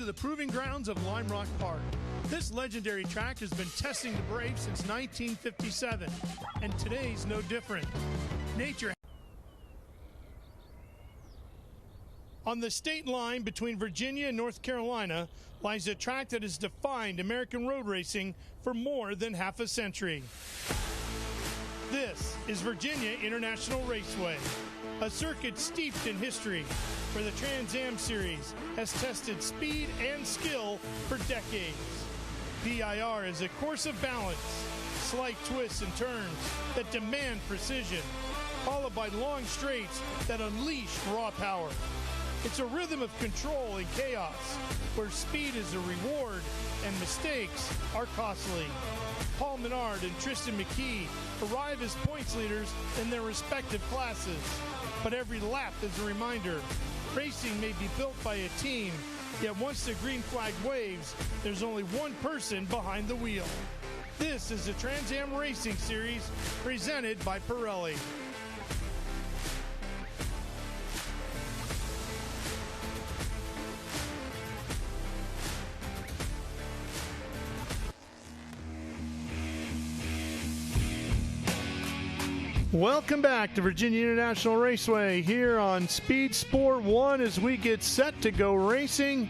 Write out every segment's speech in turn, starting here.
the proving grounds of Lime Rock Park. This legendary track has been testing the brave since 1957, and today's no different. Nature. On the state line between Virginia and North Carolina lies a track that has defined American road racing for more than half a century. This is VIRginia International Raceway, a circuit steeped in history where the Trans Am Series has tested speed and skill for decades. VIR is a course of balance, slight twists and turns that demand precision, followed by long straights that unleash raw power. It's a rhythm of control and chaos, where speed is a reward and mistakes are costly. Paul Menard and Tristan McKee arrive as points leaders in their respective classes. But every lap is a reminder, racing may be built by a team, yet once the green flag waves, there's only one person behind the wheel. This is the Trans Am Racing Series presented by Pirelli. Welcome back to VIRginia International Raceway here on Speed Sport 1 as we get set to go racing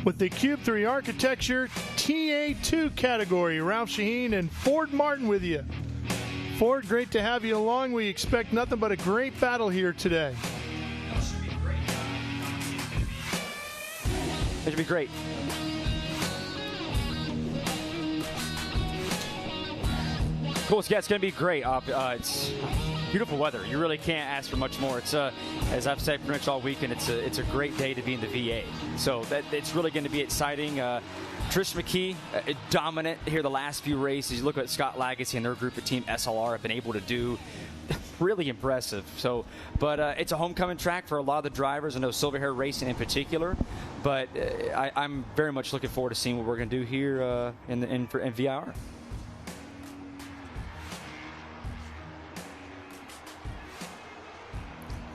with the Cube 3 Architecture TA2 category. Ralph Sheheen and Ford Martin with you. Ford, great to have you along. We expect nothing but a great battle here today. It should be great. Cool. Yeah, it's going to be great. It's beautiful weather. You really can't ask for much more. It's as I've said pretty much all weekend, it's a great day to be in the VA. So it's really going to be exciting. Tristan McKee, dominant here the last few races. You look at Scott Lagacy and their group of Team SLR have been able to do really impressive. So, but it's a homecoming track for a lot of the drivers. I know Silver Hair Racing in particular. But I'm very much looking forward to seeing what we're going to do here in VIR.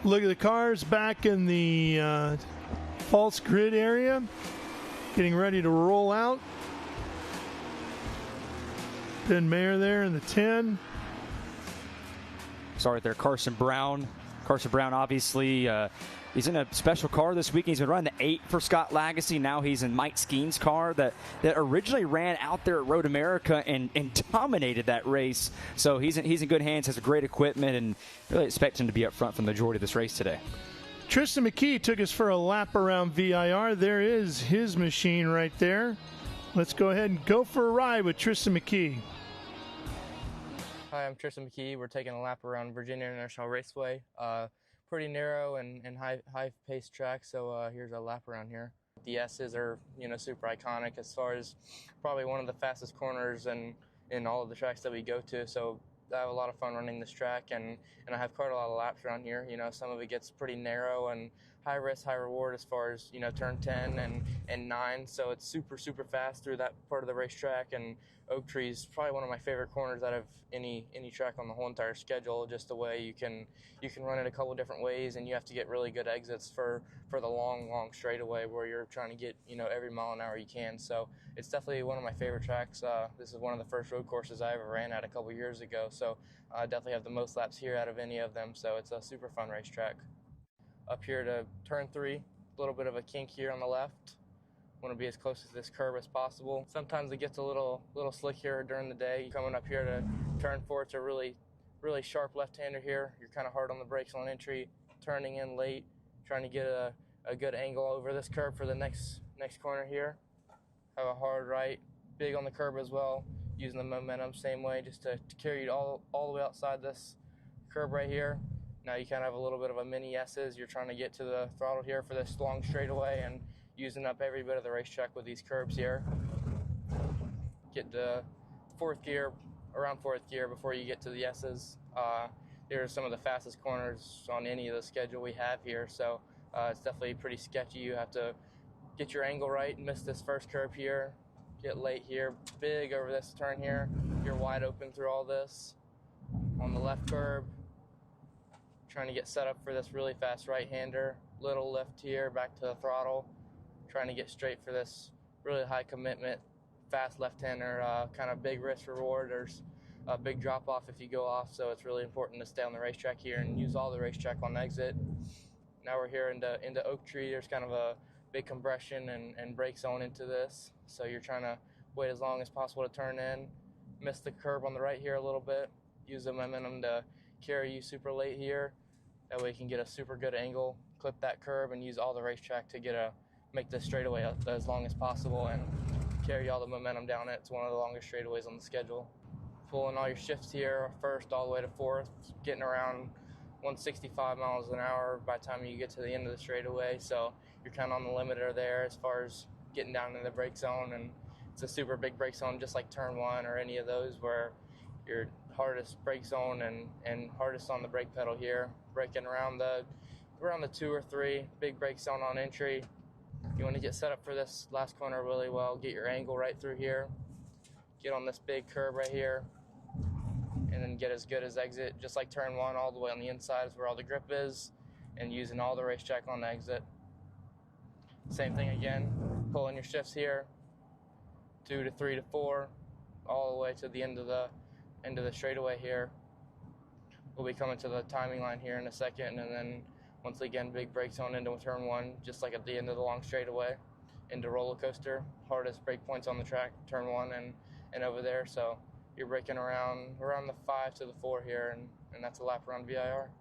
Look at the cars back in the false grid area, getting ready to roll out. Ben Mayer there in the 10. Sorry there, Carson Brown. Carson Brown, obviously, he's in a special car this week. He's been running the 8 for Scott Lagacy. Now he's in Mike Skeen's car that originally ran out there at Road America and dominated that race. So he's in good hands, has great equipment, and really expect him to be up front for the majority of this race today. Tristan McKee took us for a lap around VIR. There is his machine right there. Let's go ahead and go for a ride with Tristan McKee. Hi, I'm Tristan McKee. We're taking a lap around VIRginia International Raceway. Pretty narrow and high-paced track, so here's a lap around here. The S's are, super iconic as far as probably one of the fastest corners in all of the tracks that we go to. So I have a lot of fun running this track, and I have quite a lot of laps around here. Some of it gets pretty narrow and high risk, high reward as far as, turn 10 and 9. So it's super, super fast through that part of the racetrack. And Oak Tree is probably one of my favorite corners out of any track on the whole entire schedule. Just the way you can run it a couple different ways, and you have to get really good exits for the long straightaway where you're trying to get, every mile an hour you can. So it's definitely one of my favorite tracks. This is one of the first road courses I ever ran at a couple years ago. So I definitely have the most laps here out of any of them. So it's a super fun racetrack. Up here to turn 3, a little bit of a kink here on the left. Want to be as close to this curb as possible. Sometimes it gets a little slick here during the day. Coming up here to turn 4, it's a really sharp left-hander here. You're kind of hard on the brakes on entry, turning in late, trying to get a good angle over this curb for the next corner here. Have a hard right, big on the curb as well, using the momentum same way just to carry you all the way outside this curb right here. Now you kind of have a little bit of a mini S's. You're trying to get to the throttle here for this long straightaway and using up every bit of the racetrack with these curbs here. Get to around fourth gear before you get to the S's. Here are some of the fastest corners on any of the schedule we have here. So it's definitely pretty sketchy. You have to get your angle right, miss this first curb here, get late here, big over this turn here. You're wide open through all this. On the left curb, trying to get set up for this really fast right-hander. Little lift here, back to the throttle. trying to get straight for this really high commitment, fast left-hander, kind of big risk reward. There's a big drop off if you go off, so it's really important to stay on the racetrack here and use all the racetrack on exit. Now we're here into Oak Tree. There's kind of a big compression and brake zone into this, so you're trying to wait as long as possible to turn in, miss the curb on the right here a little bit, use the momentum to carry you super late here. That way you can get a super good angle, clip that curb, and use all the racetrack to make this straightaway up as long as possible and carry all the momentum down it. It's one of the longest straightaways on the schedule. Pulling all your shifts here, first all the way to fourth, getting around 165 miles an hour by the time you get to the end of the straightaway. So you're kind of on the limiter there as far as getting down in the brake zone. And it's a super big brake zone, just like turn one or any of those, where your hardest brake zone and hardest on the brake pedal here. Braking around the 2 or 3, big brake zone on entry. You want to get set up for this last corner really well, get your angle right through here, get on this big curb right here, and then get as good as exit, just like turn one, all the way on the inside is where all the grip is, and using all the racetrack on the exit. Same thing again, pulling your shifts here, 2 to 3 to 4, all the way to the end of the straightaway here. We'll be coming to the timing line here in a second, and then once again, big brake zone into turn one, just like at the end of the long straightaway, into roller coaster, hardest brake points on the track, turn one and over there. So you're braking around the 5 to the 4 here, and that's a lap around VIR.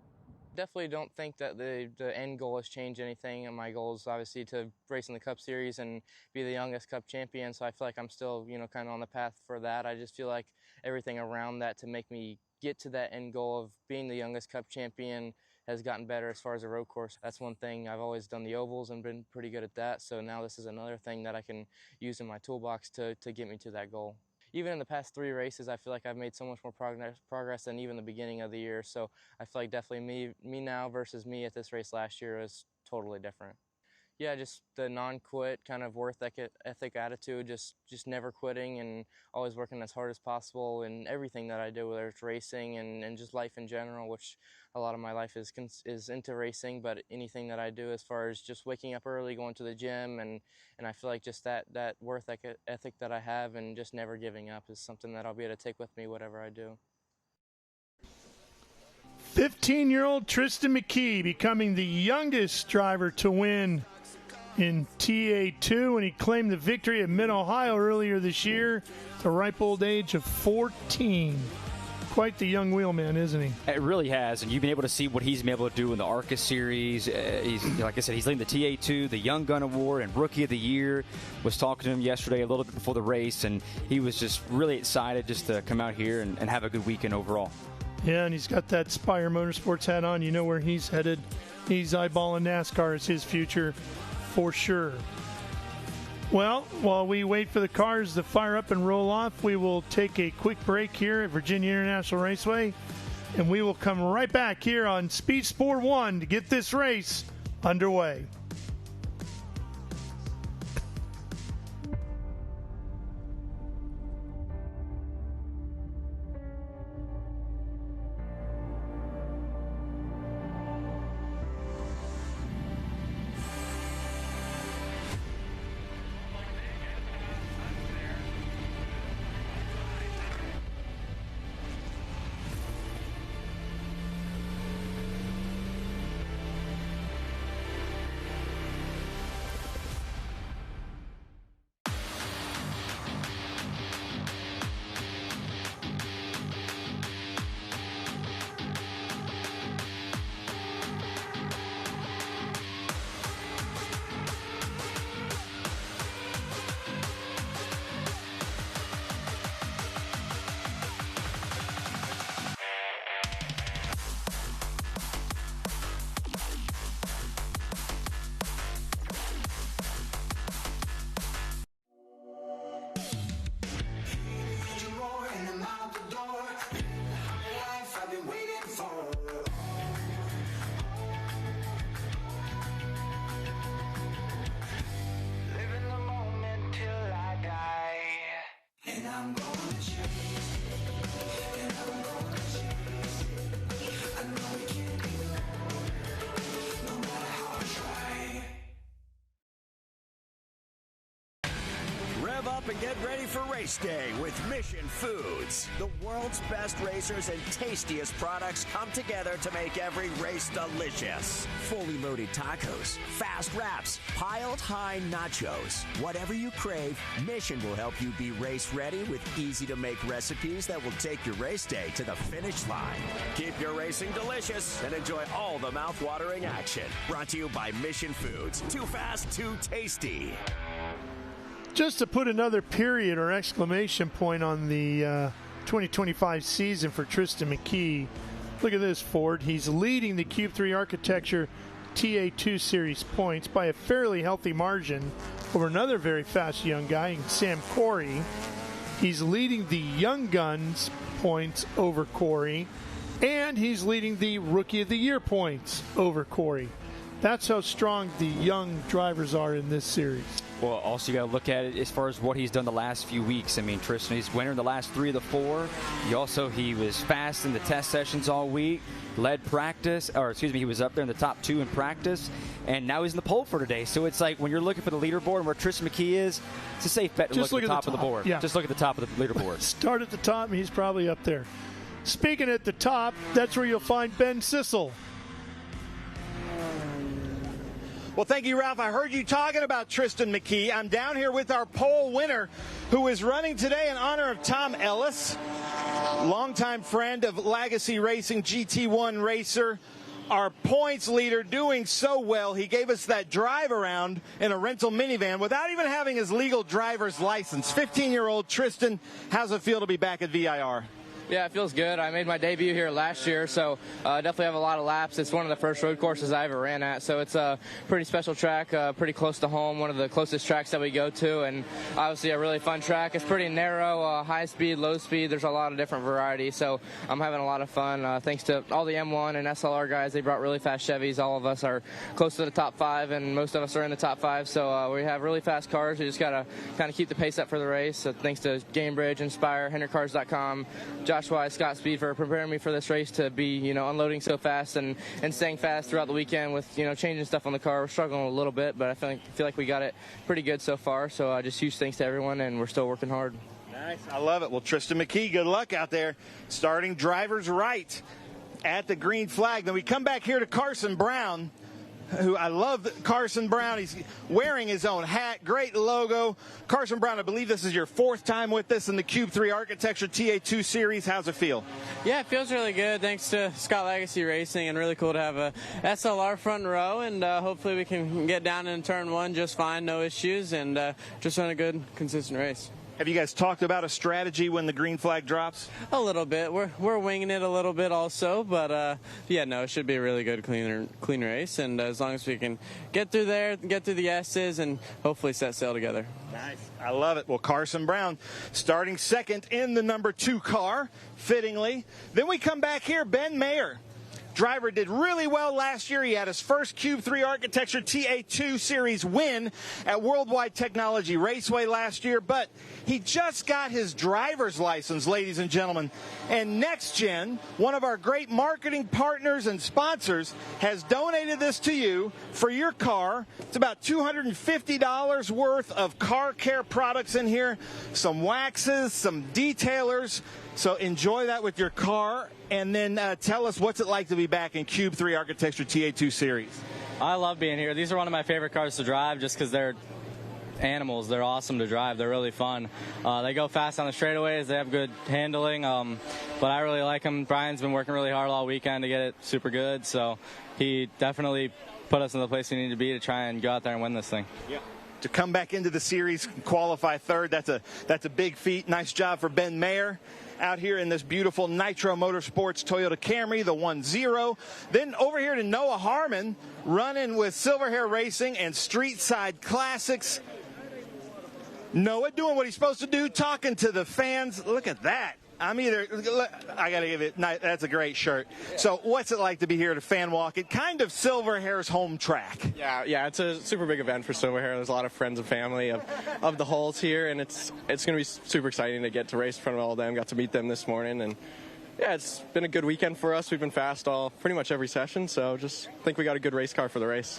Definitely don't think that the end goal has changed anything, and my goal is obviously to race in the Cup Series and be the youngest Cup champion, so I feel like I'm still, kind of on the path for that. I just feel like everything around that to make me get to that end goal of being the youngest Cup champion has gotten better as far as a road course. That's one thing. I've always done the ovals and been pretty good at that, so now this is another thing that I can use in my toolbox to get me to that goal. Even in the past 3 races, I feel like I've made so much more progress than even the beginning of the year. So I feel like definitely me now versus me at this race last year is totally different. Yeah, just the non-quit kind of work ethic attitude, just never quitting and always working as hard as possible in everything that I do, whether it's racing and just life in general, which a lot of my life is into racing, but anything that I do as far as just waking up early, going to the gym, and I feel like just that work ethic that I have and just never giving up is something that I'll be able to take with me whatever I do. 15-year-old Tristan McKee becoming the youngest driver to win in TA2, and he claimed the victory at Mid-Ohio earlier this year at the ripe old age of 14. Quite the young wheelman, isn't he? It really has, and you've been able to see what he's been able to do in the ARCA Series. He's, like I said, he's leading the TA2, the Young Gun Award, and Rookie of the Year. Was talking to him yesterday a little bit before the race, and he was just really excited just to come out here and have a good weekend overall. Yeah, and he's got that Spire Motorsports hat on. You know where he's headed. He's eyeballing NASCAR as his future for sure. Well, while we wait for the cars to fire up and roll off, we will take a quick break here at VIRginia International Raceway, and we will come right back here on Speed Sport 1 to get this race underway. up and get ready for race day with Mission Foods. The world's best racers and tastiest products come together to make every race delicious. Fully loaded tacos, fast wraps, piled high nachos. Whatever you crave, Mission will help you be race ready with easy-to-make recipes that will take your race day to the finish line. Keep your racing delicious and enjoy all the mouth-watering action. Brought to you by Mission Foods. Too fast, too tasty. Just to put another period or exclamation point on the 2025 season for Tristan McKee, look at this, Ford. He's leading the Cube 3 Architecture TA2 Series points by a fairly healthy margin over another very fast young guy, Sam Corey. He's leading the Young Guns points over Corey, and he's leading the Rookie of the Year points over Corey. That's how strong the young drivers are in this series. Well, also you got to look at it as far as what he's done the last few weeks. I mean, Tristan, he's winner in the last 3 of the 4. He was fast in the test sessions all week, led practice, he was up there in the top 2 in practice, and now he's in the pole for today. So it's like when you're looking for the leaderboard and where Tristan McKee is, it's a safe bet to look at the top of the board. Yeah. Just look at the top of the leaderboard. Start at the top, and he's probably up there. Speaking at the top, that's where you'll find Ben Sissel. Well, thank you, Ralph. I heard you talking about Tristan McKee. I'm down here with our pole winner, who is running today in honor of Tom Ellis, longtime friend of Legacy Racing, GT1 racer, our points leader, doing so well. He gave us that drive around in a rental minivan without even having his legal driver's license. 15-year-old Tristan, how's it feel to be back at VIR? Yeah, it feels good. I made my debut here last year, so definitely have a lot of laps. It's one of the first road courses I ever ran at, so it's a pretty special track, pretty close to home, one of the closest tracks that we go to, and obviously a really fun track. It's pretty narrow, high speed, low speed. There's a lot of different variety, so I'm having a lot of fun. Thanks to all the M1 and SLR guys. They brought really fast Chevys. All of us are close to the top 5, and most of us are in the top 5, so we have really fast cars. We just got to kind of keep the pace up for the race. So thanks to Gamebridge, Inspire, HenryCars.com, Josh Wise, Scott Speed for preparing me for this race to be, unloading so fast and staying fast throughout the weekend with, changing stuff on the car. We're struggling a little bit, but I feel like we got it pretty good so far. So just huge thanks to everyone, and we're still working hard. Nice. I love it. Well, Tristan McKee, good luck out there. Starting driver's right at the green flag. Then we come back here to Carson Brown, who I love. Carson Brown, he's wearing his own hat, great logo. Carson Brown, I believe this is your 4th time with us in the Cube 3 Architecture TA2 Series. How's it feel? Yeah, it feels really good. Thanks to Scott Legacy Racing, and really cool to have a SLR front row, and hopefully we can get down in turn 1 just fine, no issues, and just run a good, consistent race. Have you guys talked about a strategy when the green flag drops? A little bit. We're winging it a little bit also, but it should be a really good, clean race, and as long as we can get through there, get through the S's, and hopefully set sail together. Nice. I love it. Well, Carson Brown starting 2nd in the number 2 car, fittingly. Then we come back here, Ben Mayer. Driver did really well last year. He had his first Cube 3 Architecture TA2 Series win at Worldwide Technology Raceway last year, but he just got his driver's license, ladies and gentlemen. And Next Gen, one of our great marketing partners and sponsors, has donated this to you for your car. It's about $250 worth of car care products in here, some waxes, some detailers. So enjoy that with your car, and then tell us what's it like to be back in Cube 3 Architecture TA2 Series. I love being here. These are one of my favorite cars to drive just because they're animals. They're awesome to drive. They're really fun. They go fast on the straightaways. They have good handling, but I really like them. Brian's been working really hard all weekend to get it super good, so he definitely put us in the place we need to be to try and go out there and win this thing. Yeah. To come back into the series, qualify 3rd, that's a big feat. Nice job for Ben Mayer out here in this beautiful Nitro Motorsports Toyota Camry, the 1-0. Then over here to Noah Harmon, running with Silverhair Racing and Street Side Classics. Noah doing what he's supposed to do, talking to the fans. Look at that. I got to give it, that's a great shirt. So what's it like to be here to fan walk it? Kind of Silverhair's home track. Yeah, it's a super big event for Silverhair. There's a lot of friends and family of the Hulls here, and it's going to be super exciting to get to race in front of all of them. Got to meet them this morning, and yeah, it's been a good weekend for us. We've been fast pretty much every session, so just think we got a good race car for the race.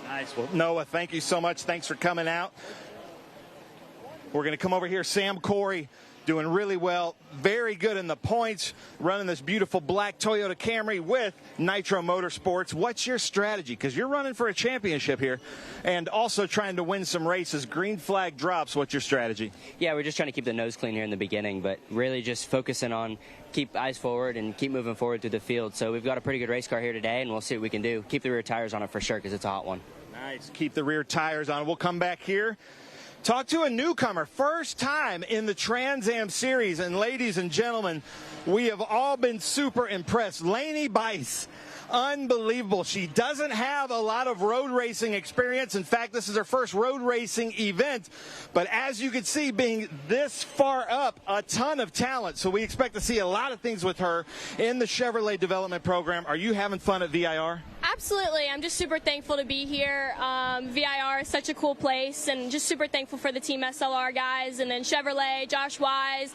Nice. Well, Noah, thank you so much. Thanks for coming out. We're going to come over here. Sam Corey doing really well, very good in the points, running this beautiful black Toyota Camry with Nitro Motorsports. What's your strategy? Because you're running for a championship here and also trying to win some races. Green flag drops. What's your strategy? Yeah, we're just trying to keep the nose clean here in the beginning, but really just focusing on keep eyes forward and keep moving forward through the field. So we've got a pretty good race car here today, and we'll see what we can do. Keep the rear tires on it for sure because it's a hot one. Nice. Keep the rear tires on. We'll come back here. Talk to a newcomer, first time in the Trans Am Series, and ladies and gentlemen, we have all been super impressed. Laney Bice, unbelievable. She doesn't have a lot of road racing experience. In fact, this is her first road racing event, but as you can see, being this far up, a ton of talent. So we expect to see a lot of things with her in the Chevrolet development program. Are you having fun at VIR? Absolutely. I'm just super thankful to be here. VIR is such a cool place, and just super thankful for the Team SLR guys, and then Chevrolet, Josh Wise,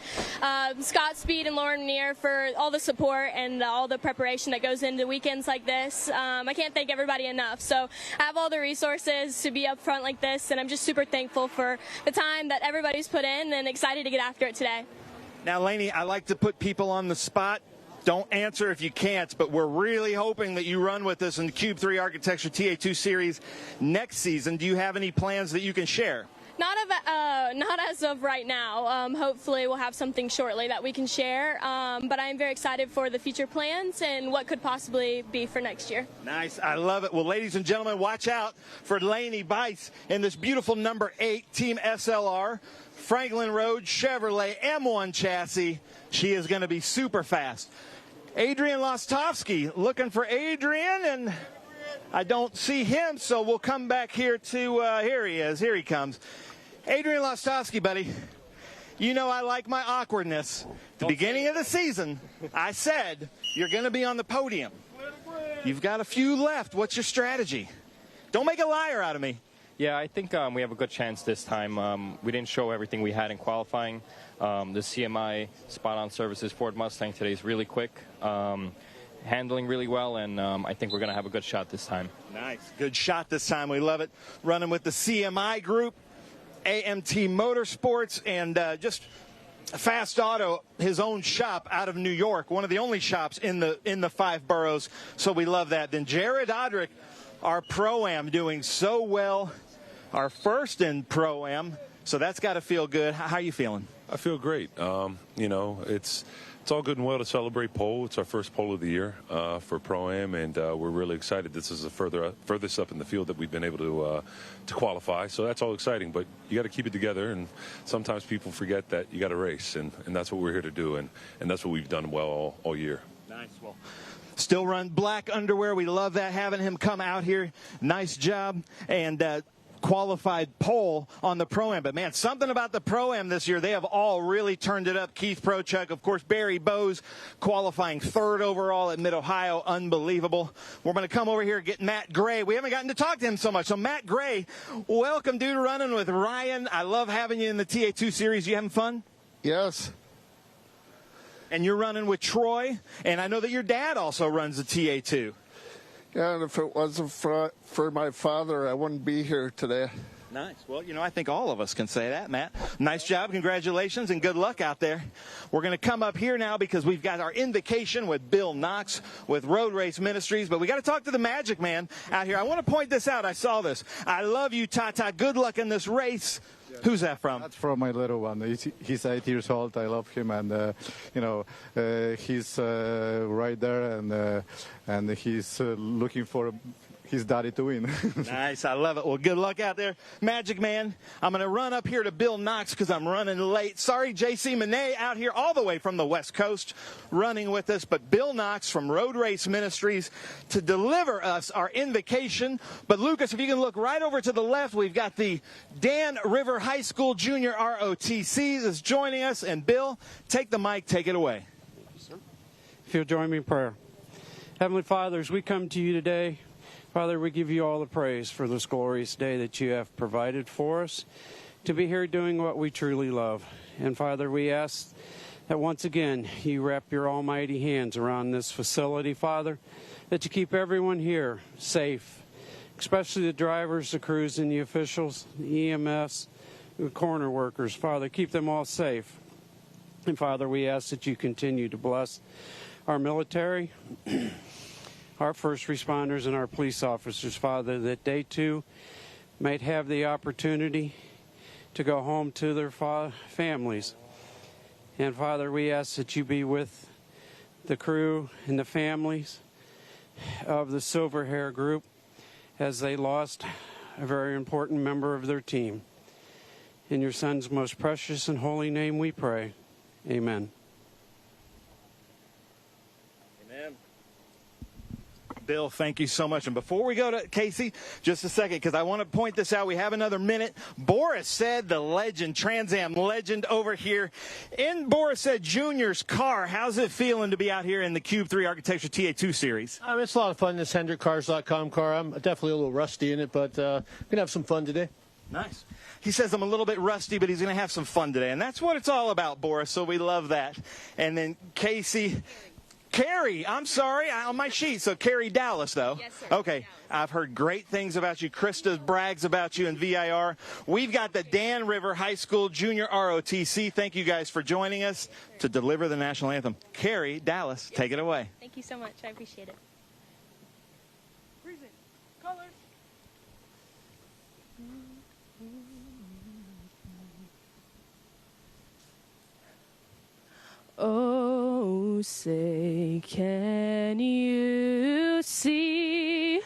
Scott Speed, and Lauren Neer for all the support and all the preparation that goes into weekends like this. I can't thank everybody enough. So I have all the resources to be up front like this, and I'm just super thankful for the time that everybody's put in and excited to get after it today. Now, Laney, I like to put people on the spot. Don't answer if you can't, but we're really hoping that you run with us in the Cube 3 Architecture TA2 Series next season. Do you have any plans that you can share? Not as of right now. Hopefully we'll have something shortly that we can share, but I am very excited for the future plans and what could possibly be for next year. Nice. I love it. Well, ladies and gentlemen, watch out for Laney Bice in this beautiful number 8 Team SLR Franklin Road Chevrolet M1 chassis. She is going to be super fast. Adrian Lostovsky, looking for Adrian, and I don't see him, so we'll come back here to, here he is, here he comes. Adrian Lostovsky, buddy, you know I like my awkwardness. At the beginning of the season, I said you're going to be on the podium. You've got a few left. What's your strategy? Don't make a liar out of me. Yeah, I think we have a good chance this time. We didn't show everything we had in qualifying. The CMI spot-on services Ford Mustang today is really quick, handling really well, and I think we're going to have a good shot this time. Nice. Good shot this time. We love it. Running with the CMI group, AMT Motorsports, and just Fast Auto, his own shop out of New York, one of the only shops in the 5 boroughs, so we love that. Then Jared Odrick, our Pro-Am, doing so well, our first in Pro-Am, so that's got to feel good. How are you feeling? I feel great. You know, it's all good and well to celebrate pole. It's our first pole of the year for Pro-Am, and we're really excited. This is the furthest up in the field that we've been able to qualify, so that's all exciting. But you got to keep it together, and sometimes people forget that you got to race, and that's what we're here to do, and that's what we've done well all year. Nice. Well, still run black underwear. We love that, having him come out here. Nice job. And qualified pole on the Pro-Am. But, man, something about the Pro-Am this year, they have all really turned it up. Keith Prochuk, of course, Barry Bowes qualifying 3rd overall at Mid-Ohio. Unbelievable. We're going to come over here and get Matt Gray. We haven't gotten to talk to him so much. So, Matt Gray, welcome, dude, running with Ryan. I love having you in the TA2 Series. You having fun? Yes. And you're running with Troy, and I know that your dad also runs the TA2. Yeah, and if it wasn't for my father, I wouldn't be here today. Nice. Well, you know, I think all of us can say that, Matt. Nice job. Congratulations and good luck out there. We're going to come up here now because we've got our invocation with Bill Knox with Road Race Ministries, but we got to talk to the Magic Man out here. I want to point this out. I saw this. I love you, Tata. Good luck in this race. Yeah. Who's that from? That's from my little one. He's 8 years old. I love him, and you know, he's right there, and he's looking for his daddy to win. Nice. I love it. Well, good luck out there, Magic Man. I'm going to run up here to Bill Knox because I'm running late. Sorry, JC Monet out here all the way from the West Coast running with us, but Bill Knox from Road Race Ministries to deliver us our invocation. But, Lucas, if you can look right over to the left, we've got the Dan River High School Junior ROTC that's joining us. And, Bill, take the mic. Take it away. Thank you, sir. If you'll join me in prayer. Heavenly Father, as we come to you today, Father, we give you all the praise for this glorious day that you have provided for us to be here doing what we truly love. And, Father, we ask that once again you wrap your almighty hands around this facility, Father, that you keep everyone here safe, especially the drivers, the crews, and the officials, the EMS, the corner workers. Father, keep them all safe. And Father, we ask that you continue to bless our military, our first responders, and our police officers, Father, that they too might have the opportunity to go home to their families. And Father, we ask that you be with the crew and the families of the Silver Hair group as they lost a very important member of their team. In your Son's most precious and holy name we pray. Amen. Amen. Bill, thank you so much. And before we go to Casey, just a second, because I want to point this out. We have another minute. Boris Said, the legend, Trans Am legend over here in Boris Said Jr.'s car. How's it feeling to be out here in the Cube 3 Architecture TA2 Series? It's a lot of fun, this HendrickCars.com car. I'm definitely a little rusty in it, but going to have some fun today. Nice. He says I'm a little bit rusty, but he's going to have some fun today. And that's what it's all about, Boris, so we love that. And then Casey, Carrie, I'm sorry, on my sheet. So Carrie Dallas, though. Yes, sir. Okay. I've heard great things about you. Krista brags about you in VIR. We've got the Dan River High School Junior ROTC. Thank you guys for joining us to deliver the national anthem. Carrie Dallas, take it away. Thank you so much. I appreciate it. Colors. Oh, say, can you see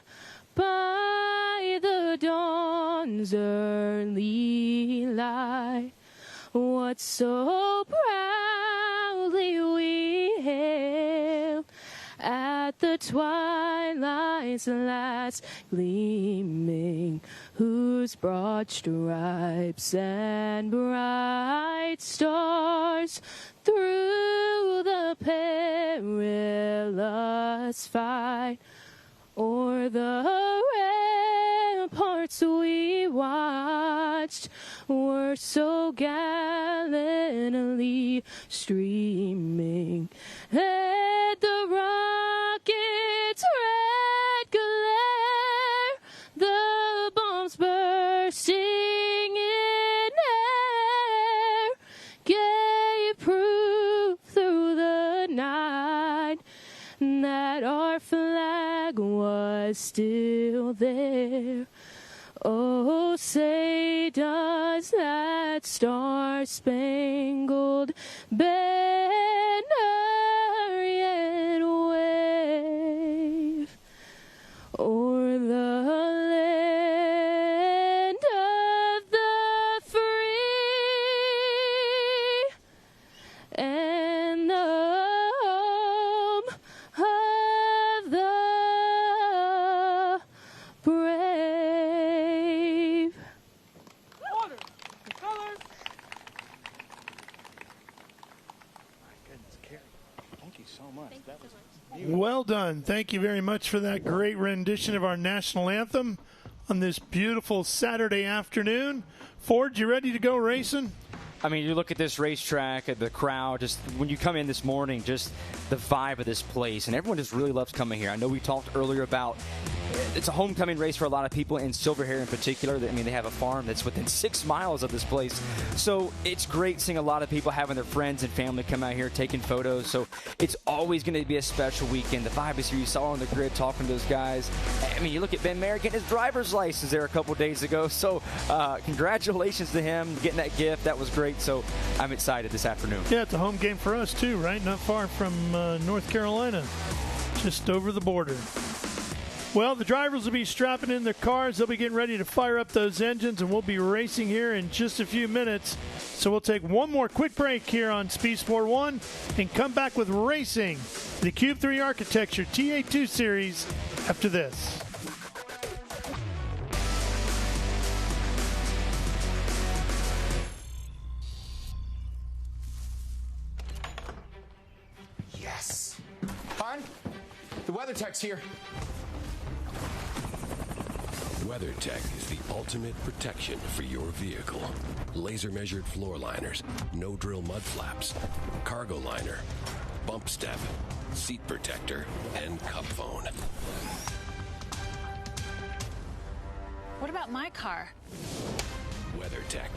by the dawn's early light what so proudly we hailed at the twilight's last gleaming, whose broad stripes and bright stars through the perilous fight o'er the ramparts we watched were so gallantly streaming. At the rocket's red glare, the bombs bursting in air gave proof through the night that our flag was still there. Oh, say does that star-spangled banner yet wave o'er the land of the free and the home of the brave. Order. Colors. Thank you so much. That was Well done. Thank you very much for that great rendition of our national anthem on this beautiful Saturday afternoon. Ford, you ready to go racing? I mean, you look at this racetrack, at the crowd, just when you come in this morning, just the vibe of this place, and everyone just really loves coming here. I know we talked earlier about it's a homecoming race for a lot of people, in Silver Hair in particular. I mean, they have a farm that's within 6 miles of this place. So it's great seeing a lot of people having their friends and family come out here, taking photos. So it's always going to be a special weekend. The vibe is here. You saw on the grid talking to those guys. I mean, you look at Ben Mayer getting his driver's license there a couple days ago. So congratulations to him getting that gift. That was great. So I'm excited this afternoon. Yeah, it's a home game for us too, right? Not far from North Carolina, just over the border. Well, the drivers will be strapping in their cars. They'll be getting ready to fire up those engines, and we'll be racing here in just a few minutes. So we'll take one more quick break here on Speed Sport 1 and come back with racing, the Cube 3 Architecture TA2 Series after this. Yes. Hon, the WeatherTech's here. WeatherTech is the ultimate protection for your vehicle. Laser measured floor liners, no drill mud flaps, cargo liner, bump step, seat protector, and cup phone. What about my car? WeatherTech.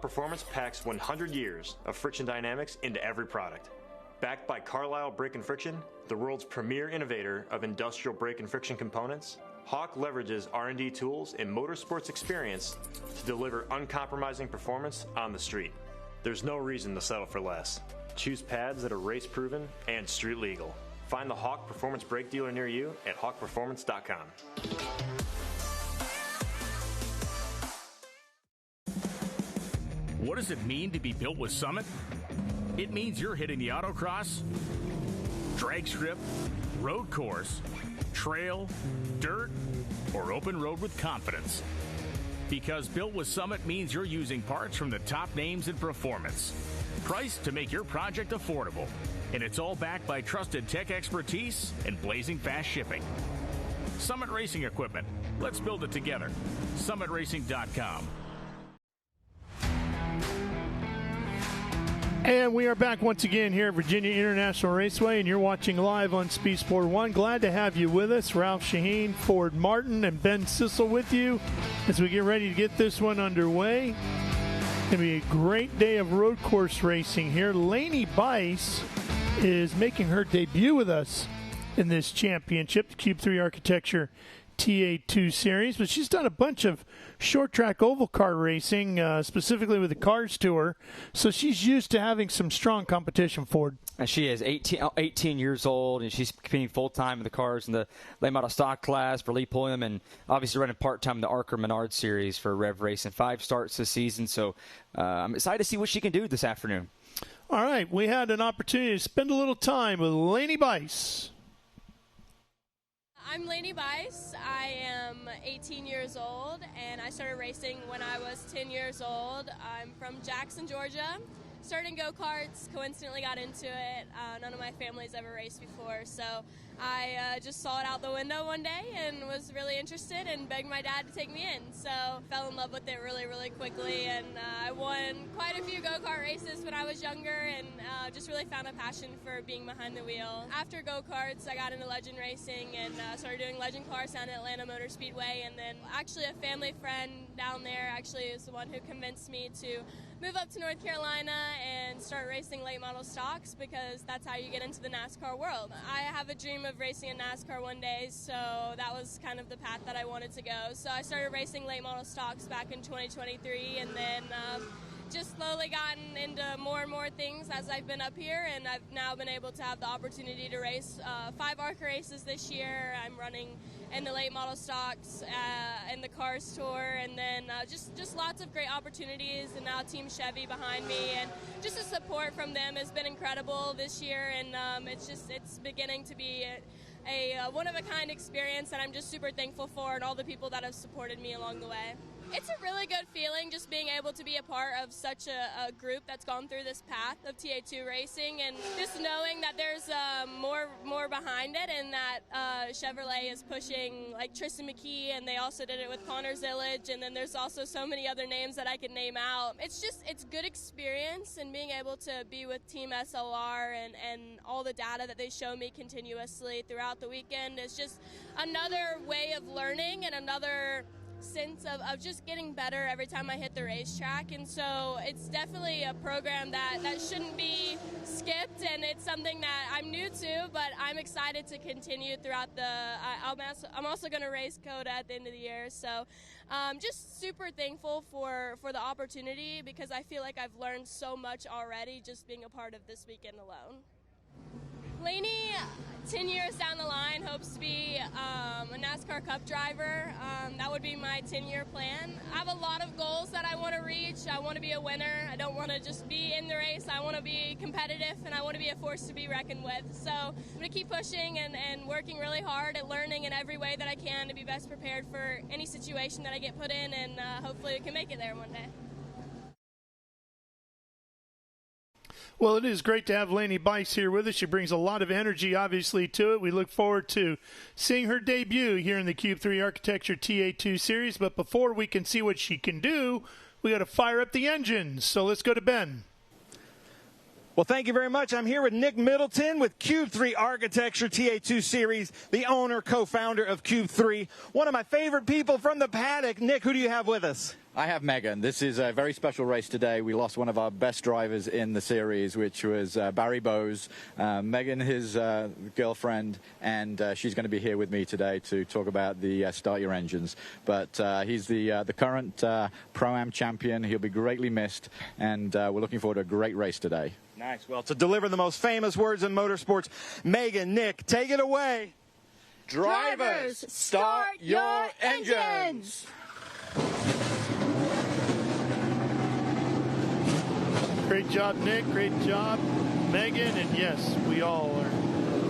Hawk Performance packs 100 years of friction dynamics into every product. Backed by Carlisle Brake and Friction, the world's premier innovator of industrial brake and friction components, Hawk leverages R&D tools and motorsports experience to deliver uncompromising performance on the street. There's no reason to settle for less. Choose pads that are race-proven and street legal. Find the Hawk Performance brake dealer near you at hawkperformance.com. What does it mean to be built with Summit? It means you're hitting the autocross, drag strip, road course, trail, dirt, or open road with confidence. Because built with Summit means you're using parts from the top names in performance, priced to make your project affordable. And it's all backed by trusted tech expertise and blazing fast shipping. Summit Racing Equipment. Let's build it together. SummitRacing.com. And we are back once again here at Virginia International Raceway, and you're watching live on Speed Sport 1. Glad to have you with us. Ralph Sheheen, Ford Martin, and Ben Sissel with you as we get ready to get this one underway. It's going to be a great day of road course racing here. Laney Bice is making her debut with us in this championship, the Cube 3 Architecture TA2 Series, but she's done a bunch of short track oval car racing, specifically with the Cars Tour, so she's used to having some strong competition, Ford. And she is 18 years old, and she's competing full-time in the cars in the late model stock class for Lee Pulliam, and obviously running part-time in the Archer Menard Series for Rev Racing. 5 starts this season, so I'm excited to see what she can do this afternoon. All right, we had an opportunity to spend a little time with Laney Bice. I'm Laney Bice. I am 18 years old, and I started racing when I was 10 years old. I'm from Jackson, Georgia. Started in go-karts, coincidentally got into it. None of my family's ever raced before, so I just saw it out the window one day and was really interested and begged my dad to take me in. So fell in love with it really, really quickly, and I won quite a few go-kart races when I was younger, and just really found a passion for being behind the wheel. After go-karts, I got into legend racing and started doing legend cars down at Atlanta Motor Speedway, and then actually a family friend down there actually is the one who convinced me to move up to North Carolina and start racing late model stocks, because that's how you get into the NASCAR world. I have a dream of racing in NASCAR one day, so that was kind of the path that I wanted to go. So I started racing late model stocks back in 2023, and then just slowly gotten into more and more things as I've been up here, and I've now been able to have the opportunity to race 5 ARCA races this year. I'm running in the late model stocks and the Cars Tour, and then just lots of great opportunities, and now Team Chevy behind me, and just the support from them has been incredible this year, and it's beginning to be a one-of-a-kind experience, and I'm just super thankful for, and all the people that have supported me along the way. It's a really good feeling just being able to be a part of such a group that's gone through this path of TA2 racing, and just knowing that there's more behind it, and that Chevrolet is pushing like Tristan McKee, and they also did it with Connor Zillage, and then there's also so many other names that I could name out. It's good experience, and being able to be with Team SLR and all the data that they show me continuously throughout the weekend is just another way of learning and another sense of just getting better every time I hit the racetrack. And so it's definitely a program that shouldn't be skipped, and it's something that I'm new to, but I'm excited to continue throughout I'm also going to race CODA at the end of the year, so just super thankful for the opportunity, because I feel like I've learned so much already just being a part of this weekend alone. Laney, 10 years down the line, hopes to be a NASCAR Cup driver. That would be my 10-year plan. I have a lot of goals that I want to reach. I want to be a winner. I don't want to just be in the race. I want to be competitive, and I want to be a force to be reckoned with. So I'm going to keep pushing and working really hard at learning in every way that I can to be best prepared for any situation that I get put in, and hopefully we can make it there one day. Well, it is great to have Laney Bice here with us. She brings a lot of energy, obviously, to it. We look forward to seeing her debut here in the Cube 3 Architecture TA2 Series. But before we can see what she can do, we got to fire up the engines. So let's go to Ben. Well, thank you very much. I'm here with Nick Middleton with Cube 3 Architecture TA2 Series, the owner, co-founder of Cube 3. One of my favorite people from the paddock. Nick, who do you have with us? I have Megan. This is a very special race today. We lost one of our best drivers in the series, which was Barry Bowes. Megan, his girlfriend, and she's going to be here with me today to talk about the Start Your Engines. But he's the current Pro-Am champion. He'll be greatly missed, and we're looking forward to a great race today. Nice. Well, to deliver the most famous words in motorsports, Megan, Nick, take it away. Drivers, start your engines! Great job, Nick. Great job, Megan. And yes, we all are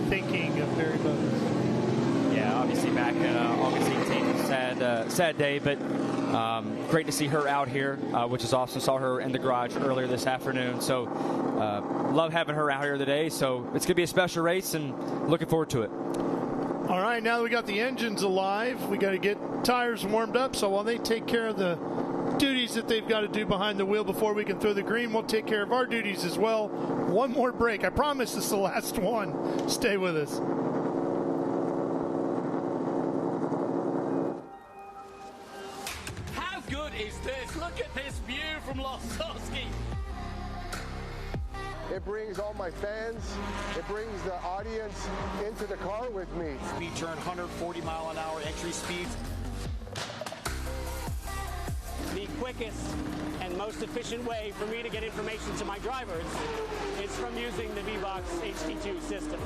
thinking of Barry Bowes. Yeah, obviously back August 18th, sad day, but great to see her out here, which is awesome. Saw her in the garage earlier this afternoon. So love having her out here today. So it's going to be a special race and looking forward to it. All right, now that we got the engines alive, we got to get tires warmed up. So while they take care of the duties that they've got to do behind the wheel before we can throw the green, we'll take care of our duties as well. One more break. I promise this is the last one. Stay with us. How good is this? Look at this view from Losowski. It brings all my fans, it brings the audience into the car with me. Speed turn, 140-mile-an-hour entry speeds. The quickest and most efficient way for me to get information to my drivers is from using the VBox HD2 system.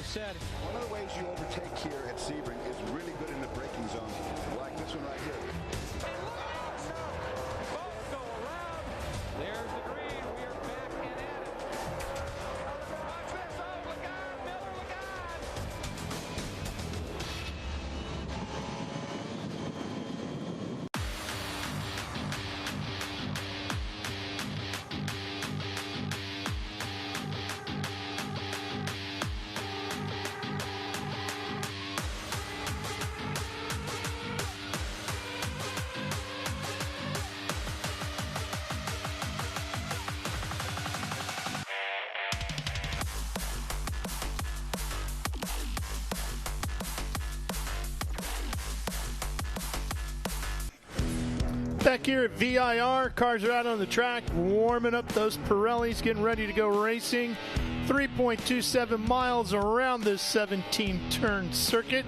Said. One of the ways you overtake here at Sebring is really good in the braking zone, like this one right here. Both go around. There's the green. We are back and at it. Watch this. Oh, Lagarde, Miller, Lagarde. Back here at VIR, cars are out on the track, warming up those Pirellis, getting ready to go racing. 3.27 miles around this 17-turn circuit.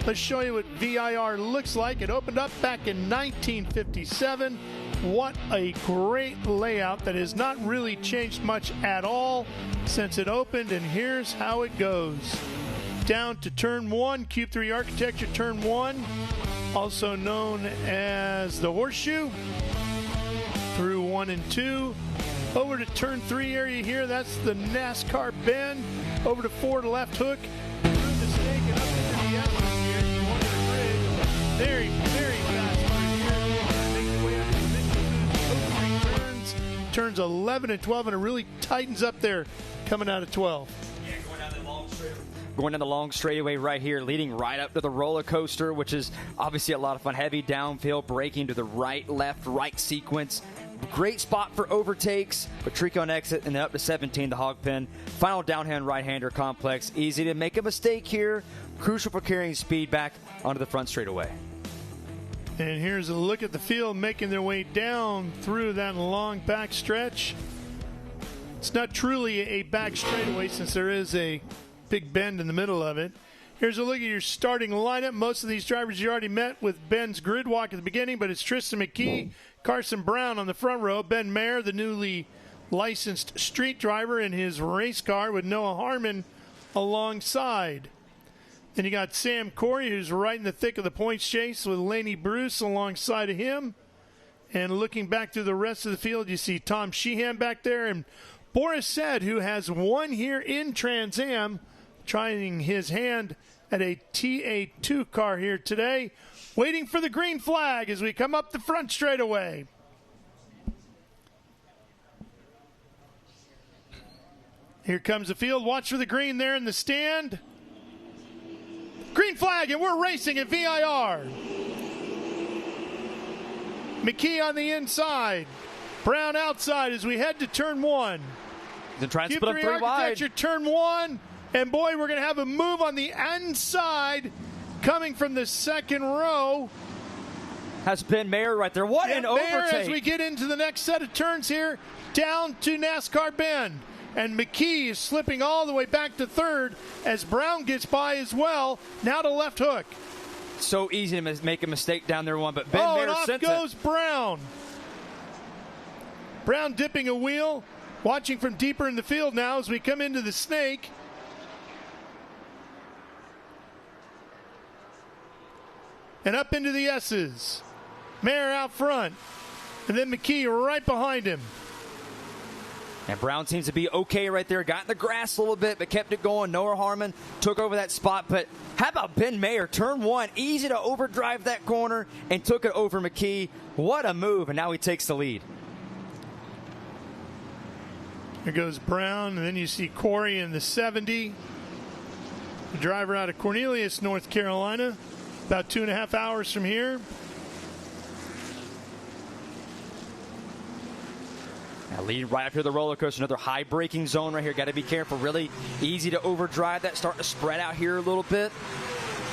Let's show you what VIR looks like. It opened up back in 1957. What a great layout that has not really changed much at all since it opened, and here's how it goes. Down to turn 1, Cube 3 Architecture turn 1. Also known as the Horseshoe, through 1 and 2. Over to turn 3 area here, that's the NASCAR bend. Over to 4 to left hook, through the snake and up into the Evans here. You want to bridge. Very, very fast right here. Make your way up to the turns. Turns 11 and 12, and it really tightens up there coming out of 12. Going down the long straightaway right here, leading right up to the roller coaster, which is obviously a lot of fun. Heavy downfield, braking to the right, left, right sequence. Great spot for overtakes, but Trico on exit, and then up to 17, the hog pen. Final downhand right-hander complex. Easy to make a mistake here. Crucial for carrying speed back onto the front straightaway. And here's a look at the field making their way down through that long back stretch. It's not truly a back straightaway since there is a big bend in the middle of it. Here's a look at your starting lineup. Most of these drivers you already met with Ben's grid walk at the beginning, but it's Tristan McKee, Carson Brown on the front row, Ben Mayer, the newly licensed street driver in his race car with Noah Harmon alongside. Then you got Sam Corey, who's right in the thick of the points chase with Laney Bruce alongside of him. And looking back through the rest of the field, you see Tom Sheheen back there and Boris Said, who has won here in Trans Am, trying his hand at a TA2 car here today, waiting for the green flag as we come up the front straightaway. Here comes the field. Watch for the green there in the stand. Green flag, and we're racing at VIR. McKee on the inside. Brown outside as we head to turn 1. Then try and split up 3 wide. Architecture turn 1. And boy, we're going to have a move on the inside coming from the second row. Has Ben Mayer right there. What an overtake. As we get into the next set of turns here, down to NASCAR Bend. And McKee is slipping all the way back to third as Brown gets by as well. Now to left hook. So easy to make a mistake down there one, but Ben Mayer and off sent goes it. Brown. Brown dipping a wheel, watching from deeper in the field now as we come into the snake. And up into the S's. Mayer out front. And then McKee right behind him. And Brown seems to be okay right there. Got in the grass a little bit, but kept it going. Noah Harmon took over that spot. But how about Ben Mayer? Turn 1, easy to overdrive that corner and took it over McKee. What a move, and now he takes the lead. Here goes Brown, and then you see Corey in the 70. The driver out of Cornelius, North Carolina. About 2.5 hours from here. Now lead right up here the roller coaster. Another high braking zone right here. Got to be careful. Really easy to overdrive that. Starting to spread out here a little bit.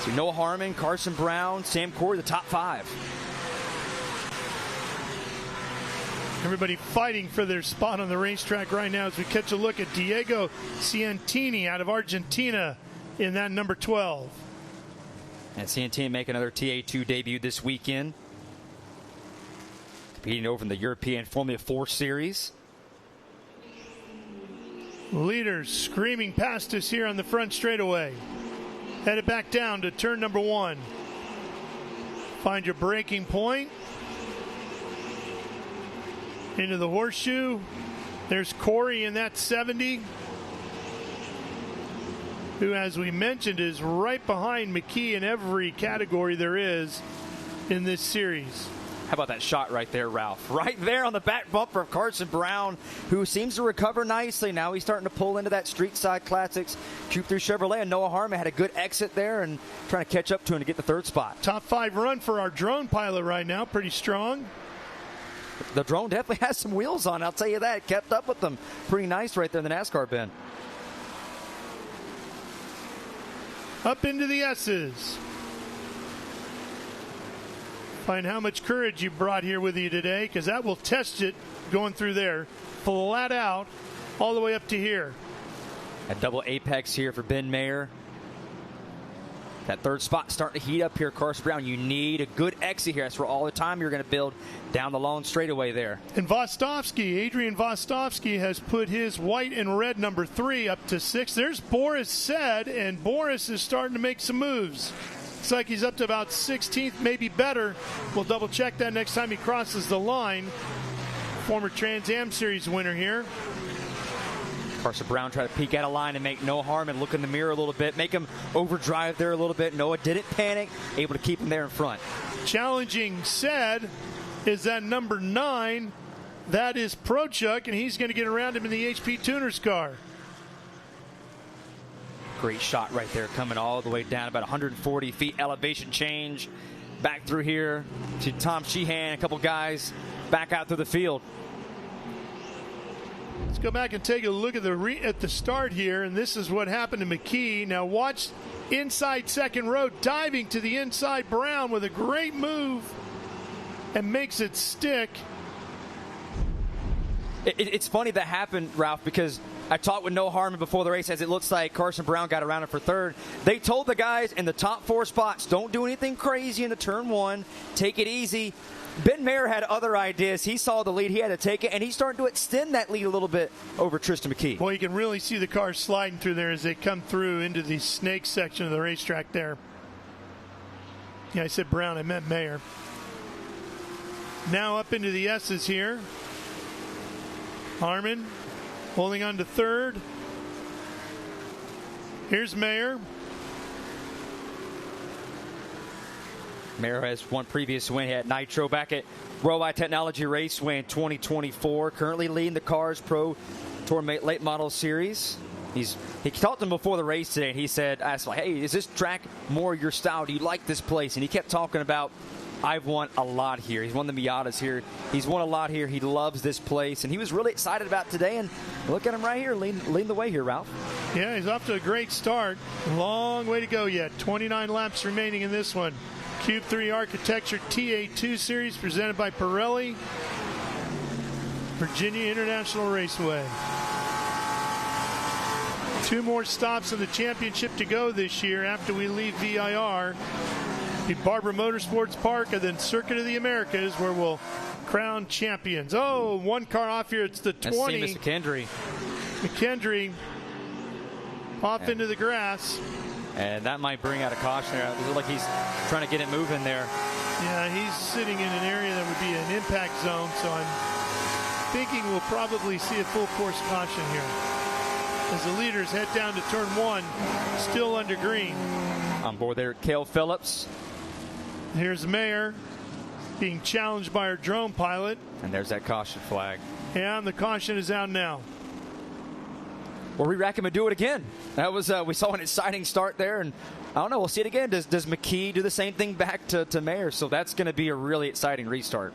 So Noah Harmon, Carson Brown, Sam Corey, the top 5. Everybody fighting for their spot on the racetrack right now as we catch a look at Diego Ciantini out of Argentina in that number 12. And Ciantini make another TA2 debut this weekend. Competing over in the European Formula 4 Series. Leaders screaming past us here on the front straightaway. Headed back down to turn number 1. Find your braking point. Into the horseshoe. There's Corey in that 70. Who, as we mentioned, is right behind McKee in every category there is in this series. How about that shot right there, Ralph? Right there on the back bumper of Carson Brown, who seems to recover nicely. Now he's starting to pull into that Street Side Classics Cube 3 Chevrolet. And Noah Harmon had a good exit there and trying to catch up to him to get the 3rd spot. Top 5 run for our drone pilot right now. Pretty strong. The drone definitely has some wheels on, I'll tell you that. Kept up with them. Pretty nice right there in the NASCAR Bend. Up into the S's. Find how much courage you brought here with you today, because that will test it going through there. Flat out, all the way up to here. A double apex here for Ben Mayer. That 3rd spot starting to heat up here, Carson Brown. You need a good exit here. That's for all the time you're going to build down the long straightaway there. And Vostovsky, Adrian Vostovsky, has put his white and red number 3 up to 6. There's Boris Said, and Boris is starting to make some moves. Looks like he's up to about 16th, maybe better. We'll double check that next time he crosses the line. Former Trans Am Series winner here. Carson Brown tried to peek out of line and make Noah Harmon look in the mirror a little bit, make him overdrive there a little bit. Noah didn't panic, able to keep him there in front. Challenging Said is that number 9. That is Prochuk, and he's going to get around him in the HP Tuners car. Great shot right there, coming all the way down, about 140 feet elevation change. Back through here to Tom Sheheen, a couple guys back out through the field. Let's go back and take a look at the start here, and this is what happened to McKee. Now watch inside second row, diving to the inside. Brown with a great move and makes it stick. It's funny that happened, Ralph, because I talked with Noah Harmon before the race as it looks like Carson Brown got around him for 3rd. They told the guys in the top 4 spots, don't do anything crazy in the turn 1. Take it easy. Ben Mayer had other ideas. He saw the lead. He had to take it, and he's starting to extend that lead a little bit over Tristan McKee. Well, you can really see the cars sliding through there as they come through into the snake section of the racetrack there. Yeah, I said Brown. I meant Mayer. Now up into the S's here. Harmon holding on to third. Here's Mayer. Mayer has one previous win at Nitro back at Worldwide Technology Raceway in 2024. Currently leading the Cars Pro Tour Late Model Series. He talked to him before the race today, and he said, I asked him, hey, is this track more your style? Do you like this place? And he kept talking about, I've won a lot here. He's won the Miatas here. He's won a lot here. He loves this place. And he was really excited about today. And look at him right here, leading the way here, Ralph. Yeah, he's off to a great start. Long way to go yet. 29 laps remaining in this one. Cube 3 Architecture TA2 Series presented by Pirelli, VIRginia International Raceway. 2 more stops in the championship to go this year after we leave VIR. The Barbara Motorsports Park and then Circuit of the Americas, where we'll crown champions. Oh, one car off here. It's the 20. That's McKendry. McKendry off into the grass. And that might bring out a caution there. It looks like he's trying to get it moving there. Yeah, he's sitting in an area that would be an impact zone, so I'm thinking we'll probably see a full course caution here as the leaders head down to turn 1, still under green. On board there, Cale Phillips. Here's Mayer being challenged by our drone pilot. And there's that caution flag. And the caution is out now. Well, we reckon we do it again. That was we saw an exciting start there, and I don't know. We'll see it again. Does McKee do the same thing back to Mayer? So that's going to be a really exciting restart.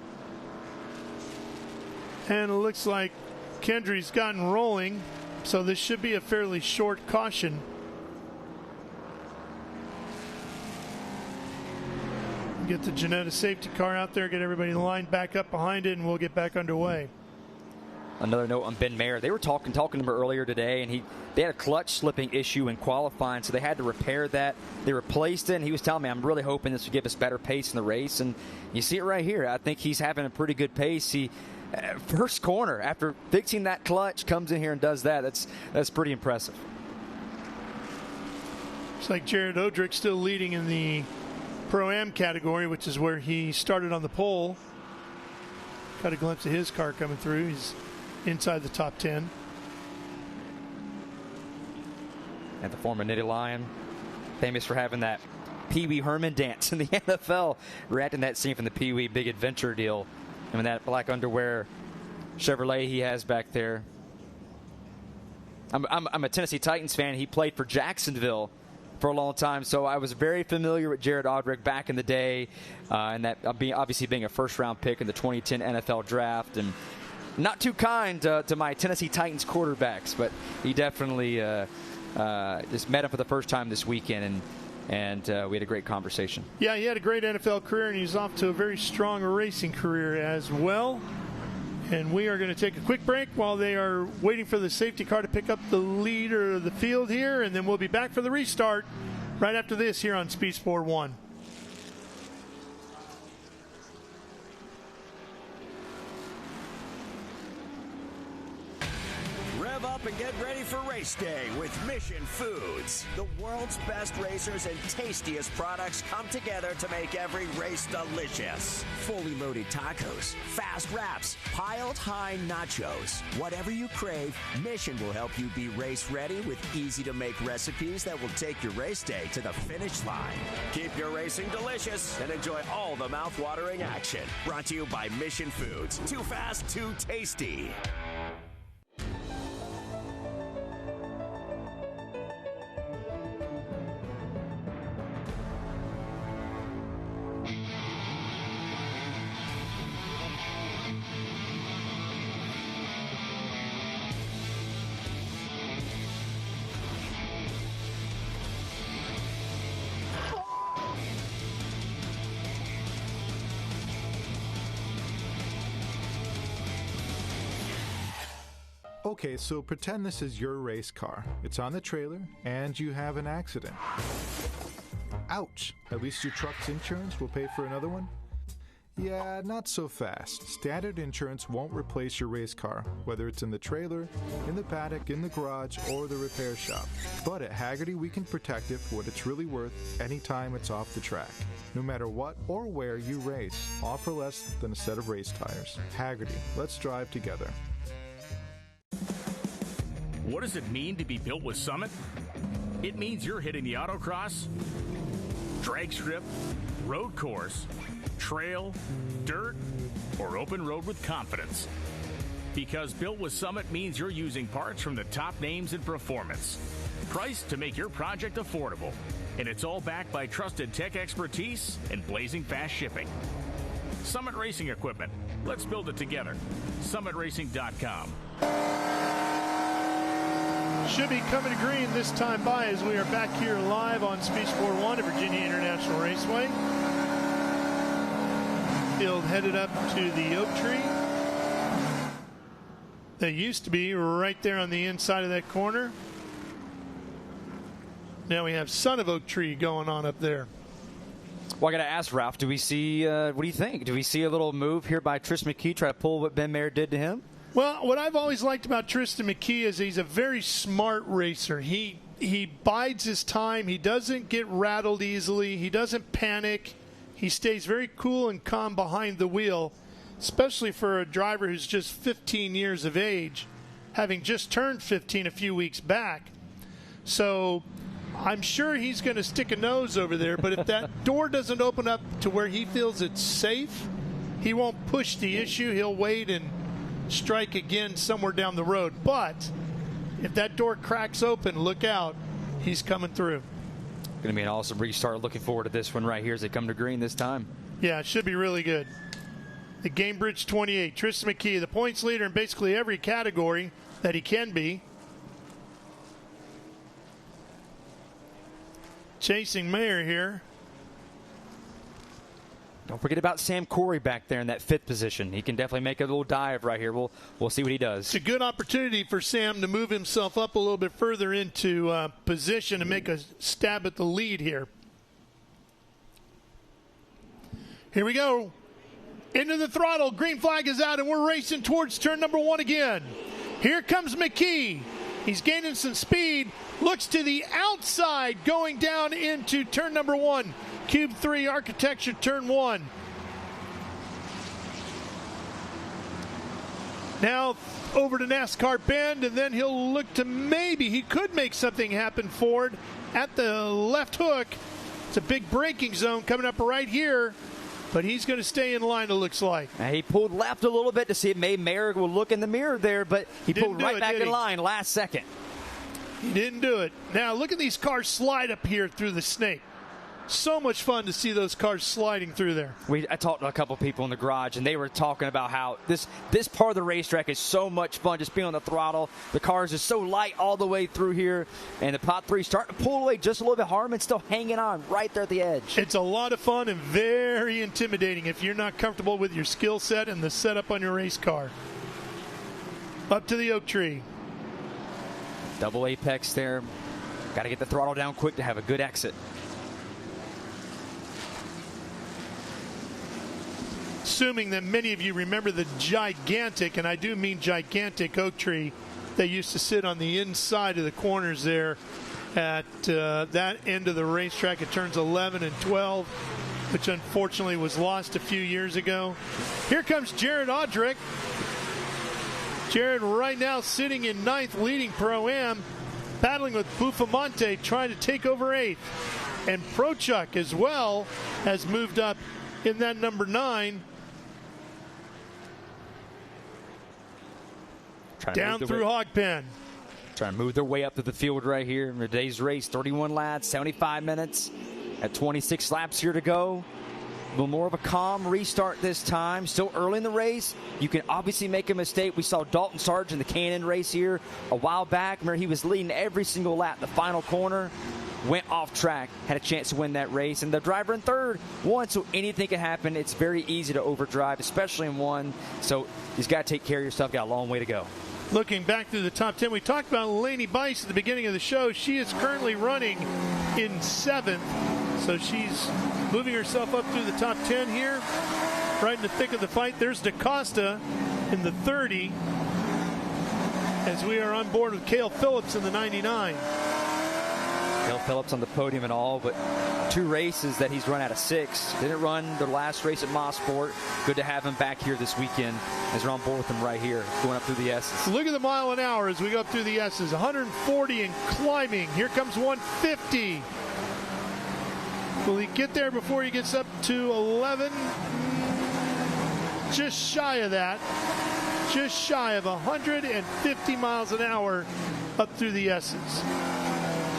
And it looks like Kendry's gotten rolling, so this should be a fairly short caution. Get the Janetta safety car out there, get everybody lined back up behind it, and we'll get back underway. Another note on Ben Mayer. They were talking to him earlier today, and they had a clutch slipping issue in qualifying, so they had to repair that. They replaced it, and he was telling me, I'm really hoping this will give us better pace in the race. And you see it right here. I think he's having a pretty good pace. He first corner after fixing that clutch comes in here and does that. That's pretty impressive. Looks like Jared Odrick still leading in the Pro-Am category, which is where he started on the pole. Got a glimpse of his car coming through. He's inside the top 10. And the former Nitty Lion, famous for having that Pee Wee Herman dance in the NFL. Reacting that scene from the Pee Wee Big Adventure deal. And that black underwear Chevrolet he has back there. I'm a Tennessee Titans fan. He played for Jacksonville for a long time, so I was very familiar with Jared Odrick back in the day, and that obviously being a first-round pick in the 2010 NFL Draft, and not too kind to my Tennessee Titans quarterbacks, but he definitely just met him for the first time this weekend, and we had a great conversation. Yeah, he had a great NFL career, and he's off to a very strong racing career as well. And we are going to take a quick break while they are waiting for the safety car to pick up the leader of the field here, and then we'll be back for the restart right after this here on Speed Sport 1. Rev up and get ready for race day with Mission Foods. The world's best racers and tastiest products come together to make every race delicious. Fully loaded tacos, fast wraps, piled high nachos. Whatever you crave, Mission will help you be race ready with easy to make recipes that will take your race day to the finish line. Keep your racing delicious and enjoy all the mouth-watering action. Brought to you by Mission Foods. Too fast, too tasty. Okay, so pretend this is your race car. It's on the trailer, and you have an accident. Ouch! At least your truck's insurance will pay for another one? Yeah, not so fast. Standard insurance won't replace your race car, whether it's in the trailer, in the paddock, in the garage, or the repair shop. But at Hagerty, we can protect it for what it's really worth anytime it's off the track. No matter what or where you race, all for less than a set of race tires. Hagerty, let's drive together. What does it mean to be built with Summit? It means you're hitting the autocross, drag strip, road course, trail, dirt, or open road with confidence. Because built with Summit means you're using parts from the top names in performance, priced to make your project affordable. And it's all backed by trusted tech expertise and blazing fast shipping. Summit Racing Equipment. Let's build it together. SummitRacing.com. Should be coming to green this time by as we are back here live on Speed Sport 1 at VIRginia International Raceway. Field headed up to the oak tree. They used to be right there on the inside of that corner. Now we have Son of Oak Tree going on up there. Well, I got to ask, Ralph, do we see, what do you think? Do we see a little move here by Tristan McKee try to pull what Ben Mayer did to him? Well, what I've always liked about Tristan McKee is he's a very smart racer. He bides his time. He doesn't get rattled easily. He doesn't panic. He stays very cool and calm behind the wheel, especially for a driver who's just 15 years of age, having just turned 15 a few weeks back. So I'm sure he's going to stick a nose over there, but if that door doesn't open up to where he feels it's safe, he won't push the issue. He'll wait and strike again somewhere down the road. But if that door cracks open, look out. He's coming through. Going to be an awesome restart. Looking forward to this one right here as they come to green this time. Yeah, it should be really good. The Gamebridge 28, Tristan McKee, the points leader in basically every category that he can be. Chasing Mayer here. Don't forget about Sam Corey back there in that 5th position. He can definitely make a little dive right here. We'll see what he does. It's a good opportunity for Sam to move himself up a little bit further into position and make a stab at the lead here. Here we go. Into the throttle. Green flag is out, and we're racing towards turn number 1 again. Here comes McKee. He's gaining some speed. Looks to the outside going down into turn number 1. Cube 3, Architecture, turn 1. Now over to NASCAR Bend, and then he'll look to he could make something happen forward at the left hook. It's a big braking zone coming up right here, but he's going to stay in line, it looks like. Now he pulled left a little bit to see if maybe Mayer will look in the mirror there, but he pulled right back in line last second. He didn't do it. Now look at these cars slide up here through the snake. So much fun to see those cars sliding through there. I talked to a couple people in the garage, and they were talking about how this part of the racetrack is so much fun, just being on the throttle. The cars are so light all the way through here, and the Pot 3 starting to pull away just a little bit. Harmon still hanging on right there at the edge. It's a lot of fun and very intimidating if you're not comfortable with your skill set and the setup on your race car. Up to the oak tree. Double apex there. Got to get the throttle down quick to have a good exit. Assuming that many of you remember the gigantic, and I do mean gigantic, oak tree that used to sit on the inside of the corners there at that end of the racetrack at turns 11 and 12, which unfortunately was lost a few years ago. Here comes Jared Odrick. Jared right now sitting in 9th, leading Pro-Am, battling with Bufamonte, trying to take over 8th. And Prochuk as well has moved up in that number 9. Down through Hogpen. Trying to move their way up to the field right here in today's race. 31 laps, 75 minutes at 26 laps here to go. A little more of a calm restart this time. Still early in the race. You can obviously make a mistake. We saw Dalton Sargent in the Cannon race here a while back. Remember, he was leading every single lap. The final corner went off track, had a chance to win that race. And the driver in 3rd won, so anything can happen. It's very easy to overdrive, especially in 1. So you just got to take care of yourself. Got a long way to go. Looking back through the top 10, we talked about Laney Bice at the beginning of the show. She is currently running in 7th, so she's moving herself up through the top 10 here. right in the thick of the fight. There's DaCosta in the 30 as we are on board with Cale Phillips in the 99. Cale Phillips on the podium and all, but 2 races that he's run out of 6. Didn't run the last race at Mosport. Good to have him back here this weekend as we're on board with him right here, going up through the S's. Look at the mile an hour as we go up through the S's. 140 and climbing. Here comes 150. Will he get there before he gets up to 11? Just shy of that. Just shy of 150 miles an hour up through the S's.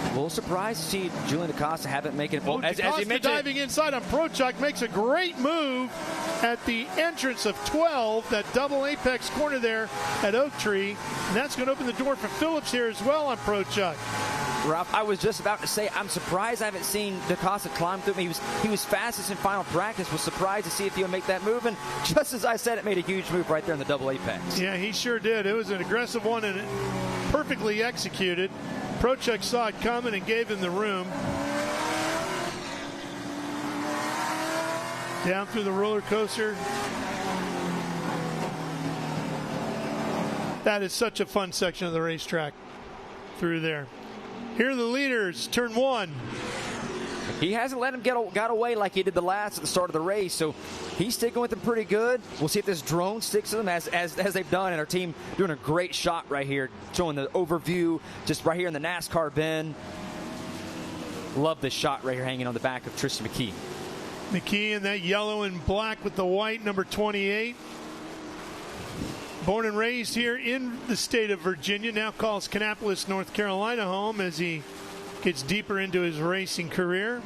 A little surprised to see Julian DaCosta haven't made it. Well, as he mentioned, diving inside on ProChuck makes a great move at the entrance of 12, that double apex corner there at Oak Tree. And that's going to open the door for Phillips here as well on ProChuck. Ralph, I was just about to say, I'm surprised I haven't seen DaCosta climb through me. He was fastest in final practice. Was surprised to see if he would make that move. And just as I said, it made a huge move right there in the double apex. Yeah, he sure did. It was an aggressive one and perfectly executed. ProChuck saw it coming and gave him the room. Down through the roller coaster. That is such a fun section of the racetrack through there. Here are the leaders, turn 1. He hasn't let him got away like he did the last at the start of the race, so he's sticking with him pretty good. We'll see if this drone sticks to them as they've done, and our team doing a great shot right here, showing the overview just right here in the NASCAR bend. Love this shot right here hanging on the back of Tristan McKee. McKee in that yellow and black with the white, number 28. Born and raised here in the state of Virginia, now calls Kannapolis, North Carolina home as he gets deeper into his racing career.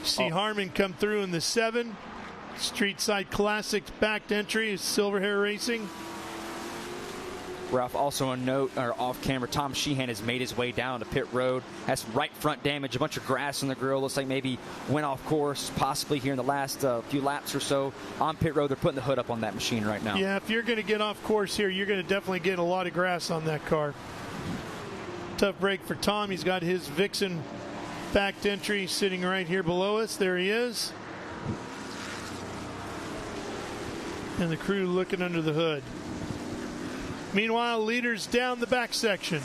See Harmon come through in the 7. Street Side Classics backed entry is Silverhair Racing. Ralph, also a note, or off camera, Tom Sheheen has made his way down to pit road. Has right front damage, a bunch of grass on the grill. Looks like maybe went off course, possibly here in the last few laps or so. On pit road, they're putting the hood up on that machine right now. Yeah, if you're going to get off course here, you're going to definitely get a lot of grass on that car. Tough break for Tom. He's got his Vixen backed entry sitting right here below us. There he is. And the crew looking under the hood. Meanwhile, leaders down the back section.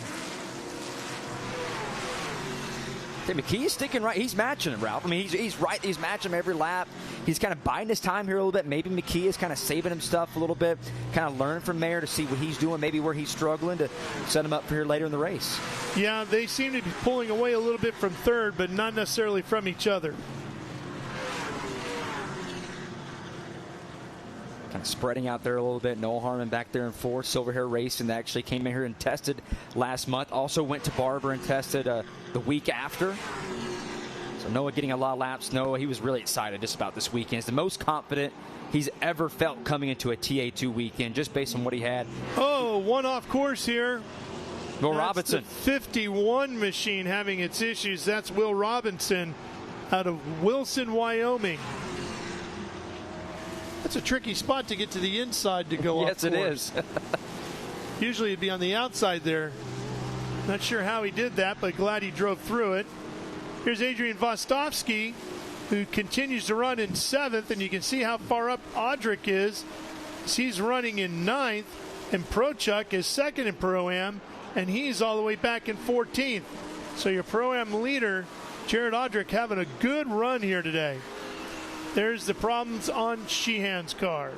McKee is sticking right. He's matching him, Ralph. I mean, he's right. He's matching him every lap. He's kind of biding his time here a little bit. Maybe McKee is kind of saving him stuff a little bit, kind of learning from Mayer to see what he's doing, maybe where he's struggling to set him up for here later in the race. Yeah, they seem to be pulling away a little bit from third, but not necessarily from each other. Kind of spreading out there a little bit. Noah Harmon back there in 4th. Silverhair Racing that actually came in here and tested last month. Also went to Barber and tested the week after. So Noah getting a lot of laps. Noah, he was really excited just about this weekend. It's the most confident he's ever felt coming into a TA2 weekend, just based on what he had. Oh, one off course here. Will Robinson. The 51 machine having its issues. That's Will Robinson out of Wilson, Wyoming. That's a tricky spot to get to the inside to go yes, off course. Yes, it is. Usually it'd be on the outside there. Not sure how he did that, but glad he drove through it. Here's Adrian Vostovsky, who continues to run in 7th, and you can see how far up Odrick is. He's running in 9th, and ProChuck is 2nd in Pro-Am, and he's all the way back in 14th. So your Pro-Am leader, Jared Odrick, having a good run here today. There's the problems on Sheheen's car.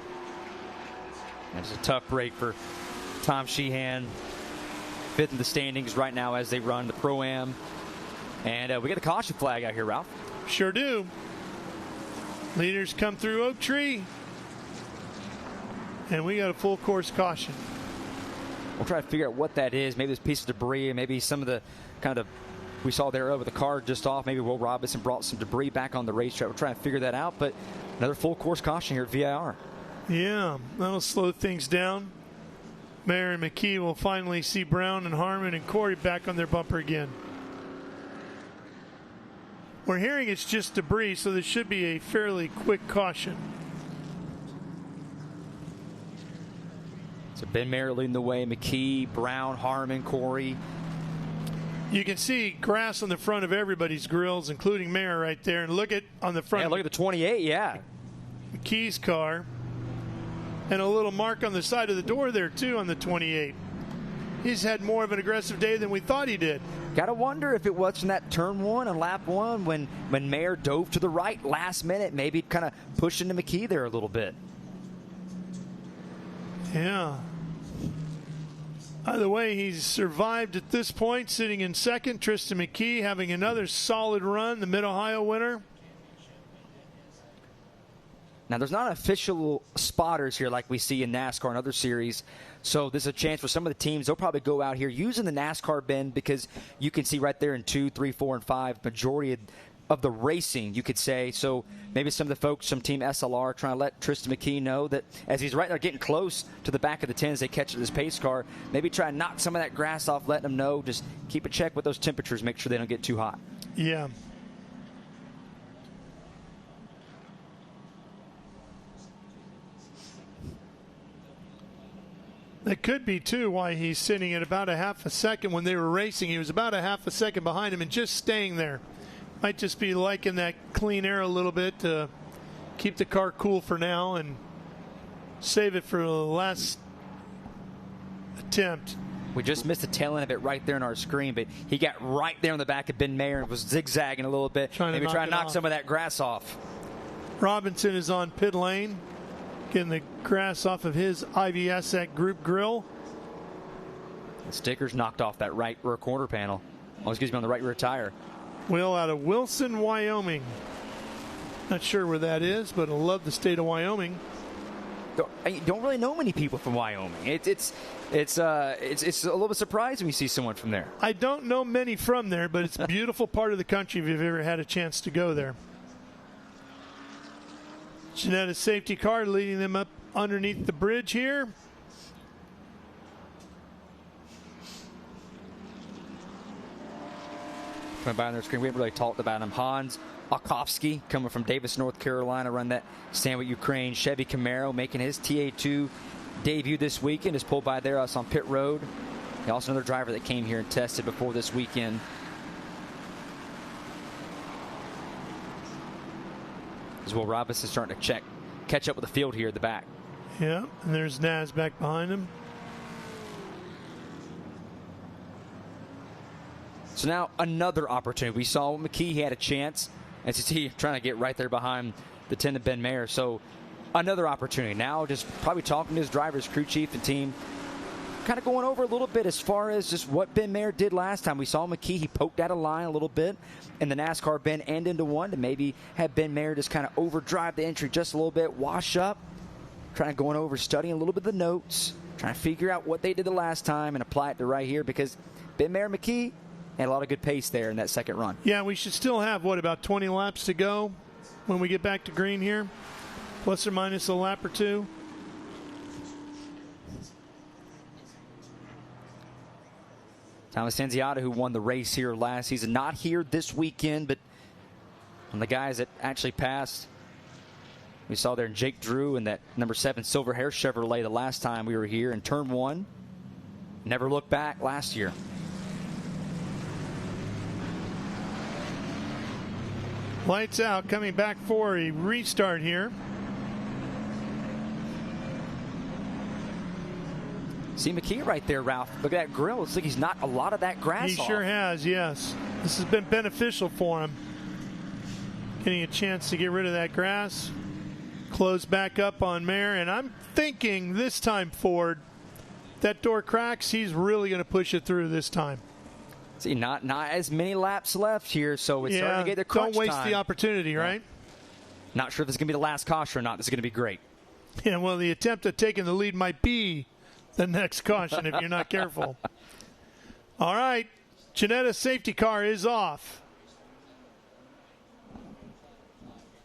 It's a tough break for Tom Sheheen. 5th in the standings right now as they run the Pro-Am. And we get a caution flag out here, Ralph. Sure do. Leaders come through Oak Tree. And we got a full course caution. We'll try to figure out what that is. Maybe this piece of debris, maybe some of the kind of we saw there with the car just off. Maybe Will Robinson brought some debris back on the racetrack. We'll try to figure that out. But another full course caution here at VIR. Yeah, that'll slow things down. Mayer and McKee will finally see Brown and Harmon and Corey back on their bumper again. We're hearing it's just debris, so this should be a fairly quick caution. So Ben Mayer leading the way. McKee, Brown, Harmon, Corey. You can see grass on the front of everybody's grills, including Mayer right there. And look at on the front. Yeah, look at the 28, yeah. McKee's car. And a little mark on the side of the door there, too, on the 28. He's had more of an aggressive day than we thought he did. Got to wonder if it was in that turn one and lap one when Mayer dove to the right last minute, maybe kind of pushing to McKee there a little bit. Yeah. Either way, he's survived at this point, sitting in second. Tristan McKee having another solid run, the Mid-Ohio winner. Now, there's not official spotters here like we see in NASCAR and other series, so there's a chance for some of the teams, they'll probably go out here using the NASCAR bin because you can see right there in 2, 3, 4, and 5, majority of the racing, you could say. So maybe some of the folks from Team SLR trying to let Tristan McKee know that as he's right there getting close to the back of the 10s, they catch his pace car, maybe try and knock some of that grass off, letting them know, just keep a check with those temperatures, make sure they don't get too hot. Yeah. That could be, too, why he's sitting at about a half a second. When they were racing, he was about a half a second behind him and just staying there. Might just be liking that clean air a little bit to keep the car cool for now and save it for the last attempt. We just missed the tail end of it right there on our screen, but he got right there on the back of Ben Mayer and was zigzagging a little bit. Maybe trying to knock some of that grass off. Robinson is on pit lane, getting the grass off of his IVS at Group Grill. The sticker's knocked off that right rear quarter panel. Oh, excuse me, on the right rear tire. Will out of Wilson, Wyoming. Not sure where that is, but I love the state of Wyoming. Don't really know many people from Wyoming. It's a little bit surprising when you see someone from there. I don't know many from there, but it's a beautiful part of the country if you've ever had a chance to go there. Jeanetta's safety car leading them up underneath the bridge here. Coming by on their screen, we haven't really talked about him. Hans Akofsky coming from Davis, North Carolina, run that Stanwood Ukraine Chevy Camaro, making his TA2 debut this weekend. Is pulled by there us on pit road. Also another driver that came here and tested before this weekend. As well, Robinson starting to catch up with the field here at the back. Yeah, and there's Naz back behind him. So now another opportunity. We saw McKee, he had a chance. As you see, trying to get right there behind the 10 of Ben Mayer. So another opportunity. Now just probably talking to his drivers, crew chief and team. Kind of going over a little bit as far as just what Ben Mayer did last time. We saw McKee, he poked out a line a little bit in the NASCAR bin and into one to maybe have Ben Mayer just kind of overdrive the entry just a little bit, wash up, trying to go over, studying a little bit of the notes, trying to figure out what they did the last time and apply it to right here because Ben Mayer, McKee, had a lot of good pace there in that second run. Yeah, we should still have, about 20 laps to go when we get back to green here? Plus or minus a lap or two? Thomas Tanziata, who won the race here last season, not here this weekend, but on the guys that actually passed. We saw there Jake Drew in that number 7 Silver Hair Chevrolet the last time we were here in turn 1. Never looked back last year. Lights out, coming back for a restart here. See McKee right there, Ralph. Look at that grill. Looks like he's knocked a lot of that grass He off. sure has, yes. This has been beneficial for him. Getting a chance to get rid of that grass. Close back up on Mayer. And I'm thinking this time, Ford, that door cracks, he's really going to push it through this time. See, not as many laps left here, so it's starting to get the crunch don't waste time. the opportunity, right? Not sure if this is going to be the last caution or not. This is going to be great. Yeah, well, the attempt at taking the lead might be the next caution if you're not careful. All right, Jeanetta's safety car is off.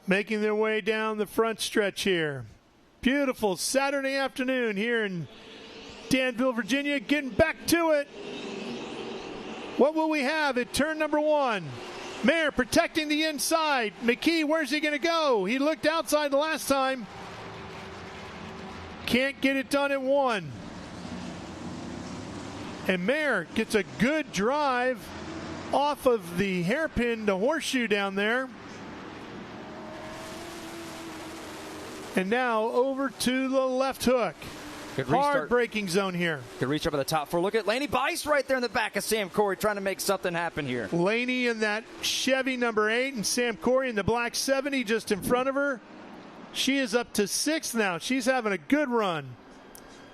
Making their way down the front stretch here. Beautiful Saturday afternoon here in Danville, Virginia. Getting back to it. What will we have at turn number 1? Mayer protecting the inside. McKee, where's he going to go? He looked outside the last time. Can't get it done at 1. And Mayer gets a good drive off of the hairpin to horseshoe down there. And now over to the left hook. Hard braking zone here. Could reach up at the top four. Look at Laney Bice right there in the back of Sam Corey trying to make something happen here. Laney in that Chevy number 8 and Sam Corey in the black 70 just in front of her. She is up to 6th now. She's having a good run.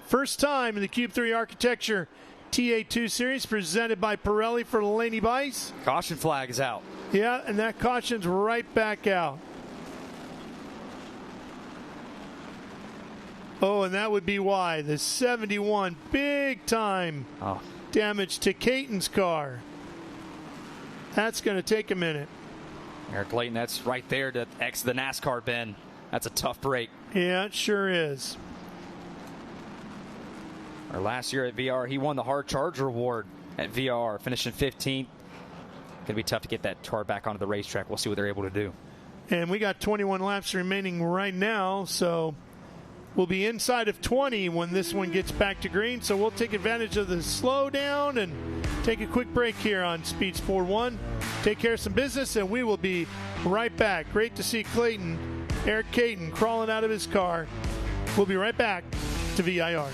First time in the Cube 3 Architecture TA2 Series presented by Pirelli for Laney Bice. Caution flag is out. Yeah, and that caution's right back out. Oh, and that would be why. The 71, big time damage to Caton's car. That's going to take a minute. Eric Layton, that's right there to exit the NASCAR bin. That's a tough break. Yeah, it sure is. Our last year at VR, he won the Hard Charger Award at VR, finishing 15th. Going to be tough to get that car back onto the racetrack. We'll see what they're able to do. And we got 21 laps remaining right now, so we'll be inside of 20 when this one gets back to green. So we'll take advantage of the slowdown and take a quick break here on Speed Sport 1. Take care of some business, and we will be right back. Great to see Eric Caton crawling out of his car. We'll be right back to VIR.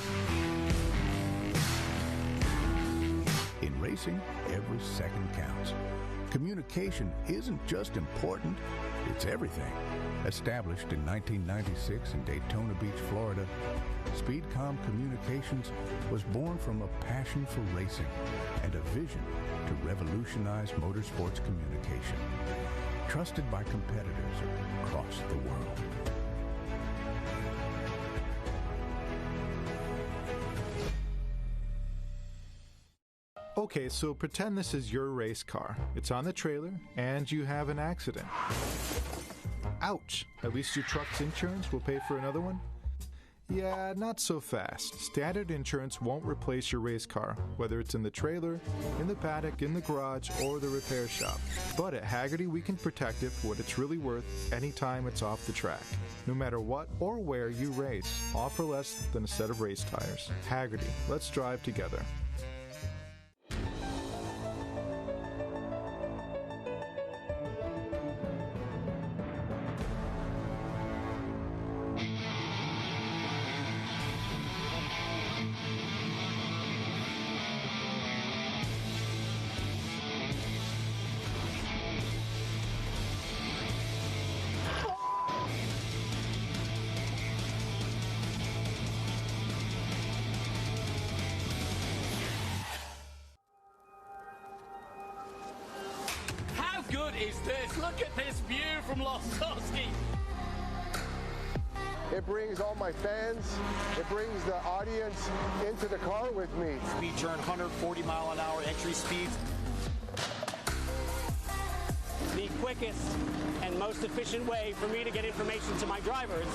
In racing, every second counts. Communication isn't just important, it's everything. Established in 1996 in Daytona Beach, Florida, Speedcom Communications was born from a passion for racing and a vision to revolutionize motorsports communication. Trusted by competitors across the world. Okay, so pretend this is your race car. It's on the trailer, and you have an accident. Ouch! At least your truck's insurance will pay for another one? Yeah, not so fast. Standard insurance won't replace your race car, whether it's in the trailer, in the paddock, in the garage, or the repair shop. But at Hagerty, we can protect it for what it's really worth anytime it's off the track. No matter what or where you race, all for less than a set of race tires. Hagerty, let's drive together. Good is this? Look at this view from Losowski. It brings all my fans, it brings the audience into the car with me. Speed turn 140 mile an hour entry speeds. The quickest and most efficient way for me to get information to my drivers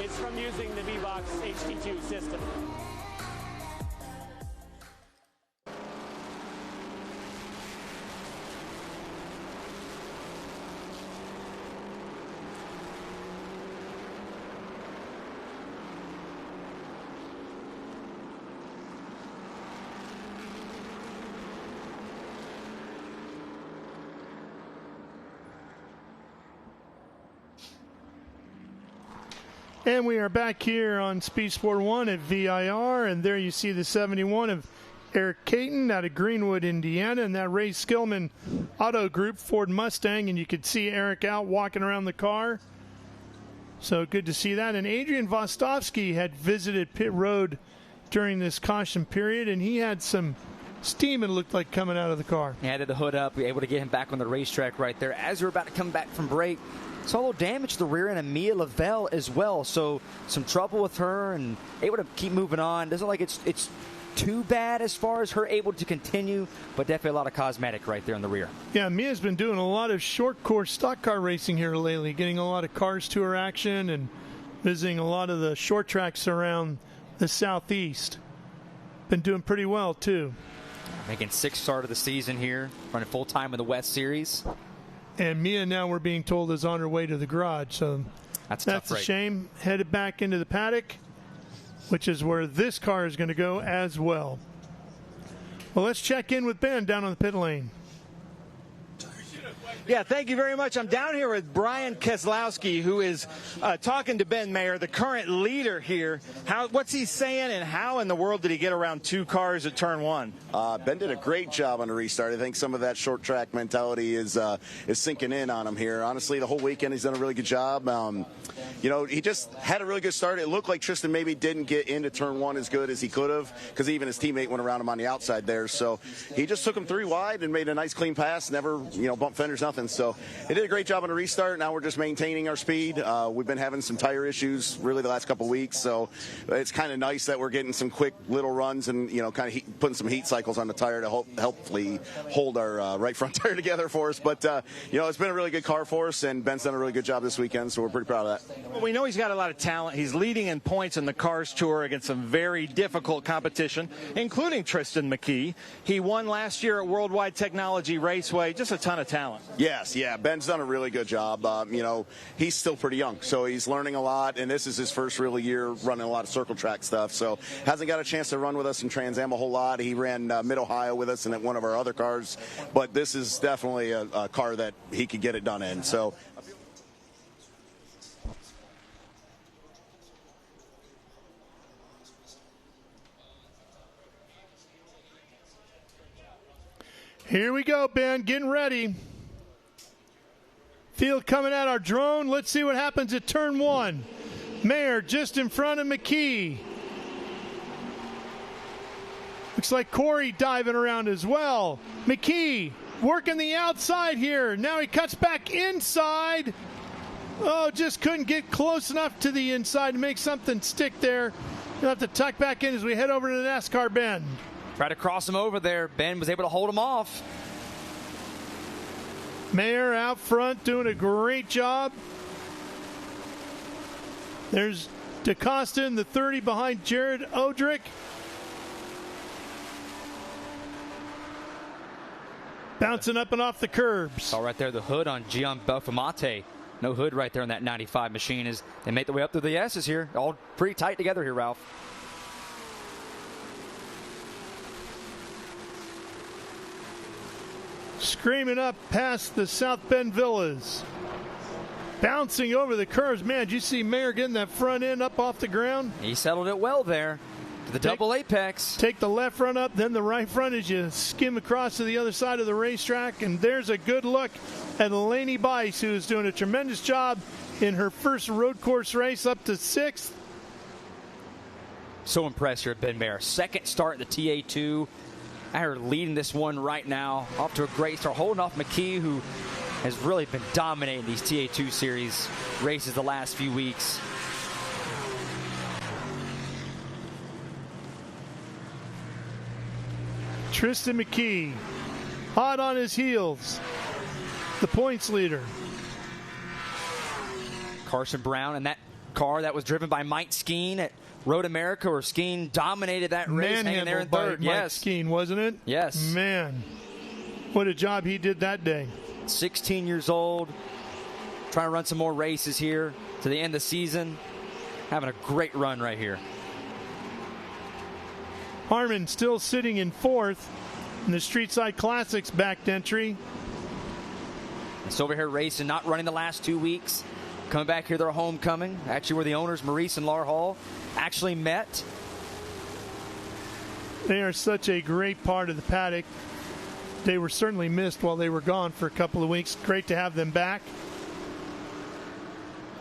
is from using the VBox HD2 system. And we are back here on Speed Sport 1 at VIR, and there you see the 71 of Eric Caton out of Greenwood, Indiana, and that Ray Skillman Auto Group Ford Mustang, and you could see Eric out walking around the car. So good to see that. And Adrian Vostovsky had visited pit road during this caution period, and he had some steam, it looked like, coming out of the car. He had the hood up. We were able to get him back on the racetrack right there. As we were about to come back from break, saw a little damage to the rear end of Mia Lavelle as well. So some trouble with her and able to keep moving on. Doesn't look like it's too bad as far as her able to continue, but definitely a lot of cosmetic right there in the rear. Yeah, Mia's been doing a lot of short course stock car racing here lately, getting a lot of Cars Tour action and visiting a lot of the short tracks around the Southeast. Been doing pretty well, too. Making 6th start of the season here, running full-time in the West Series. And Mia, now we're being told, is on her way to the garage. So that's a shame. Headed back into the paddock, which is where this car is going to go as well. Well, let's check in with Ben down on the pit lane. Yeah, thank you very much. I'm down here with Brian Keselowski, who is talking to Ben Mayer, the current leader here. What's he saying, and how in the world did he get around 2 cars at turn 1? Ben did a great job on the restart. I think some of that short track mentality is sinking in on him here. Honestly, the whole weekend he's done a really good job. You know, he just had a really good start. It looked like Tristan maybe didn't get into turn 1 as good as he could have, because even his teammate went around him on the outside there. So he just took him 3 wide and made a nice clean pass. Never, bumped fenders, nothing. So he did a great job on the restart. Now we're just maintaining our speed. We've been having some tire issues really the last couple of weeks. So it's kind of nice that we're getting some quick little runs and, kind of putting some heat cycles on the tire to hopefully hold our right front tire together for us. But, it's been a really good car for us, and Ben's done a really good job this weekend, so we're pretty proud of that. Well, we know he's got a lot of talent. He's leading in points in the Cars Tour against some very difficult competition, including Tristan McKee. He won last year at Worldwide Technology Raceway. Just a ton of talent. Yes, Ben's done a really good job. He's still pretty young, so he's learning a lot, and this is his first real year running a lot of circle track stuff, so hasn't got a chance to run with us in Trans Am a whole lot. He ran Mid-Ohio with us and at one of our other cars, but this is definitely a car that he could get it done in. So. Here we go, Ben, getting ready. Field coming at our drone. Let's see what happens at turn 1. Mayer just in front of McKee. Looks like Corey diving around as well. McKee working the outside here. Now he cuts back inside. Oh, just couldn't get close enough to the inside to make something stick there. You'll have to tuck back in as we head over to the NASCAR bend. Try to cross him over there. Ben was able to hold him off. Mayer out front doing a great job. There's DaCosta in the 30 behind Jared Odrick. Bouncing up and off the curbs. Oh, right there, the hood on Gian Belfamate. No hood right there on that 95 machine as they make their way up through the S's here. All pretty tight together here, Ralph. Screaming up past the South Bend Villas. Bouncing over the curves. Man, did you see Mayer getting that front end up off the ground? He settled it well there. To the double apex. Take the left front up, then the right front as you skim across to the other side of the racetrack. And there's a good look at Laney Bice, who is doing a tremendous job in her first road course race up to 6th. So impressed here at Ben Mayer. Second start in the TA2. I heard leading this one right now. Off to a great start. Holding off McKee, who has really been dominating these TA2 Series races the last few weeks. Tristan McKee, hot on his heels, the points leader. Carson Brown and that car that was driven by Mike Skeen at Road America, where Skeen dominated that race, hanging there in third. Yes, Mike Skeen, wasn't it? Yes. Man, what a job he did that day. 16 years old, trying to run some more races here to the end of the season. Having a great run right here. Harmon still sitting in 4th in the Street Side Classics backed entry. Silver Hair Racing not running the last 2 weeks. Coming back here, their homecoming. Actually, where the owners, Maurice and Lar Hall, actually met. They are such a great part of the paddock. They were certainly missed while they were gone for a couple of weeks. Great to have them back.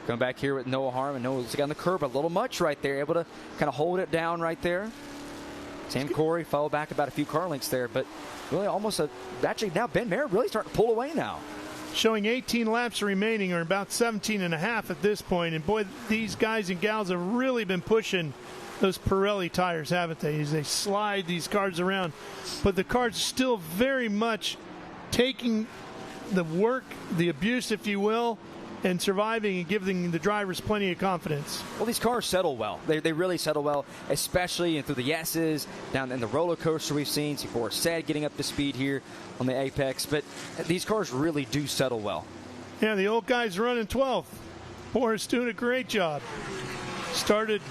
Coming back here with Noah Harmon. Noah's on the curb a little much right there. Able to kind of hold it down right there. Sam Corey followed back about a few car lengths there, but really almost actually now Ben Mayer really starting to pull away now. Showing 18 laps remaining, or about 17 and a half at this point. And boy, these guys and gals have really been pushing those Pirelli tires, haven't they? As they slide these cars around. But the cars still very much taking the work, the abuse, if you will, and surviving and giving the drivers plenty of confidence. Well, these cars settle well. They really settle well, especially through the S's, down in the roller coaster we've seen. See Boris Said getting up to speed here on the Apex. But these cars really do settle well. Yeah, the old guy's running 12th. Boris doing a great job. Started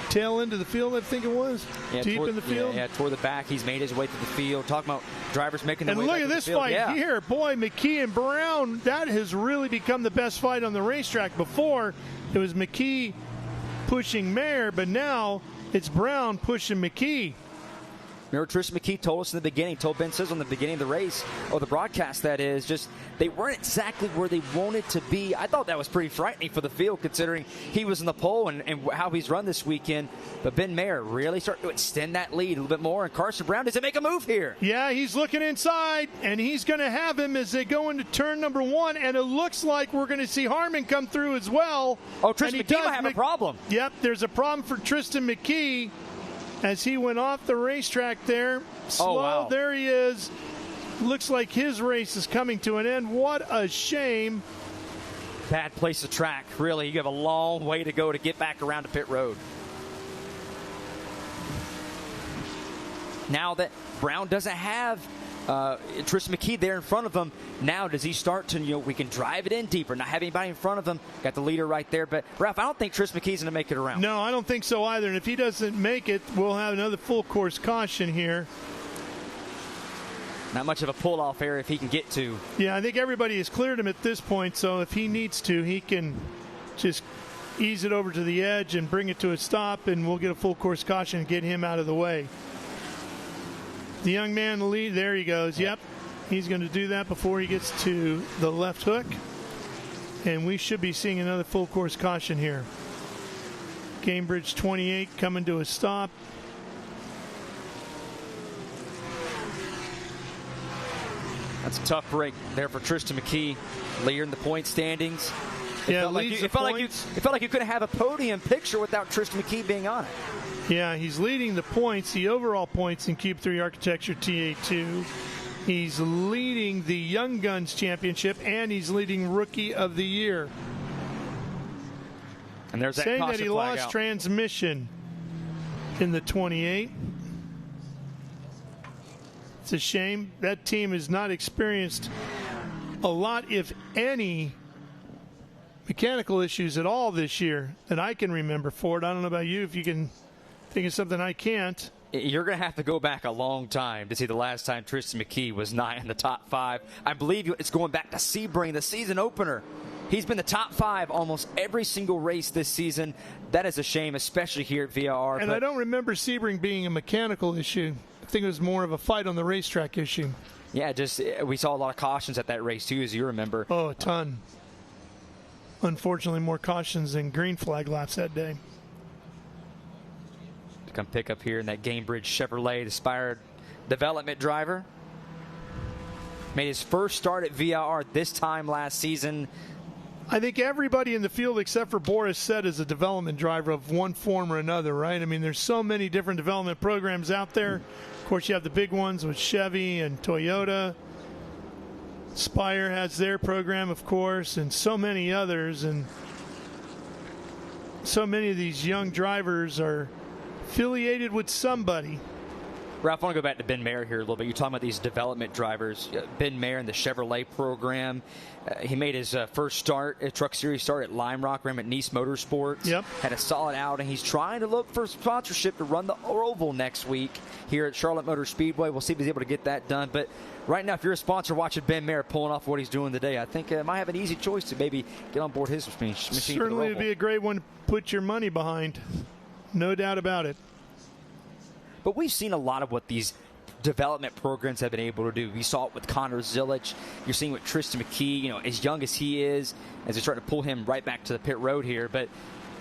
tail into the field, I think it was. Yeah, deep in the field. Yeah, toward the back. He's made his way through the field. Talking about drivers making their way look back at to the this field. fight here. Boy, McKee and Brown, that has really become the best fight on the racetrack. Before, it was McKee pushing Mayer, but now it's Brown pushing McKee. Remember, Tristan McKee told us in the beginning, told Ben Sizzle in the beginning of the race, or the broadcast that is, just they weren't exactly where they wanted to be. I thought that was pretty frightening for the field, considering he was in the pole and how he's run this weekend. But Ben Mayer really started to extend that lead a little bit more, and Carson Brown, does it make a move here? Yeah, he's looking inside, and he's going to have him as they go into turn number 1, and it looks like we're going to see Harmon come through as well. Oh, Tristan McKee might have a problem. Yep, there's a problem for Tristan McKee as he went off the racetrack there. Slow, wow. There he is. Looks like his race is coming to an end. What a shame. Bad place to track, really. You have a long way to go to get back around to pit road. Now that Brown doesn't have Tristan McKee there in front of him, now does he start to, we can drive it in deeper, not have anybody in front of him. Got the leader right there. But, Ralph, I don't think Tristan McKee's going to make it around. No, I don't think so either. And if he doesn't make it, we'll have another full course caution here. Not much of a pull-off area if he can get to. Yeah, I think everybody has cleared him at this point, so if he needs to, he can just ease it over to the edge and bring it to a stop, and we'll get a full course caution and get him out of the way. The young man in the lead, there he goes. Yep, he's going to do that before he gets to the left hook. And we should be seeing another full course caution here. Cambridge 28 coming to a stop. That's a tough break there for Tristan McKee, leader in the point standings. It felt like you couldn't have a podium picture without Tristan McKee being on it. Yeah, he's leading the points, the overall points in Cube 3 Architecture TA2. He's leading the Young Guns Championship, and he's leading Rookie of the Year. And there's that saying caution that he flag lost out. transmission in the 28. It's a shame. That team has not experienced a lot, if any, mechanical issues at all this year that I can remember, Ford. I don't know about you, if you can think of something I can't. You're going to have to go back a long time to see the last time Tristan McKee was not in the top 5. I believe it's going back to Sebring, the season opener. He's been the top 5 almost every single race this season. That is a shame, especially here at VIR. And I don't remember Sebring being a mechanical issue. I think it was more of a fight on the racetrack issue. Yeah, we saw a lot of cautions at that race, too, as you remember. Oh, a ton. Unfortunately, more cautions than green flag laps that day. To come pick up here in that Gamebridge Chevrolet, the Spire development driver. Made his first start at VIR this time last season. I think everybody in the field except for Boris Said is a development driver of one form or another, right? I mean, there's so many different development programs out there. Of course, you have the big ones with Chevy and Toyota. Spire has their program, of course, and so many others. And so many of these young drivers are affiliated with somebody. Ralph, I want to go back to Ben Mayer here a little bit. You're talking about these development drivers. Ben Mayer in the Chevrolet program. He made his first start, a Truck Series start at Lime Rock, ran at Nice Motorsports. Yep. Had a solid outing. He's trying to look for sponsorship to run the Oval next week here at Charlotte Motor Speedway. We'll see if he's able to get that done. But right now, if you're a sponsor watching Ben Mayer pulling off what he's doing today, I think it might have an easy choice to maybe get on board his machine. Certainly would be a great one to put your money behind. No doubt about it. But we've seen a lot of what these development programs have been able to do. We saw it with Connor Zilic. You're seeing with Tristan McKee, as young as he is, as they're trying to pull him right back to the pit road here. But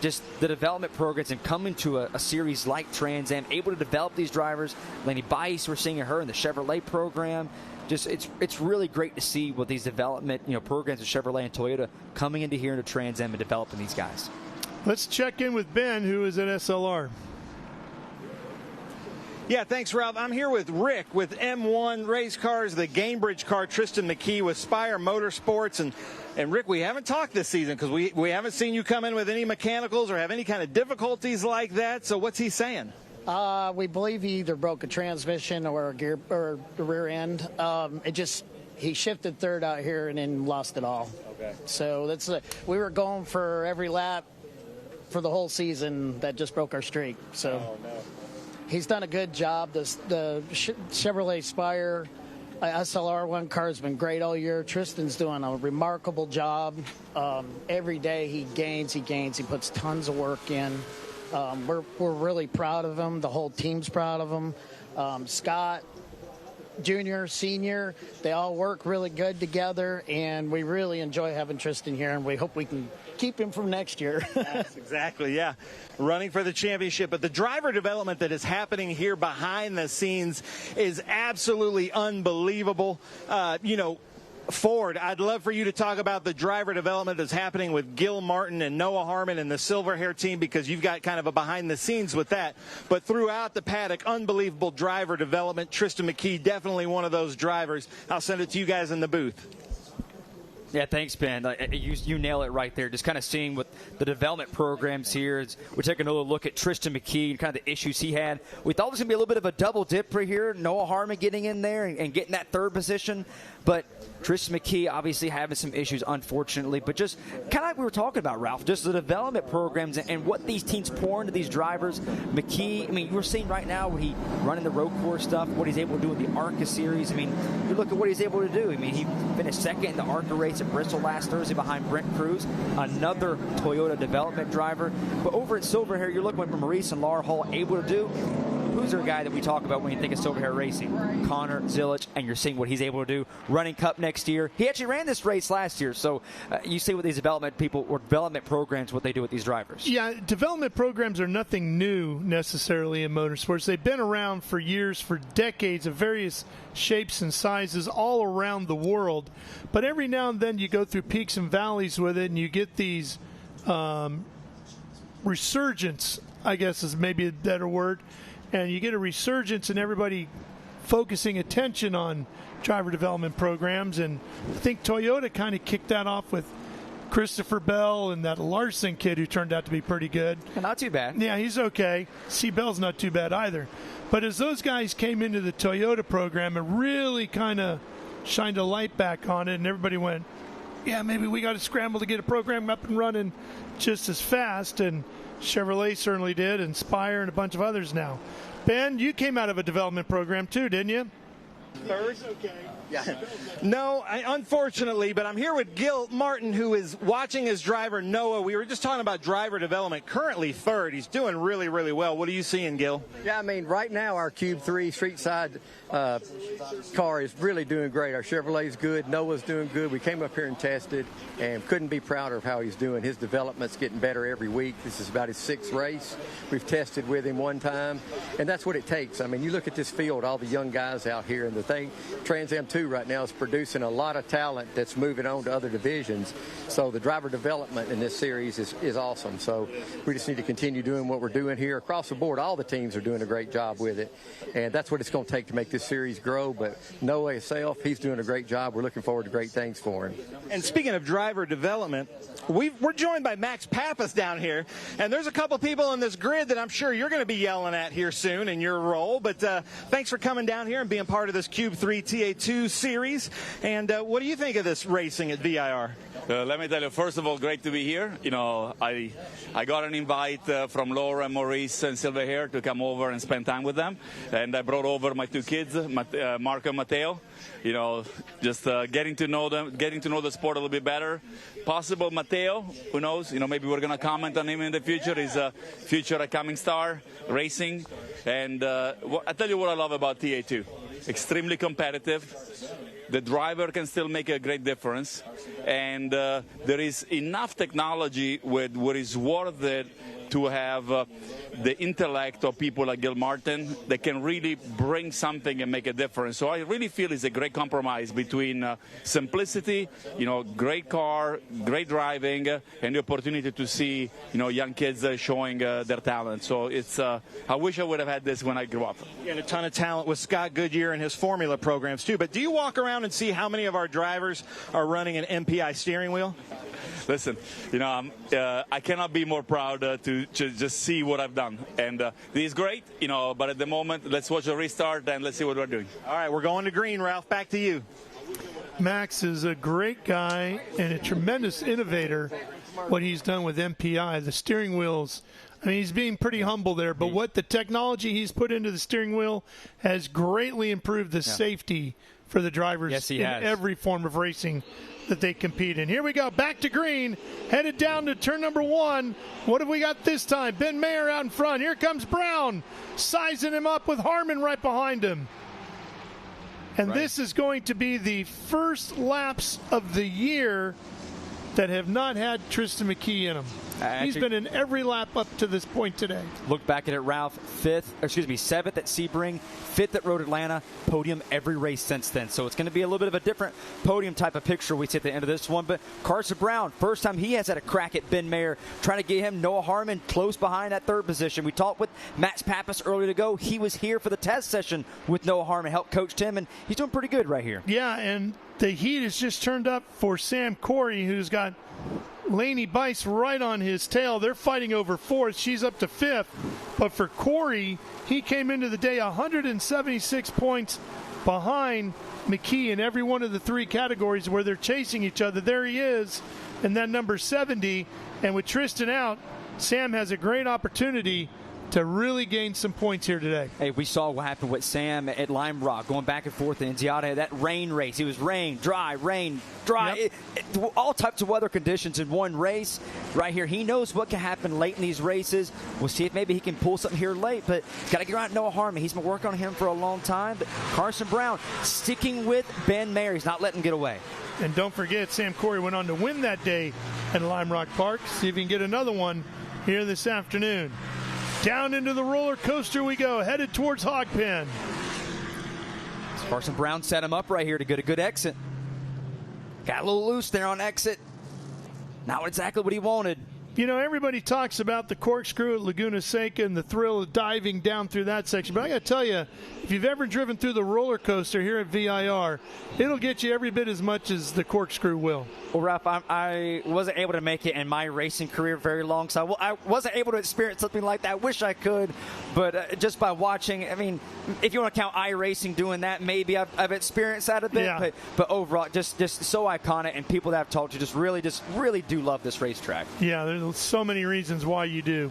just the development programs and coming to a series like Trans Am, able to develop these drivers. Laney Bice, we're seeing her in the Chevrolet program. Just it's really great to see what these development programs with Chevrolet and Toyota coming into here into Trans Am and developing these guys. Let's check in with Ben, who is at SLR. Yeah, thanks, Ralph. I'm here with Rick with M1 Race Cars, the Gamebridge car, Tristan McKee with Spire Motorsports. And Rick, we haven't talked this season because we haven't seen you come in with any mechanicals or have any kind of difficulties like that. So what's he saying? We believe he either broke a transmission or a gear or the rear end. He shifted third out here and then lost it all. Okay. So we were going for every lap for the whole season. That just broke our streak. So. Oh, no. He's done a good job. The Chevrolet Spire SLR1 car's been great all year. Tristan's doing a remarkable job. Every day he gains. He puts tons of work in. We're really proud of him. The whole team's proud of him. Scott, junior, senior, they all work really good together, and we really enjoy having Tristan here, and we hope we can keep him from next year. Yes, exactly, yeah. Running for the championship. But the driver development that is happening here behind the scenes is absolutely unbelievable. Ford, I'd love for you to talk about the driver development that's happening with Gil Martin and Noah Harmon and the Silver Hair team, because you've got kind of a behind the scenes with that. But throughout the paddock, unbelievable driver development. Tristan McKee, definitely one of those drivers. I'll send it to you guys in the booth. Yeah, thanks, Ben. You nail it right there. Just kind of seeing what the development programs here. We're taking a little look at Tristan McKee and kind of the issues he had. We thought it was going to be a little bit of a double dip right here. Noah Harmon getting in there and getting that third position. But Tristan McKee obviously having some issues, unfortunately. But just kind of like we were talking about, Ralph, just the development programs and what these teams pour into these drivers. McKee, I mean, we're seeing right now where he running the road course stuff, what he's able to do with the ARCA series. I mean, you look at what he's able to do. I mean, he finished second in the ARCA race at Bristol last Thursday behind Brent Cruz, another Toyota development driver. But over at Silver Hair, you're looking at what Maurice and Laura Hall able to do. Who's our guy that we talk about when you think of Silver Hair Racing? Connor Zilich, and you're seeing what he's able to do. Running Cup next year. He actually ran this race last year, so you see what these development people or development programs, what they do with these drivers. Yeah, development programs are nothing new necessarily in motorsports. They've been around for years, for decades, of various shapes and sizes all around the world. But every now and then you go through peaks and valleys with it, and you get these resurgence, I guess is maybe a better word. And you get a resurgence in everybody focusing attention on driver development programs. And I think Toyota kind of kicked that off with Christopher Bell and that Larson kid who turned out to be pretty good. Not too bad. Yeah, he's okay. C. Bell's not too bad either. But as those guys came into the Toyota program, it really kind of shined a light back on it, and everybody went, yeah, maybe we got to scramble to get a program up and running just as fast. And Chevrolet certainly did, and Spire and a bunch of others now. Ben, you came out of a development program too, didn't you? Third? Okay. Yeah. No, unfortunately, but I'm here with Gil Martin, who is watching his driver, Noah. We were just talking about driver development. Currently third. He's doing really, really well. What are you seeing, Gil? Yeah, I mean, right now our Cube 3 street side car is really doing great. Our Chevrolet's good. Noah's doing good. We came up here and tested and couldn't be prouder of how he's doing. His development's getting better every week. This is about his 6th race. We've tested with him one time, and that's what it takes. I mean, you look at this field, all the young guys out here, and the thing, Trans Am 2 right now is producing a lot of talent that's moving on to other divisions. So the driver development in this series is awesome. So we just need to continue doing what we're doing here. Across the board, all the teams are doing a great job with it, and that's what it's going to take to make this series grow. But Noah himself, he's doing a great job. We're looking forward to great things for him. And speaking of driver development, we're joined by Max Pappas down here, and there's a couple people on this grid that I'm sure you're going to be yelling at here soon in your role. But thanks for coming down here and being part of this Cube 3 TA2 Series. And what do you think of this racing at VIR? Let me tell you, first of all, great to be here. You know, I got an invite from Laura, Maurice, and Silver Hair to come over and spend time with them. And I brought over my 2 kids, Marco and Matteo. You know, just getting to know them, getting to know the sport a little bit better. Possible Matteo, who knows? You know, maybe we're going to comment on him in the future. He's a future coming star racing. And I tell you what I love about TA2. Extremely competitive. The driver can still make a great difference, and there is enough technology with what is worth it to have the intellect of people like Gil Martin that can really bring something and make a difference. So I really feel it's a great compromise between simplicity, you know, great car, great driving, and the opportunity to see, you know, young kids showing their talent. So it's I wish I would have had this when I grew up. And a ton of talent with Scott Goodyear and his formula programs too. But do you walk around and see how many of our drivers are running an MPI steering wheel? Listen, you know, I cannot be more proud to just see what I've done. And this is great, you know, but at the moment, let's watch the restart and let's see what we're doing. All right, we're going to green, Ralph. Back to you. Max is a great guy and a tremendous innovator, what he's done with MPI. The steering wheels, I mean, he's being pretty humble there, but what the technology he's put into the steering wheel has greatly improved the safety for the drivers Yes, he in has. every form of racing that they compete in. Here we go, back to green, headed down to turn number 1. What have we got this time? Ben Mayer out in front. Here comes Brown, sizing him up with Harmon right behind him. And this is going to be the first laps of the year that have not had Tristan McKee in them. He's been in every lap up to this point today. Look back at it, Ralph. 7th at Sebring, 5th at Road Atlanta, podium every race since then. So it's going to be a little bit of a different podium type of picture we see at the end of this one. But Carson Brown, first time he has had a crack at Ben Mayer, trying to get him. Noah Harmon close behind that 3rd position. We talked with Max Pappas earlier to go. He was here for the test session with Noah Harmon, helped coach him, and he's doing pretty good right here. Yeah, and the heat has just turned up for Sam Corey, who's got Laney Bice right on his tail. They're fighting over 4th. She's up to 5th. But for Corey, he came into the day 176 points behind McKee in every one of the 3 categories where they're chasing each other. There he is, and then number 70. And with Tristan out, Sam has a great opportunity to really gain some points here today. Hey, we saw what happened with Sam at Lime Rock, going back and forth in Enziada, that rain race. It was rain, dry, Yep. All types of weather conditions in one race. Right here, he knows what can happen late in these races. We'll see if maybe he can pull something here late, but got to get around Noah Harmon. He's been working on him for a long time. But Carson Brown sticking with Ben Mayer. He's not letting him get away. And don't forget, Sam Corey went on to win that day at Lime Rock Park. See if he can get another one here this afternoon. Down into the roller coaster we go, headed towards Hog Pen. Carson Brown set him up right here to get a good exit. Got a little loose there on exit. Not exactly what he wanted. You know, everybody talks about the corkscrew at Laguna Seca and the thrill of diving down through that section. But I got to tell you, if you've ever driven through the roller coaster here at VIR, it'll get you every bit as much as the corkscrew will. Well, Ralph, I wasn't able to make it in my racing career very long, so I wasn't able to experience something like that. I wish I could, but just by watching, I mean, if you want to count iRacing doing that, maybe I've experienced that a bit. Yeah. But overall, just so iconic, and people that I've talked to just really do love this racetrack. Yeah, there's so many reasons why you do.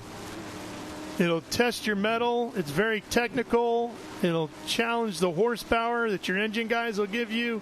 It'll test your mettle. It's very technical. It'll challenge the horsepower that your engine guys will give you.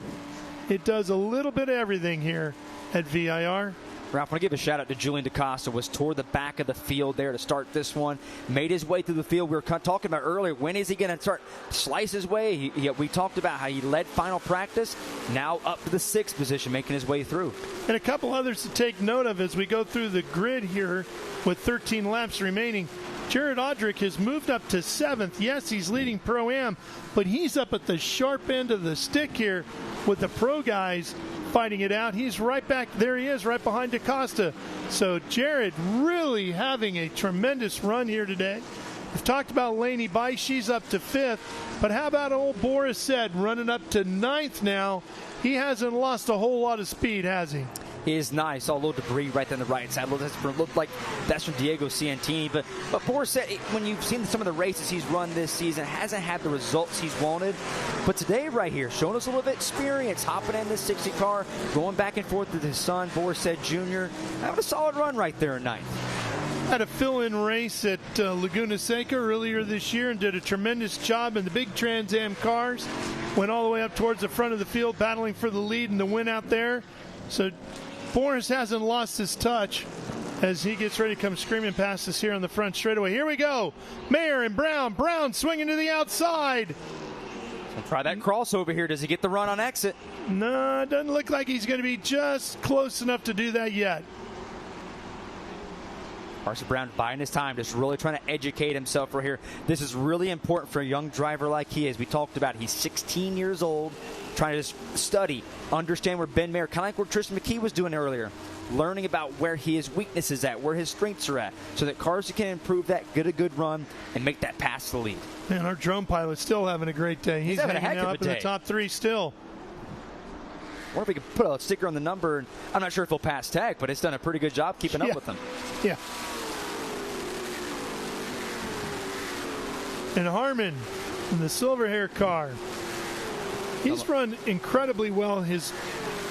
It does a little bit of everything here at VIR. Ralph, I want to give a shout out to Julian DaCosta. Was toward the back of the field there to start this one. Made his way through the field. We were talking about earlier. When is he going to start slice his way? We talked about how he led final practice. Now up to the 6th position, making his way through. And a couple others to take note of as we go through the grid here with 13 laps remaining. Jared Odrick has moved up to 7th. Yes, he's leading Pro-Am, but he's up at the sharp end of the stick here with the pro guys fighting it out. He's right back. There he is, right behind DaCosta. So Jared really having a tremendous run here today. We've talked about Laney Bice. She's up to 5th. But how about old Boris Said running up to 9th now? He hasn't lost a whole lot of speed, has he? He is nice. Saw a little debris right there on the right side. Looked like that's from Diego Ciantini. But Boris said, when you've seen some of the races he's run this season, hasn't had the results he's wanted. But today right here, showing us a little bit of experience, hopping in this 60 car, going back and forth with his son, Boris said Jr. Having a solid run right there in 9th. Had a fill-in race at Laguna Seca earlier this year and did a tremendous job in the big Trans Am cars. Went all the way up towards the front of the field, battling for the lead and the win out there. So Boris hasn't lost his touch as he gets ready to come screaming past us here on the front straightaway. Here we go. Mayer and Brown. Brown swinging to the outside. Try that crossover here. Does he get the run on exit? No, it doesn't look like he's going to be just close enough to do that yet. Carson Brown buying his time, just really trying to educate himself right here. This is really important for a young driver like he is. We talked about he's 16 years old, trying to just study, understand where Ben Mayer, kind of like what Tristan McKee was doing earlier, learning about where his weaknesses at, where his strengths are at, so that Carson can improve that, get a good run, and make that pass to the lead. Man, our drone pilot's still having a great day. He's having a heck of a up in the top 3 still. I wonder if we could put a sticker on the number. I'm not sure if he'll pass tag, but it's done a pretty good job keeping up with him. Yeah. And Harmon in the silver hair car. He's run incredibly well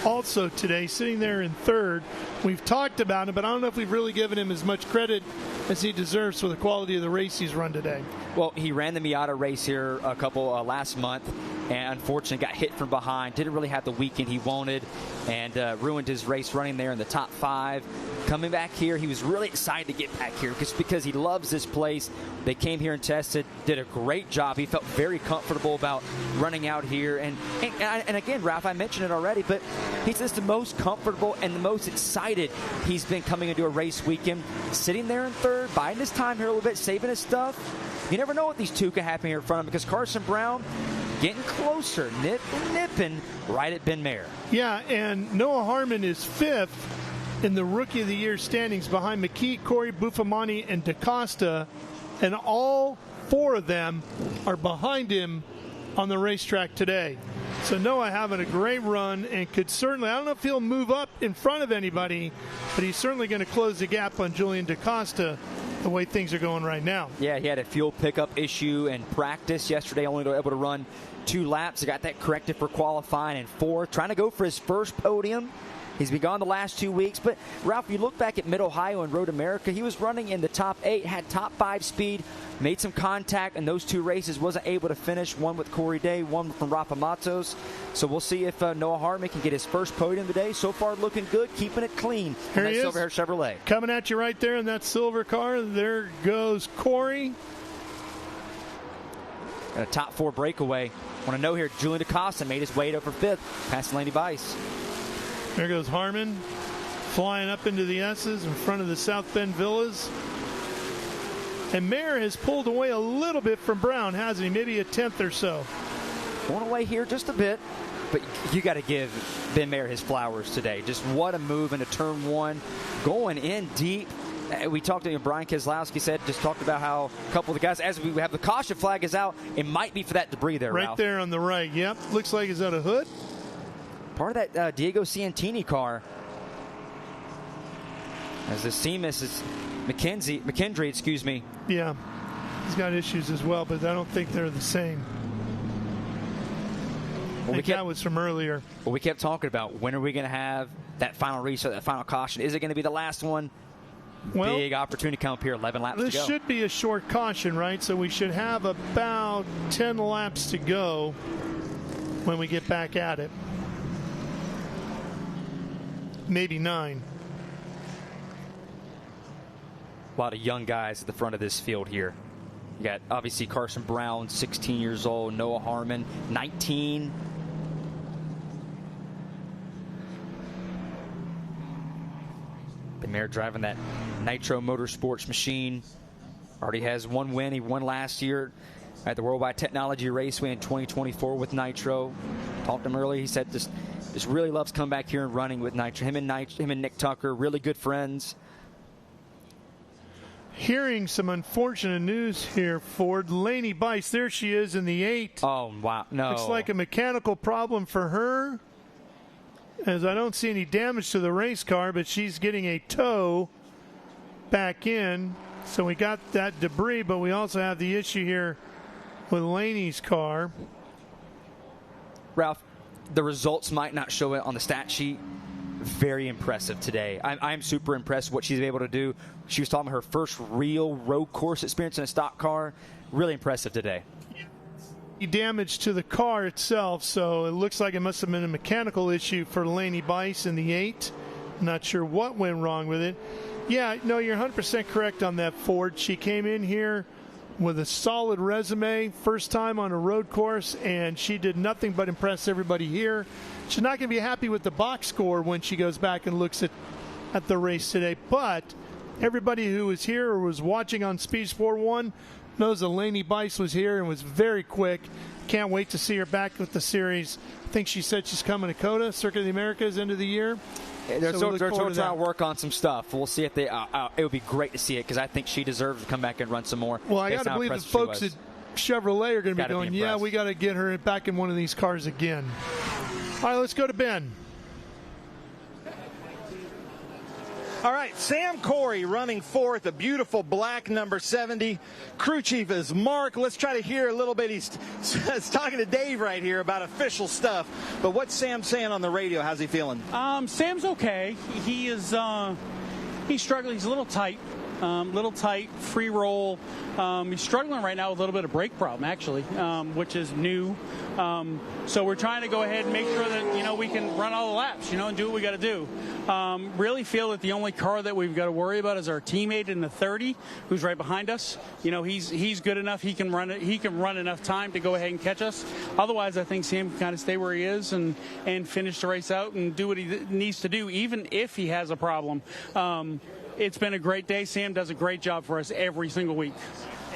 also today, sitting there in 3rd. We've talked about him, but I don't know if we've really given him as much credit as he deserves for the quality of the race he's run today. Well, he ran the Miata race here a couple last month. and unfortunately got hit from behind. Didn't really have the weekend he wanted, and ruined his race running there in the top 5. Coming back here, he was really excited to get back here because he loves this place. They came here and tested, did a great job. He felt very comfortable about running out here. And again, Ralph, I mentioned it already, but he's just the most comfortable and the most excited he's been coming into a race weekend. Sitting there in third, biding his time here a little bit, saving his stuff. You never know what these two can happen here in front of him, because Carson Brown getting closer, nipping right at Ben Mayer. Yeah, and Noah Harmon is 5th in the Rookie of the Year standings behind McKee, Corey, Buffamani, and DaCosta, and all 4 of them are behind him on the racetrack today. So Noah having a great run and could certainly, I don't know if he'll move up in front of anybody, but he's certainly going to close the gap on Julian DaCosta the way things are going right now. Yeah, he had a fuel pickup issue in practice yesterday, only able to run 2 laps. He got that corrected for qualifying in 4th, trying to go for his first podium. He's been gone the last 2 weeks. But, Ralph, you look back at Mid-Ohio and Road America, he was running in the top 8, had top 5 speed, made some contact in those 2 races, wasn't able to finish, one with Corey Day, one from Rafa Matos. So we'll see if Noah Harmon can get his first podium today. So far looking good, keeping it clean. Here he is, Silver Hair Chevrolet. Coming at you right there in that silver car. There goes Corey. Got a top 4 breakaway. Want to know here, Julian DaCosta made his way over 5th, past Laney Bice. There goes Harmon, flying up into the S's in front of the South Bend Villas. And Mayer has pulled away a little bit from Brown, hasn't he? Maybe a 10th or so. Going away here just a bit, but you got to give Ben Mayer his flowers today. Just what a move into turn 1, going in deep. We talked to Brian Keselowski, just talked about how a couple of the guys, as we have the caution flag is out, it might be for that debris there, right, Ralph. There on the right. Yep, looks like is that a hood? Part of that Diego Ciantini car. As the Seamus is McKendry, excuse me. Yeah, he's got issues as well, but I don't think they're the same. Well, that was from earlier. Well, we kept talking about when are we going to have that final restart, that final caution. Is it going to be the last one? Well, big opportunity to come up here, 11 laps to go. This should be a short caution, right? So we should have about 10 laps to go when we get back at it. Maybe 9. A lot of young guys at the front of this field here. You got, obviously, Carson Brown, 16 years old. Noah Harmon, 19. Ben Mayer driving that Nitro Motorsports machine. Already has 1 win. He won last year at the Worldwide Technology Raceway in 2024 with Nitro. Talked to him earlier. He said just really loves coming back here and running with Nitro. Him and Nick Tucker, really good friends. Hearing some unfortunate news here, Ford. Laney Bice, there she is in the 8. Oh, wow. No. Looks like a mechanical problem for her, as I don't see any damage to the race car, but she's getting a tow back in. So we got that debris, but we also have the issue here with Laney's car. Ralph, the results might not show it on the stat sheet. Very impressive today. I'm super impressed with what she's able to do. She was talking about her first real road course experience in a stock car. Really impressive today. Damage to the car itself, so it looks like it must have been a mechanical issue for Laney Bice in the 8. Not sure what went wrong with it. Yeah, no, you're 100% correct on that, Ford. She came in here with a solid resume, first time on a road course, and she did nothing but impress everybody here. She's not going to be happy with the box score when she goes back and looks at the race today, but everybody who was here or was watching on Speed Sport 1 knows that Laney Bice was here and was very quick. Can't wait to see her back with the series. I think she said she's coming to COTA, Circuit of the Americas, end of the year. They're trying to work on some stuff. We'll see if they. It would be great to see it because I think she deserves to come back and run some more. Well, I got to believe the folks at Chevrolet are going to be going, yeah, we got to get her back in one of these cars again. All right, let's go to Ben. All right, Sam Corey running 4th, a beautiful black number 70. Crew chief is Mark. Let's try to hear a little bit. He's talking to Dave right here about official stuff. But what's Sam saying on the radio? How's he feeling? Sam's okay. He is he's struggling. He's a little tight. little tight, free roll. He's struggling right now with a little bit of brake problem, actually, which is new. So we're trying to go ahead and make sure that, we can run all the laps, and do what we got to do. Really feel that the only car that we've got to worry about is our teammate in the 30, who's right behind us. He's good enough. He can run it. He can run enough time to go ahead and catch us. Otherwise, I think Sam can kind of stay where he is and finish the race out and do what he needs to do, even if he has a problem. It's been a great day. Sam does a great job for us every single week.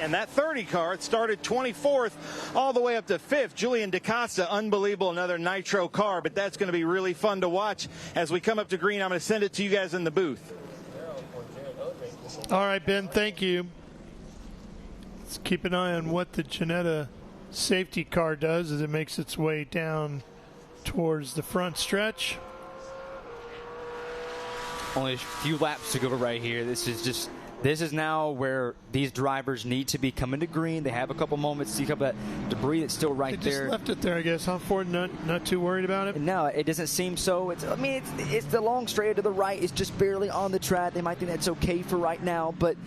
And that 30 car, it started 24th all the way up to 5th. Julian DaCosta, unbelievable, another nitro car, but that's going to be really fun to watch. As we come up to green, I'm going to send it to you guys in the booth. All right, Ben, thank you. Let's keep an eye on what the Ginetta safety car does as it makes its way down towards the front stretch. Only a few laps to go right here. This is now where these drivers need to be coming to green. They have a couple moments to see a couple of that debris that's still right they there. Just left it there, I guess. Huh? Ford not too worried about it? No, it doesn't seem so. It's the long straight to the right. It's just barely on the track. They might think that's okay for right now, but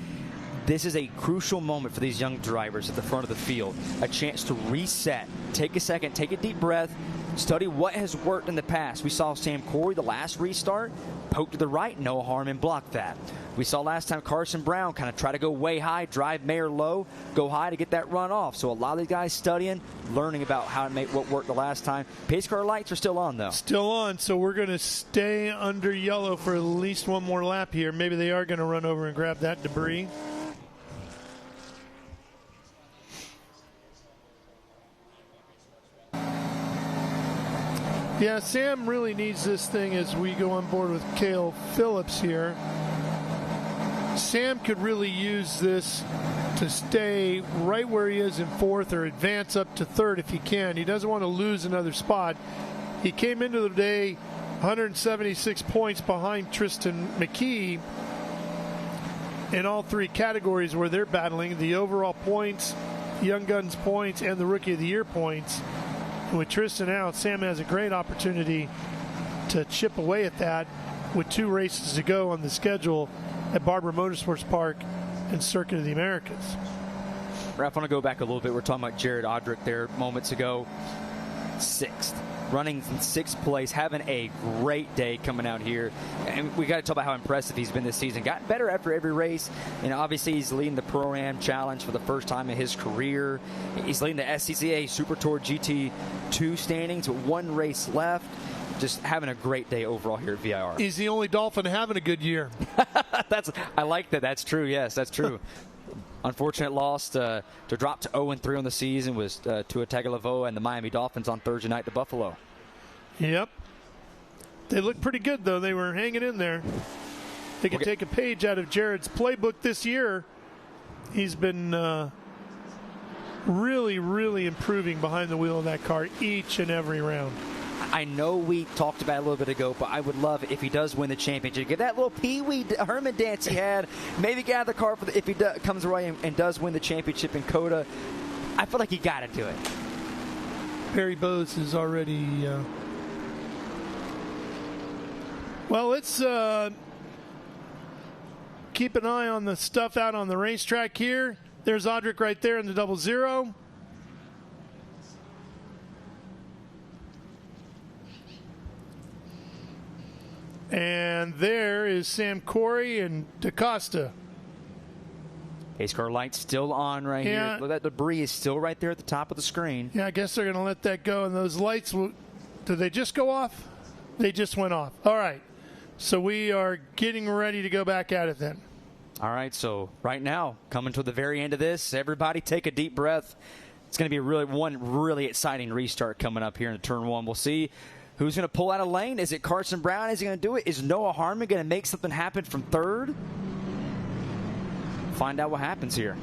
this is a crucial moment for these young drivers at the front of the field. A chance to reset, take a second, take a deep breath, study what has worked in the past. We saw Sam Corey, the last restart, poke to the right, Noah Harmon blocked that. We saw last time Carson Brown kind of try to go way high, drive Mayer low, go high to get that run off. So a lot of these guys studying, learning about how to make what worked the last time. Pace car lights are still on, though. Still on, so we're going to stay under yellow for at least one more lap here. Maybe they are going to run over and grab that debris. Yeah, Sam really needs this thing as we go on board with Cale Phillips here. Sam could really use this to stay right where he is in fourth or advance up to third if he can. He doesn't want to lose another spot. He came into the day 176 points behind Tristan McKee in all three categories where they're battling: the overall points, Young Guns points, and the Rookie of the Year points. With Tristan out, Sam has a great opportunity to chip away at that with 2 races to go on the schedule at Barber Motorsports Park and Circuit of the Americas. Ralph, I want to go back a little bit. We're talking about Jared Odrick there moments ago. 6th. Running in 6th place, having a great day coming out here. And we got to talk about how impressive he's been this season. Gotten better after every race. And obviously he's leading the ProAm Challenge for the first time in his career. He's leading the SCCA Super Tour GT2 standings with 1 race left. Just having a great day overall here at VIR. He's the only Dolphin having a good year. I like that. That's true. Yes, that's true. Unfortunate loss to drop to 0-3 on the season was Tua Tagovailoa and the Miami Dolphins on Thursday night to Buffalo. Yep. They look pretty good, though. They were hanging in there. They could take a page out of Jared's playbook this year. He's been really, really improving behind the wheel of that car each and every round. I know we talked about it a little bit ago, but I would love if he does win the championship. Get that little Pee-wee Herman dance he had. Maybe get out of the car if he comes away and does win the championship in COTA. I feel like he got to do it. Perry Bose is already... Well, let's keep an eye on the stuff out on the racetrack here. There's Odrick right there in the 00. And there is Sam Corey and DaCosta. Pace car light's still on right here. Look, that debris is still right there at the top of the screen. Yeah, I guess they're going to let that go. And those lights, did they just go off? They just went off. All right. So we are getting ready to go back at it then. All right. So right now, coming to the very end of this, everybody take a deep breath. It's going to be one really exciting restart coming up here in turn 1. We'll see who's going to pull out a lane. Is it Carson Brown? Is he going to do it? Is Noah Harmon going to make something happen from 3rd? Find out what happens here.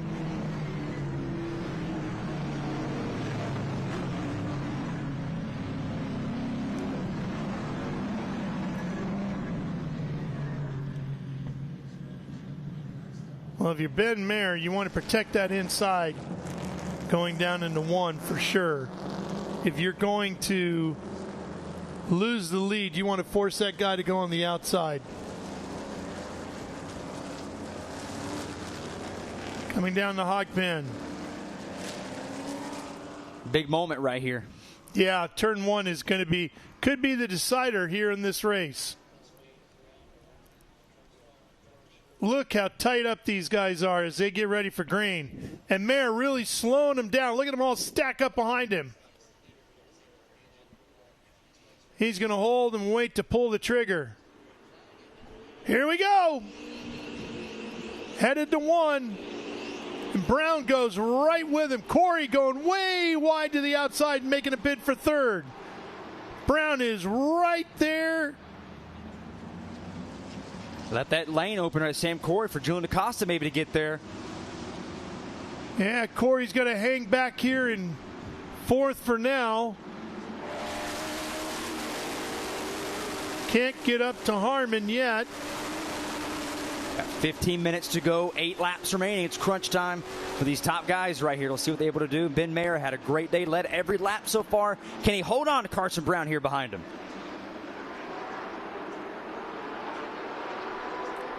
Well, if you're Ben Mayer, you want to protect that inside going down into 1 for sure. If you're going to lose the lead, you want to force that guy to go on the outside. coming down the hog pen. Big moment right here. Yeah, turn one is going to could be the decider here in this race. Look how tight up these guys are as they get ready for green. And Mayer really slowing them down. Look at them all stack up behind him. He's going to hold and wait to pull the trigger. Here we go. Headed to one. And Brown goes right with him. Corey going way wide to the outside, making a bid for third. Brown is right there. Let that lane open to Sam Corey for Julian DaCosta maybe to get there. Yeah, Corey's going to hang back here in fourth for now. Can't get up to Harmon yet. Got 15 minutes to go, 8 laps remaining. It's crunch time for these top guys right here. Let's see what they're able to do. Ben Mayer had a great day, led every lap so far. Can he hold on to Carson Brown here behind him?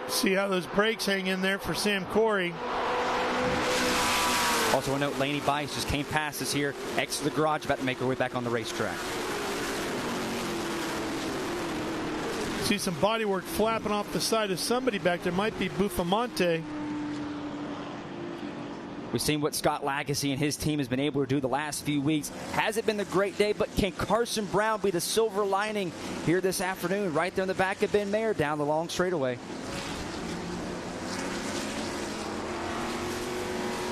See how those brakes hang in there for Sam Corey. Also a note, Laney Bice just came past us here, exit the garage, about to make her way back on the racetrack. See some bodywork flapping off the side of somebody back there. Might be Buffamonte. We've seen what Scott Lagasse and his team has been able to do the last few weeks. Hasn't been the great day, but can Carson Brown be the silver lining here this afternoon? Right there in the back of Ben Mayer down the long straightaway.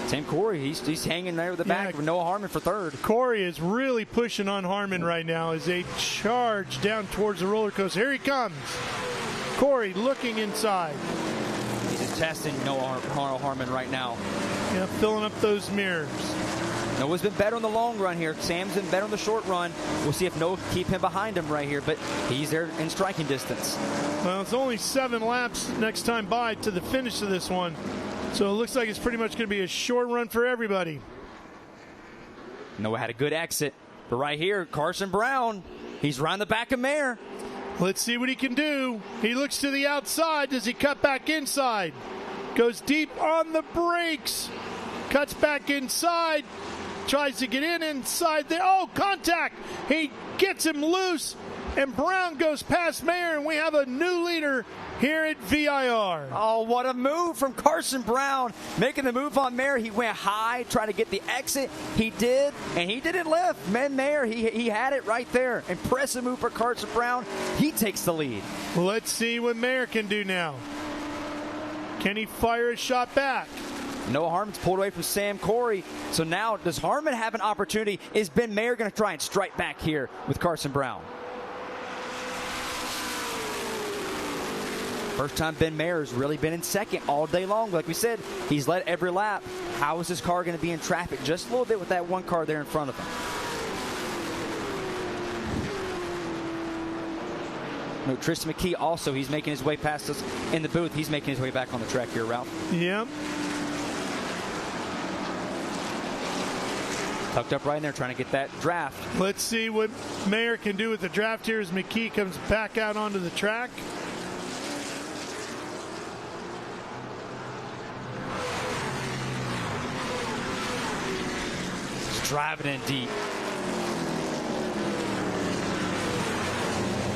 Sam Corey, he's hanging there with the back of Noah Harmon for third. Corey is really pushing on Harmon right now as they charge down towards the roller coaster. Here he comes. Corey looking inside. He's just testing Noah Harmon right now. Yeah, filling up those mirrors. Noah's been better in the long run here. Sam's been better in the short run. We'll see if Noah can keep him behind him right here, but he's there in striking distance. Well, it's only 7 laps next time by to the finish of this one. So it looks like it's pretty much going to be a short run for everybody. Noah had a good exit. But right here, Carson Brown, he's around the back of Mayer. Let's see what he can do. He looks to the outside. Does he cut back inside? Goes deep on the brakes. Cuts back inside. Tries to get inside there. Oh, contact. He gets him loose. And Brown goes past Mayer. And we have a new leader here at VIR. Oh, what a move from Carson Brown. Making the move on Mayer. He went high, trying to get the exit. He did, and he didn't lift. Mayer, he had it right there. Impressive move for Carson Brown. He takes the lead. Let's see what Mayer can do now. Can he fire a shot back? Noah Harmon's pulled away from Sam Corey. So now, does Harmon have an opportunity? Is Ben Mayer going to try and strike back here with Carson Brown? First time Ben Mayer has really been in second all day long. Like we said, he's led every lap. How is his car going to be in traffic? Just a little bit with that one car there in front of him. No, Tristan McKee also, he's making his way past us in the booth. He's making his way back on the track here, Ralph. Yep. Tucked up right in there trying to get that draft. Let's see what Mayer can do with the draft here as McKee comes back out onto the track. Driving in deep.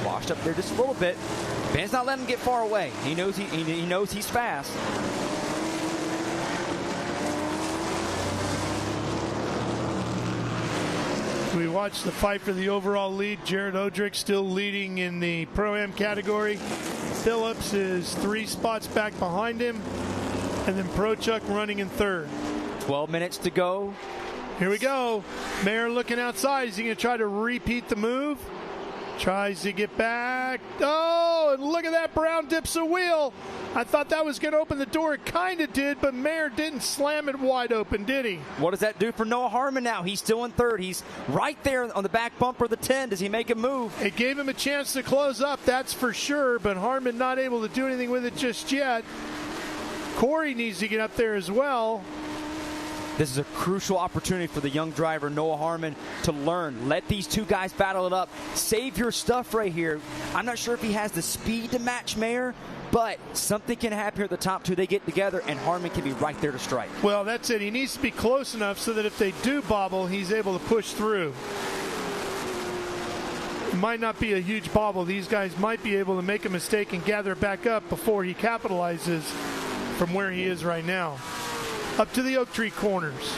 Washed up there just a little bit. Ben's not letting him get far away. He knows he knows he's fast. We watched the fight for the overall lead. Jared Odrick still leading in the Pro-Am category. Phillips is 3 spots back behind him. And then Pro Chuck running in third. 12 minutes to go. Here we go. Mayer looking outside. Is he going to try to repeat the move? Tries to get back. Oh, and look at that. Brown dips a wheel. I thought that was going to open the door. It kind of did, but Mayer didn't slam it wide open, did he? What does that do for Noah Harmon now? He's still in third. He's right there on the back bumper of the 10. Does he make a move? It gave him a chance to close up, that's for sure, but Harmon not able to do anything with it just yet. Corey needs to get up there as well. This is a crucial opportunity for the young driver, Noah Harmon, to learn. Let these two guys battle it up. Save your stuff right here. I'm not sure if he has the speed to match Mayer, but something can happen here at the top two. They get together, and Harmon can be right there to strike. Well, that's it. He needs to be close enough so that if they do bobble, he's able to push through. It might not be a huge bobble. These guys might be able to make a mistake and gather it back up before he capitalizes from where he is right now. Up to the oak tree corners.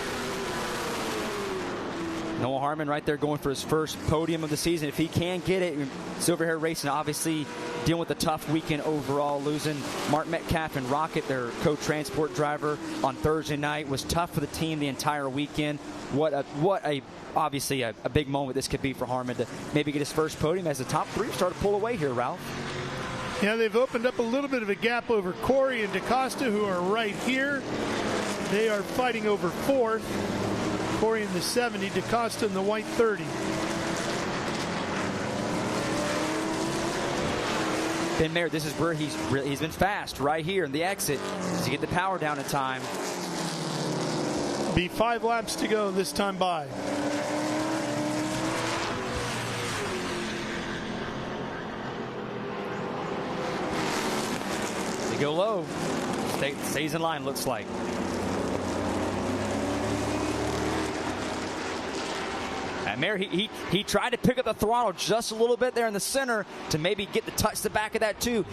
Noah Harmon right there going for his first podium of the season. If he can get it, Silver Hair Racing obviously dealing with a tough weekend overall, losing Mark Metcalf and Rocket, their co-transport driver, on Thursday night. Was tough for the team the entire weekend. Obviously a big moment this could be for Harmon to maybe get his first podium as the top three start to pull away here, Ralph. Yeah, they've opened up a little bit of a gap over Corey and DaCosta, who are right here. They are fighting over fourth. Corey in the 70, DaCosta in the white 30. Ben Mayer, this is where he's been fast, right here in the exit. Does he get the power down in time? Be 5 laps to go this time by. They go low. Stays in line, looks like. And Mayer, he tried to pick up the throttle just a little bit there in the center to maybe get the touch the back of that too.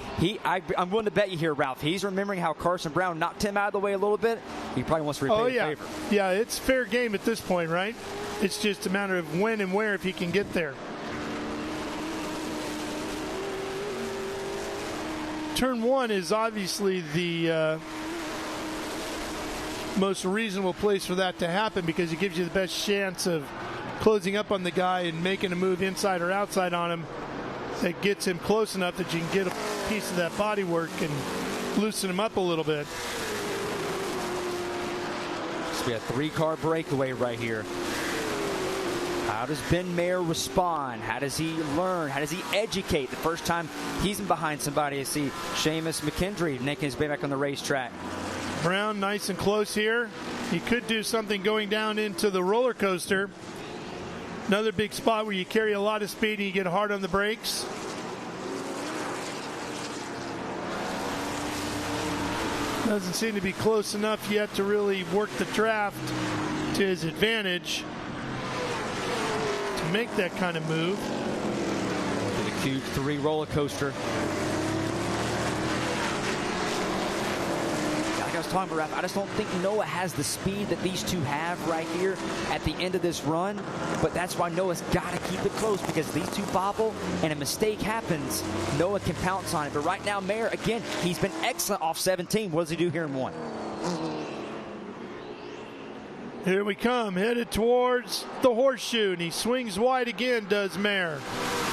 I'm willing to bet you here, Ralph. He's remembering how Carson Brown knocked him out of the way a little bit. He probably wants to repay the favor. Yeah, it's fair game at this point, right? It's just a matter of when and where if he can get there. Turn 1 is obviously the most reasonable place for that to happen because it gives you the best chance of closing up on the guy and making a move inside or outside on him that gets him close enough that you can get a piece of that body work and loosen him up a little bit. This will be a 3-car breakaway right here. How does Ben Mayer respond? How does he learn? How does he educate? The first time he's in behind somebody, I see Seamus McKendry making his way back on the racetrack. Brown nice and close here. He could do something going down into the roller coaster. Another big spot where you carry a lot of speed and you get hard on the brakes. Doesn't seem to be close enough yet to really work the draft to his advantage to make that kind of move. The Q3 roller coaster. I was talking about, I just don't think Noah has the speed that these two have right here at the end of this run, but that's why Noah's got to keep it close because these two bobble and a mistake happens, Noah can pounce on it. But right now, Mayer, again, he's been excellent off 17. What does he do here in 1? Here we come, headed towards the horseshoe, and he swings wide again, does Mayer.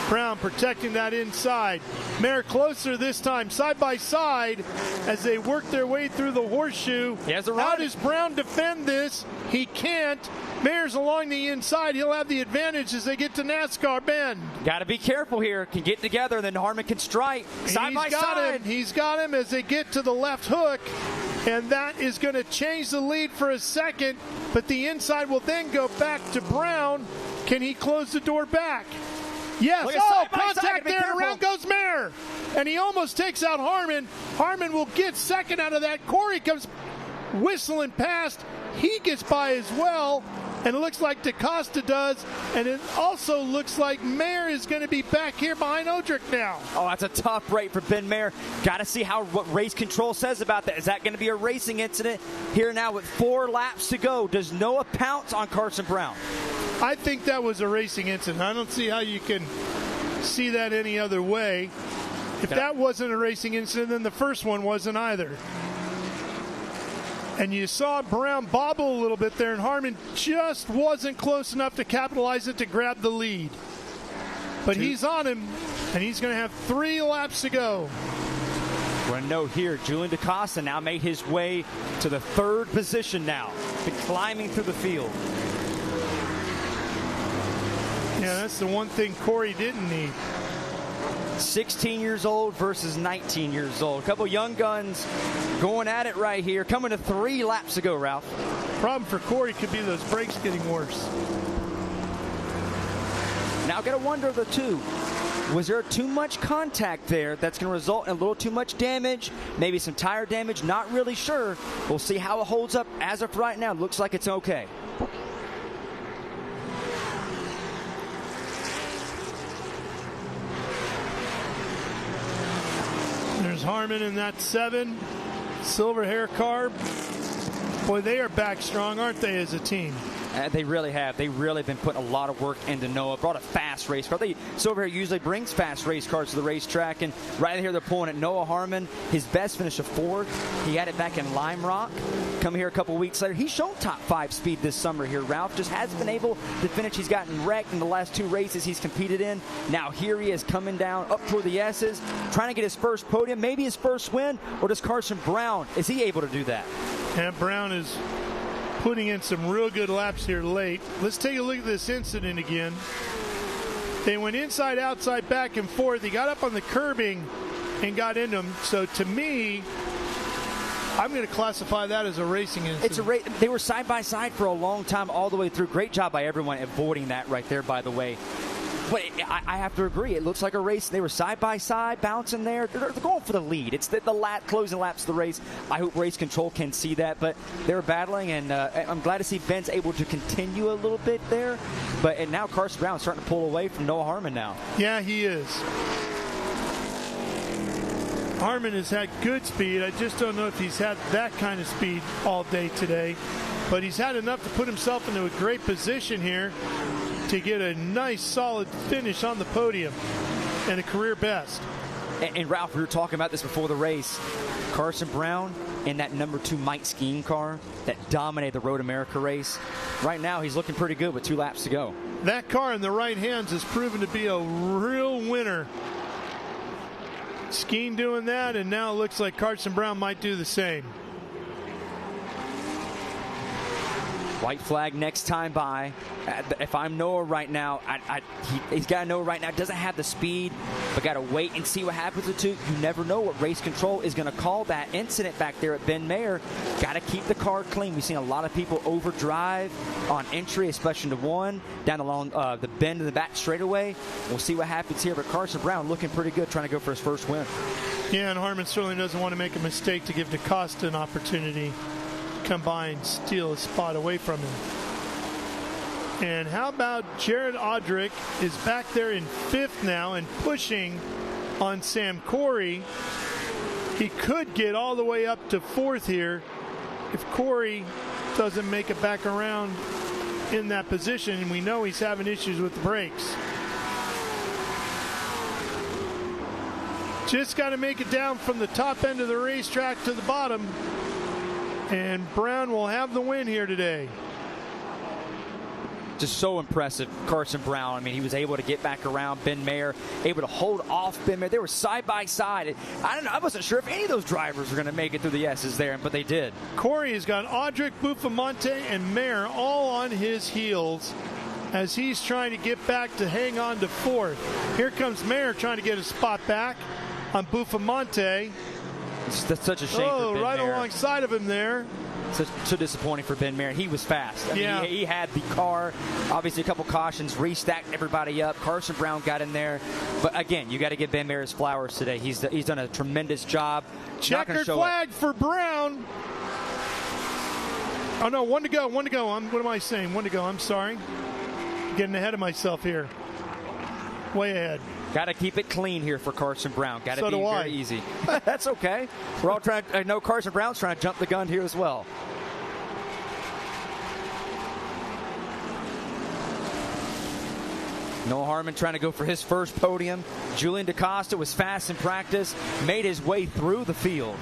Brown protecting that inside. Mayer closer this time, side by side, as they work their way through the horseshoe. How does Brown defend this? He can't. Mayer's along the inside. He'll have the advantage as they get to NASCAR Bend. Got to be careful here. Can get together, then Harmon can strike. Side by side. He's got him as they get to the left hook. And that is going to change the lead for a second. But the inside will then go back to Brown. Can he close the door back? Yes. Oh, contact there, and around goes Mayer. And he almost takes out Harmon. Harmon will get second out of that. Corey comes whistling past. He gets by as well. And it looks like DaCosta does. And it also looks like Mayer is going to be back here behind Odrick now. Oh, that's a tough break for Ben Mayer. Got to see what race control says about that. Is that going to be a racing incident? Here now with 4 laps to go. Does Noah pounce on Carson Brown? I think that was a racing incident. I don't see how you can see that any other way. If that wasn't a racing incident, then the first one wasn't either. And you saw Brown bobble a little bit there, and Harmon just wasn't close enough to capitalize it to grab the lead. But he's on him, and he's going to have 3 laps to go. We're going to note here, Julian DaCosta now made his way to the 3rd position now, been climbing through the field. Yeah, that's the one thing Corey didn't need. 16 years old versus 19 years old. A couple young guns going at it right here. Coming to 3 laps to go, Ralph. Problem for Corey could be those brakes getting worse. Now got to wonder the 2. Was there too much contact there that's going to result in a little too much damage? Maybe some tire damage? Not really sure. We'll see how it holds up. As of right now, looks like it's okay. There's Harmon in that 7. Silver hair car. Boy, they are back strong, aren't they, as a team? They really have. They really been putting a lot of work into Noah. Brought a fast race car. Silver Hair usually brings fast race cars to the racetrack, and right here they're pulling it. Noah Harmon, his best finish of 4th. He had it back in Lime Rock. Come here a couple weeks later. He's shown top 5 speed this summer here, Ralph. Just hasn't been able to finish. He's gotten wrecked in the last 2 races he's competed in. Now here he is coming down up toward the S's, trying to get his first podium, maybe his first win, or does Carson Brown, is he able to do that? And Brown is putting in some real good laps here late. Let's take a look at this incident again. They went inside, outside, back and forth. He got up on the curbing and got into him. So to me, I'm going to classify that as a racing incident. It's a race. They were side by side for a long time all the way through. Great job by everyone avoiding that right there, by the way. But I have to agree. It looks like a race. They were side by side, bouncing there. They're going for the lead. It's the closing laps of the race. I hope race control can see that. But they're battling, and I'm glad to see Ben's able to continue a little bit there. And now Carson Brown's starting to pull away from Noah Harmon now. Yeah, he is. Harmon has had good speed. I just don't know if he's had that kind of speed all day today. But he's had enough to put himself into a great position here to get a nice, solid finish on the podium and a career best. And Ralph, we were talking about this before the race. Carson Brown in that number 2 Mike Skiing car that dominated the Road America race. Right now, he's looking pretty good with 2 laps to go. That car in the right hands has proven to be a real winner. Skeen doing that, and now it looks like Carson Brown might do the same. White flag next time by. If I'm Noah right now, he's got to know right now. Doesn't have the speed, but got to wait and see what happens with 2. You never know what race control is going to call that incident back there at Ben Mayer. Got to keep the car clean. We've seen a lot of people overdrive on entry, especially into 1, down along the bend in the back straightaway. We'll see what happens here, but Carson Brown looking pretty good, trying to go for his first win. Yeah, and Harmon certainly doesn't want to make a mistake to give DaCosta an opportunity. Come by and steal a spot away from him. And how about Jared Odrick is back there in 5th now and pushing on Sam Corey. He could get all the way up to 4th here if Corey doesn't make it back around in that position, and we know he's having issues with the brakes. Just got to make it down from the top end of the racetrack to the bottom. And Brown will have the win here today. Just so impressive, Carson Brown. I mean, he was able to get back around Ben Mayer, able to hold off Ben Mayer. They were side by side. I wasn't sure if any of those drivers were going to make it through the S's there, but they did. Corey has got Odrick, Buffamonte, and Mayer all on his heels as he's trying to get back to hang on to 4th. Here comes Mayer trying to get a spot back on Buffamonte. That's such a shame for Ben right Mayer. alongside of him there. So disappointing for Ben Mayer. He was fast. I mean, he had the car. Obviously, a couple cautions, restacked everybody up. Carson Brown got in there. But again, you got to give Ben Mayer his flowers today. He's done a tremendous job. Checkered flag for Brown. Oh, no, 1 to go. What am I saying? 1 to go. I'm sorry. Getting ahead of myself here. Way ahead. Got to keep it clean here for Carson Brown. Got to So be do very easy. That's okay. We're all trying. I know Carson Brown's trying to jump the gun here as well. Noah Harmon trying to go for his first podium. Julian DaCosta was fast in practice, made his way through the field.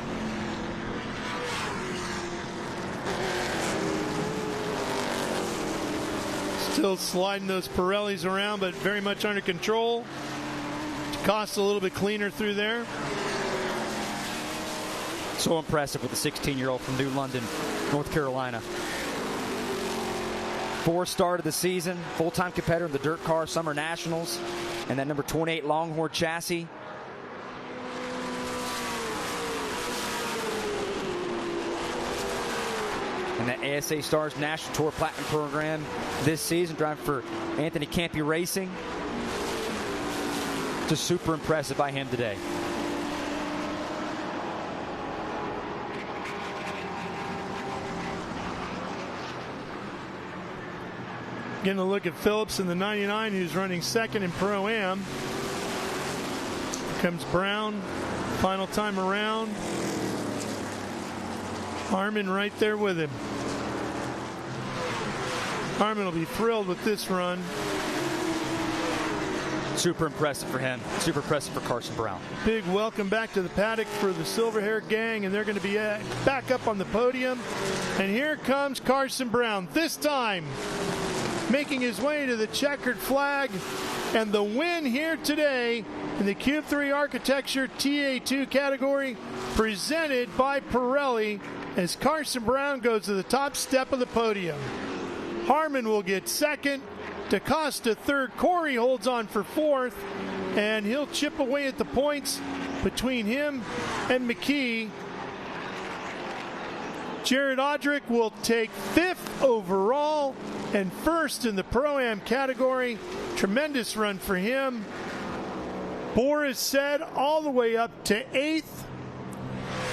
Still sliding those Pirellis around, but very much under control. DaCosta a little bit cleaner through there. So impressive with the 16-year-old from New London, North Carolina. 4th start of the season, full-time competitor in the Dirt Car Summer Nationals, and that number 28 Longhorn chassis. And that ASA Stars National Tour Platinum program this season, driving for Anthony Campy Racing. Just super impressive by him today. Getting a look at Phillips in the 99, who's running second in Pro-Am. Here comes Brown, final time around. Harmon right there with him. Harmon will be thrilled with this run. Super impressive for him. Super impressive for Carson Brown. Big welcome back to the paddock for the Silver Hair Gang, and they're going to be back up on the podium. And here comes Carson Brown, this time making his way to the checkered flag, and the win here today in the Cube 3 Architecture TA2 category, presented by Pirelli, as Carson Brown goes to the top step of the podium. Harmon will get second, DaCosta third, Corey holds on for fourth, and he'll chip away at the points between him and McKee. Jared Odrick will take fifth overall and first in the Pro-Am category. Tremendous run for him. Boris said all the way up to eighth.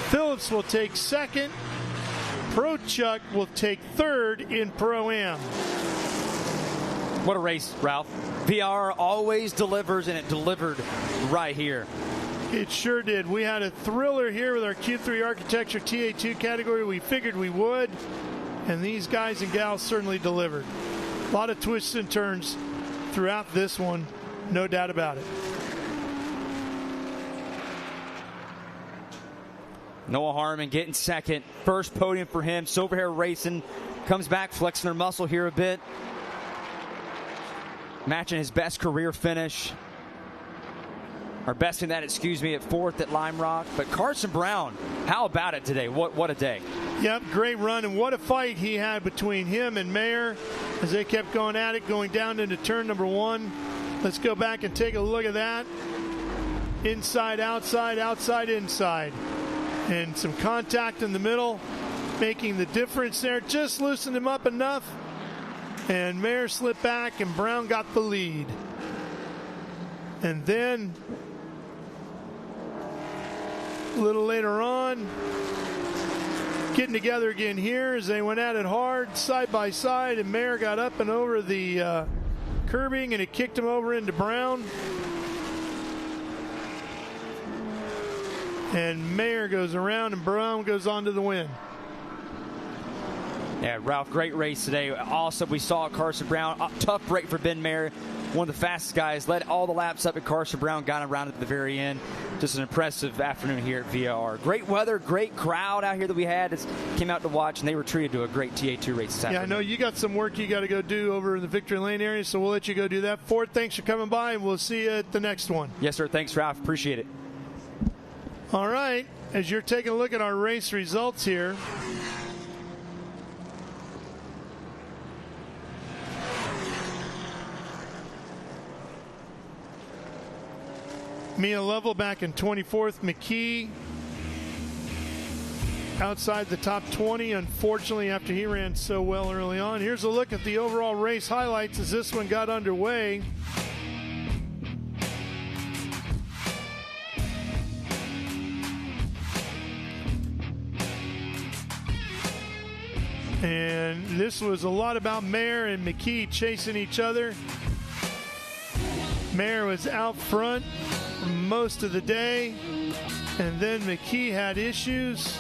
Phillips will take second. Pro-Chuck will take third in Pro-Am. What a race, Ralph. VR always delivers, and it delivered right here. It sure did. We had a thriller here with our Q3 Architecture TA2 category. We figured we would, and these guys and gals certainly delivered. A lot of twists and turns throughout this one, no doubt about it. Noah Harmon getting second. First podium for him. Silver Hair Racing comes back, flexing her muscle here a bit. Matching his best career finish. Or best in that, excuse me, at fourth at Lime Rock. But Carson Brown, how about it today? What a day. Yep, great run, and what a fight he had between him and Mayer as they kept going at it, going down into turn number one. Let's go back and take a look at that. Inside, outside, outside, inside. And some contact in the middle, making the difference there. Just loosened him up enough. And Mayer slipped back, and Brown got the lead. And then, a little later on, getting together again here as they went at it hard, side by side, and Mayer got up and over the curbing, and it kicked him over into Brown. And Mayer goes around, and Brown goes on to the win. Yeah, Ralph, great race today. Awesome. We saw Carson Brown. Tough break for Ben Mayer. One of the fastest guys. Led all the laps up at Carson Brown. Got around at the very end. Just an impressive afternoon here at VIR. Great weather, great crowd out here that we had. Came out to watch, and they were treated to a great TA2 race this afternoon. Yeah, I know you got some work you got to go do over in the Victory Lane area, so we'll let you go do that. Ford, thanks for coming by, and we'll see you at the next one. Yes, sir. Thanks, Ralph. Appreciate it. All right. As you're taking a look at our race results here, Mia Lovell back in 24th. McKee outside the top 20, unfortunately, after he ran so well early on. Here's a look at the overall race highlights as this one got underway. And this was a lot about Mayer and McKee chasing each other. Mayer was out front most of the day, and then McKee had issues.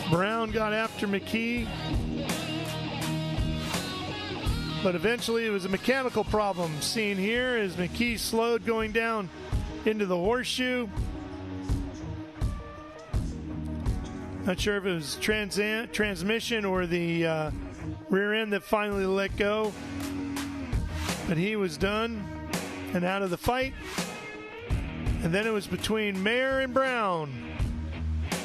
Brown got after McKee, but eventually it was a mechanical problem seen here as McKee slowed going down into the horseshoe. Not sure if it was transmission or the rear end that finally let go, but he was done and out of the fight. And then it was between Mayer and Brown.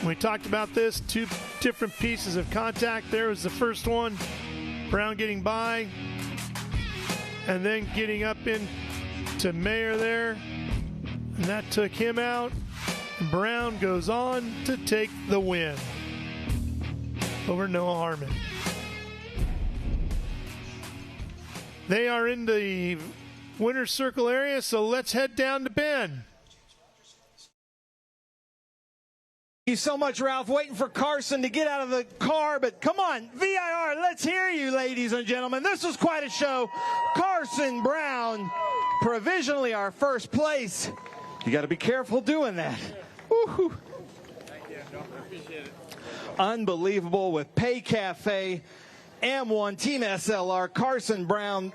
We talked about this, two different pieces of contact. There was the first one, Brown getting by, and then getting up into Mayer there, and that took him out. Brown goes on to take the win. over Noah Harmon. They are in the winner's circle area, so let's head down to Ben. Thank you so much, Ralph. Waiting for Carson to get out of the car, but come on, VIR, let's hear you, ladies and gentlemen. This was quite a show. Carson Brown, provisionally our first place. You got to be careful doing that. Woo-hoo. Thank you. Appreciate it. Unbelievable with Pay Cafe, M1, Team SLR, Carson Brown,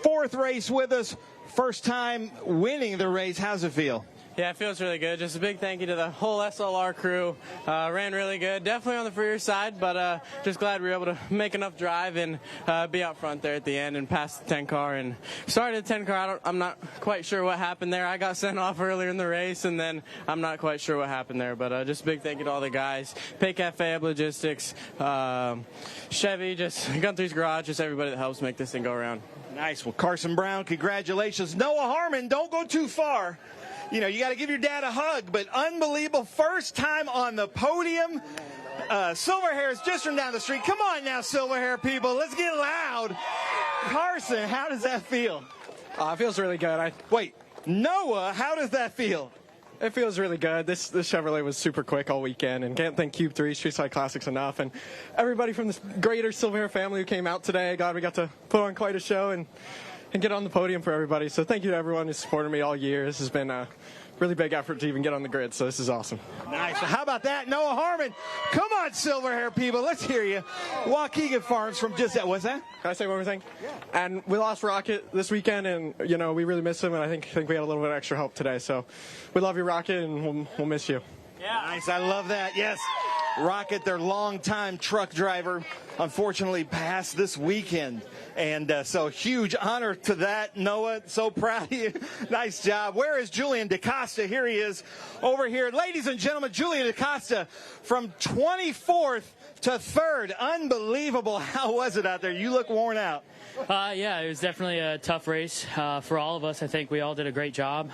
fourth race with us, first time winning the race. How's it feel? Yeah, it feels really good. Just a big thank you to the whole SLR crew. Ran really good. Definitely on the freer side, but just glad we were able to make enough drive and be out front there at the end and pass the 10 car. And started the 10 car. I'm not quite sure what happened there. I got sent off earlier in the race, and then I'm not quite sure what happened there. But just a big thank you to all the guys. Pay Cafe, Ab Logistics, Chevy, just Gunthry's Garage, just everybody that helps make this thing go around. Nice. Well, Carson Brown, congratulations. Noah Harmon, don't go too far. You know, you got to give your dad a hug, but unbelievable. First time on the podium. Silver Hair is just from down the street. Come on now, Silver Hair people. Let's get loud. Carson, how does that feel? It feels really good. Wait, Noah, how does that feel? It feels really good. This Chevrolet was super quick all weekend, and can't thank Cube 3 Street Side Classics enough. And everybody from this greater Silver Hair family who came out today. God, we got to put on quite a show and get on the podium for everybody. So thank you to everyone who's supported me all year. This has been a really big effort to even get on the grid, so this is awesome. Nice. So how about that? Noah Harmon. Come on, Silver Hair people. Let's hear you. Waukegan Farms from just that. What's that? Can I say one more thing? Yeah. And we lost Rocket this weekend, and, you know, we really miss him, and I think we had a little bit of extra help today. So we love you, Rocket, and we'll miss you. Yeah. Nice. I love that. Yes. Rocket, their longtime truck driver, unfortunately passed this weekend. And so huge honor to that, Noah. So proud of you. Nice job. Where is Julian DaCosta? Here he is over here. Ladies and gentlemen, Julian DaCosta from 24th to 3rd. Unbelievable. How was it out there? You look worn out. Yeah, it was definitely a tough race for all of us. I think we all did a great job.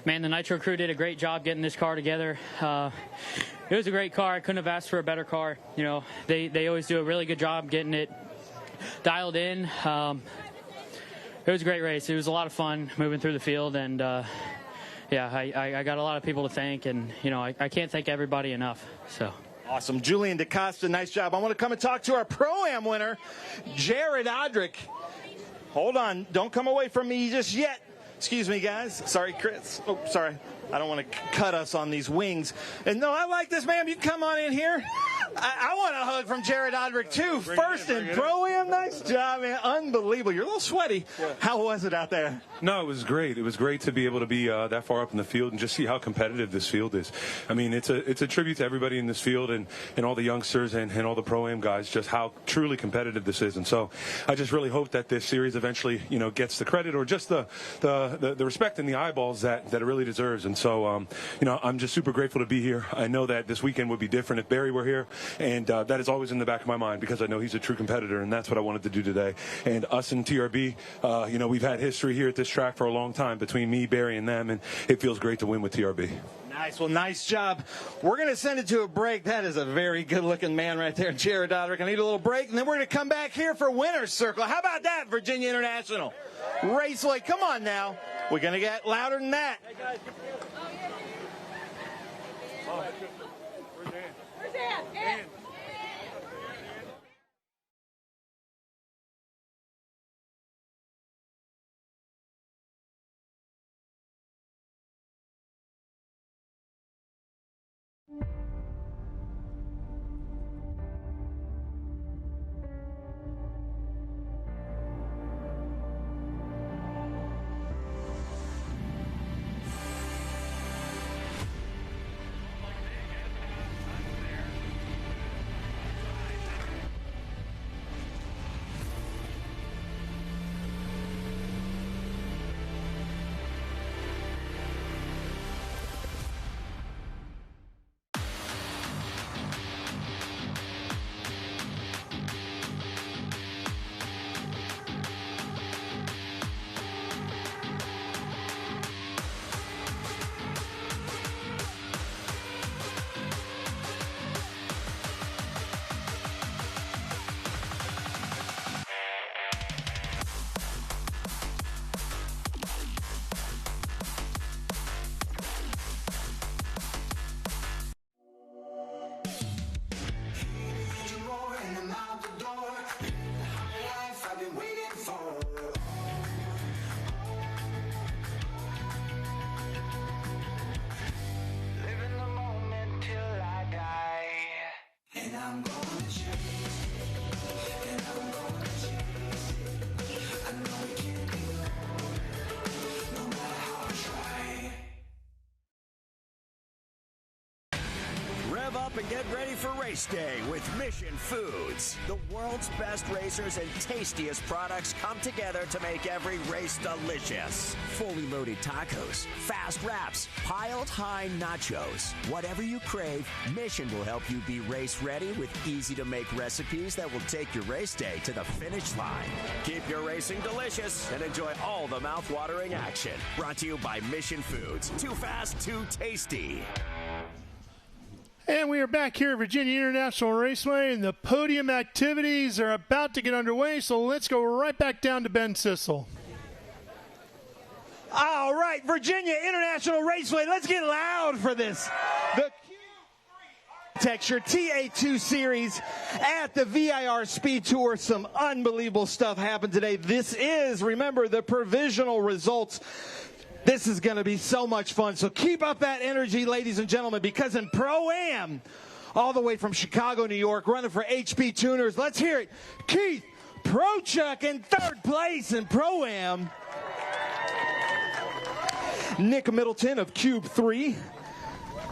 Man, the Nitro crew did a great job getting this car together. It was a great car. I couldn't have asked for a better car. You know, they always do a really good job getting it dialed in. It was a great race. It was a lot of fun moving through the field, and yeah, I got a lot of people to thank, and you know, I can't thank everybody enough. So. Awesome. Julian DaCosta, nice job. I want to come and talk to our Pro-Am winner, Jared Odrick. Hold on. Don't come away from me just yet. Excuse me, guys. Sorry, Chris. Oh, sorry. I don't want to cut us on these wings. And no, I like this, ma'am. You come on in here. I want a hug from Jared Odrick, too. First in Pro-Am. Nice job, man. Unbelievable. You're a little sweaty. Yeah. How was it out there? No, it was great. It was great to be able to be that far up in the field and just see how competitive this field is. I mean, it's a tribute to everybody in this field and all the youngsters and all the Pro-Am guys, just how truly competitive this is. And so I just really hope that this series eventually, you know, gets the credit or just the respect and the eyeballs that it really deserves. And so, you know, I'm just super grateful to be here. I know that this weekend would be different if Barry were here. And that is always in the back of my mind because I know he's a true competitor, and that's what I wanted to do today. And us and TRB, you know, we've had history here at this track for a long time between me, Barry, and them, and it feels great to win with TRB. Nice. Well, nice job. We're going to send it to a break. That is a very good-looking man right there, Jared Odrick. I need a little break, and then we're going to come back here for Winner's Circle. How about that, VIRginia International Raceway? Come on now. We're going to get louder than that. Hey, guys. Oh. Where's Dan? and get ready for race day with Mission Foods. The world's best racers and tastiest products come together to make every race delicious. Fully loaded tacos, fast wraps, piled high nachos. Whatever you crave, Mission will help you be race ready with easy to make recipes that will take your race day to the finish line. Keep your racing delicious and enjoy all the mouth-watering action. Brought to you by Mission Foods. Too fast, too tasty. And we are back here at VIRginia International Raceway, and the podium activities are about to get underway, so let's go right back down to Ben Sissel. All right, VIRginia International Raceway, let's get loud for this. The Architecture TA2 Series at the VIR Speed Tour. Some unbelievable stuff happened today. This is, remember, the provisional results. This is going to be so much fun. So keep up that energy, ladies and gentlemen, because in Pro-Am, all the way from Chicago, New York, running for HP Tuners, let's hear it. Keith Prochuk in third place in Pro-Am. Nick Middleton of Cube 3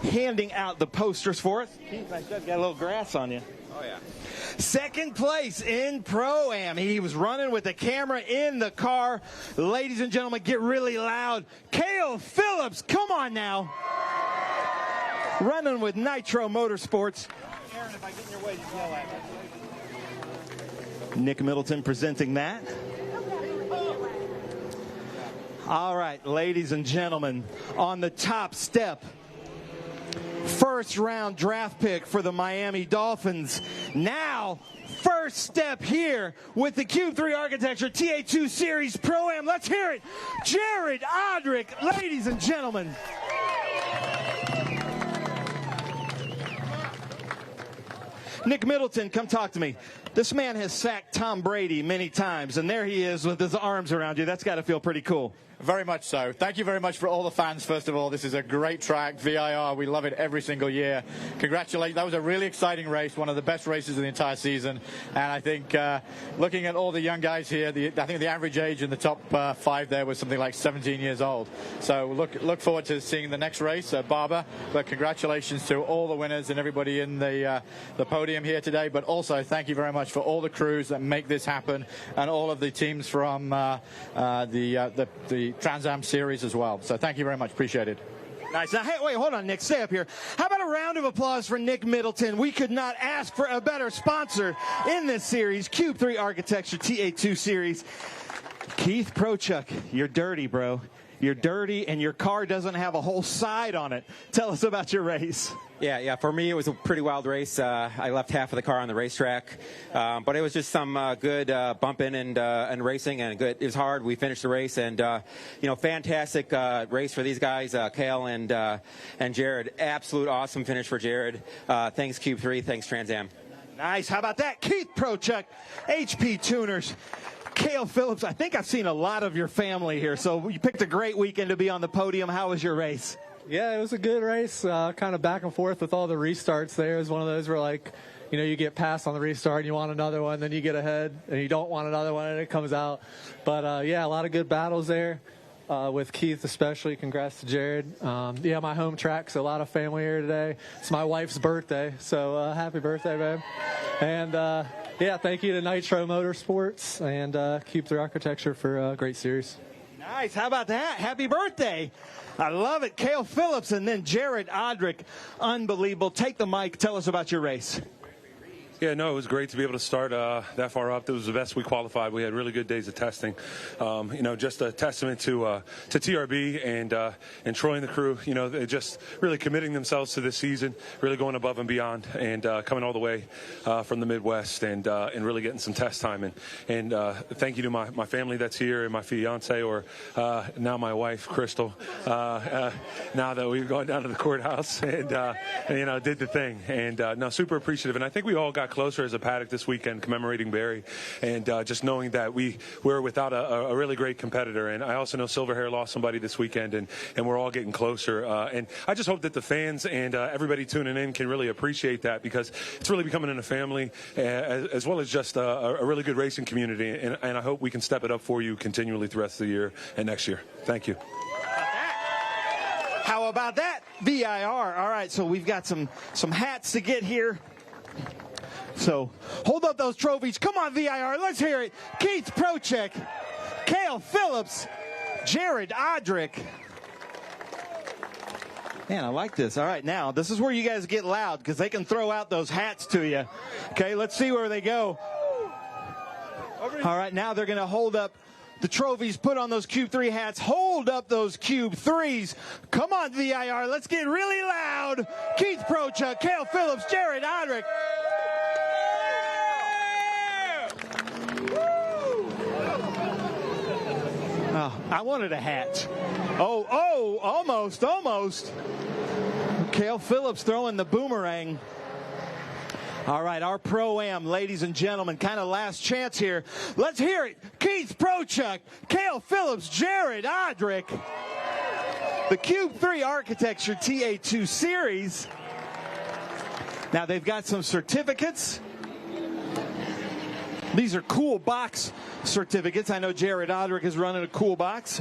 handing out the posters for us. Keith, nice job. Got a little grass on you. Oh, yeah. Second place in Pro-Am. He was running with the camera in the car. Ladies and gentlemen, get really loud. Cale Phillips, come on now. Running with Nitro Motorsports. Aaron, if I get in your way, just yell at me. Nick Middleton presenting that. All right, ladies and gentlemen, on the top step, first round draft pick for the Miami Dolphins. Now, first step here with the Cube 3 Architecture TA2 Series Pro-Am. Let's hear it. Jared Odrick, ladies and gentlemen. Nick Middleton, come talk to me. This man has sacked Tom Brady many times, and there he is with his arms around you. That's got to feel pretty cool. Very much so. Thank you very much for all the fans, first of all. This is a great track, VIR. We love it every single year. Congratulations. That was a really exciting race, one of the best races of the entire season. And I think looking at all the young guys here, I think the average age in the top 5 there was something like 17 years old. So look forward to seeing the next race, Barber. But congratulations to all the winners and everybody in the podium here today. But also thank you very much for all the crews that make this happen and all of the teams from the Trans Am Series as well. So thank you very much. Appreciate it. Nice. Now, hey, wait, hold on, Nick. Stay up here. How about a round of applause for Nick Middleton? We could not ask for a better sponsor in this series, Cube 3 Architecture TA2 Series. Keith Prochuk, you're dirty, bro. You're dirty, and your car doesn't have a whole side on it. Tell us about your race. Yeah. For me, it was a pretty wild race. I left half of the car on the racetrack, but it was just some good bumping and racing, and good. It was hard. We finished the race, and fantastic race for these guys, Cale and Jared. Absolute awesome finish for Jared. Thanks Cube 3. Thanks Trans Am. Nice. How about that, Keith Prochuk, HP Tuners. Cale Phillips, I think I've seen a lot of your family here, so you picked a great weekend to be on the podium. How was your race? Yeah, it was a good race, kind of back and forth with all the restarts there. It was one of those where, you get past on the restart and you want another one, then you get ahead and you don't want another one and it comes out. But, a lot of good battles there with Keith especially. Congrats to Jared. My home track, so a lot of family here today. It's my wife's birthday, so happy birthday, babe. And, thank you to Nitro Motorsports and Cube 3 Architecture for a great series. Nice. How about that? Happy birthday. I love it. Cale Phillips and then Jared Odrick. Unbelievable. Take the mic. Tell us about your race. Yeah, no, it was great to be able to start that far up. It was the best we qualified. We had really good days of testing. Just a testament to TRB and Troy and the crew. They're just really committing themselves to this season, really going above and beyond, and coming all the way from the Midwest and really getting some test time. And thank you to my family that's here and my fiance, or now my wife, Crystal. Now that we've gone down to the courthouse and did the thing, and super appreciative. And I think we all got closer as a paddock this weekend commemorating Barry, and just knowing that we're without a really great competitor. And I also know Silverhair lost somebody this weekend, and we're all getting closer. And I just hope that the fans and everybody tuning in can really appreciate that, because it's really becoming in a family as well as just a really good racing community. And I hope we can step it up for you continually through the rest of the year and next year. Thank you. How about that? VIR. All right, so we've got some hats to get here. So hold up those trophies. Come on, VIR. Let's hear it. Keith Prochek, Cale Phillips, Jared Odrick. Man, I like this. All right, now, this is where you guys get loud because they can throw out those hats to you. Okay, let's see where they go. All right, now they're going to hold up the trophies, put on those Cube 3 hats, hold up those Cube 3s. Come on, VIR, let's get really loud. Keith Prochek, Cale Phillips, Jared Odrick. Oh, I wanted a hat. Oh, almost. Cale Phillips throwing the boomerang. All right, our Pro-Am, ladies and gentlemen, kind of last chance here. Let's hear it. Keith Prochek, Cale Phillips, Jared Odrick. The Cube 3 Architecture TA2 Series. Now they've got some certificates. These are cool box certificates. I know Jared Odrick is running a cool box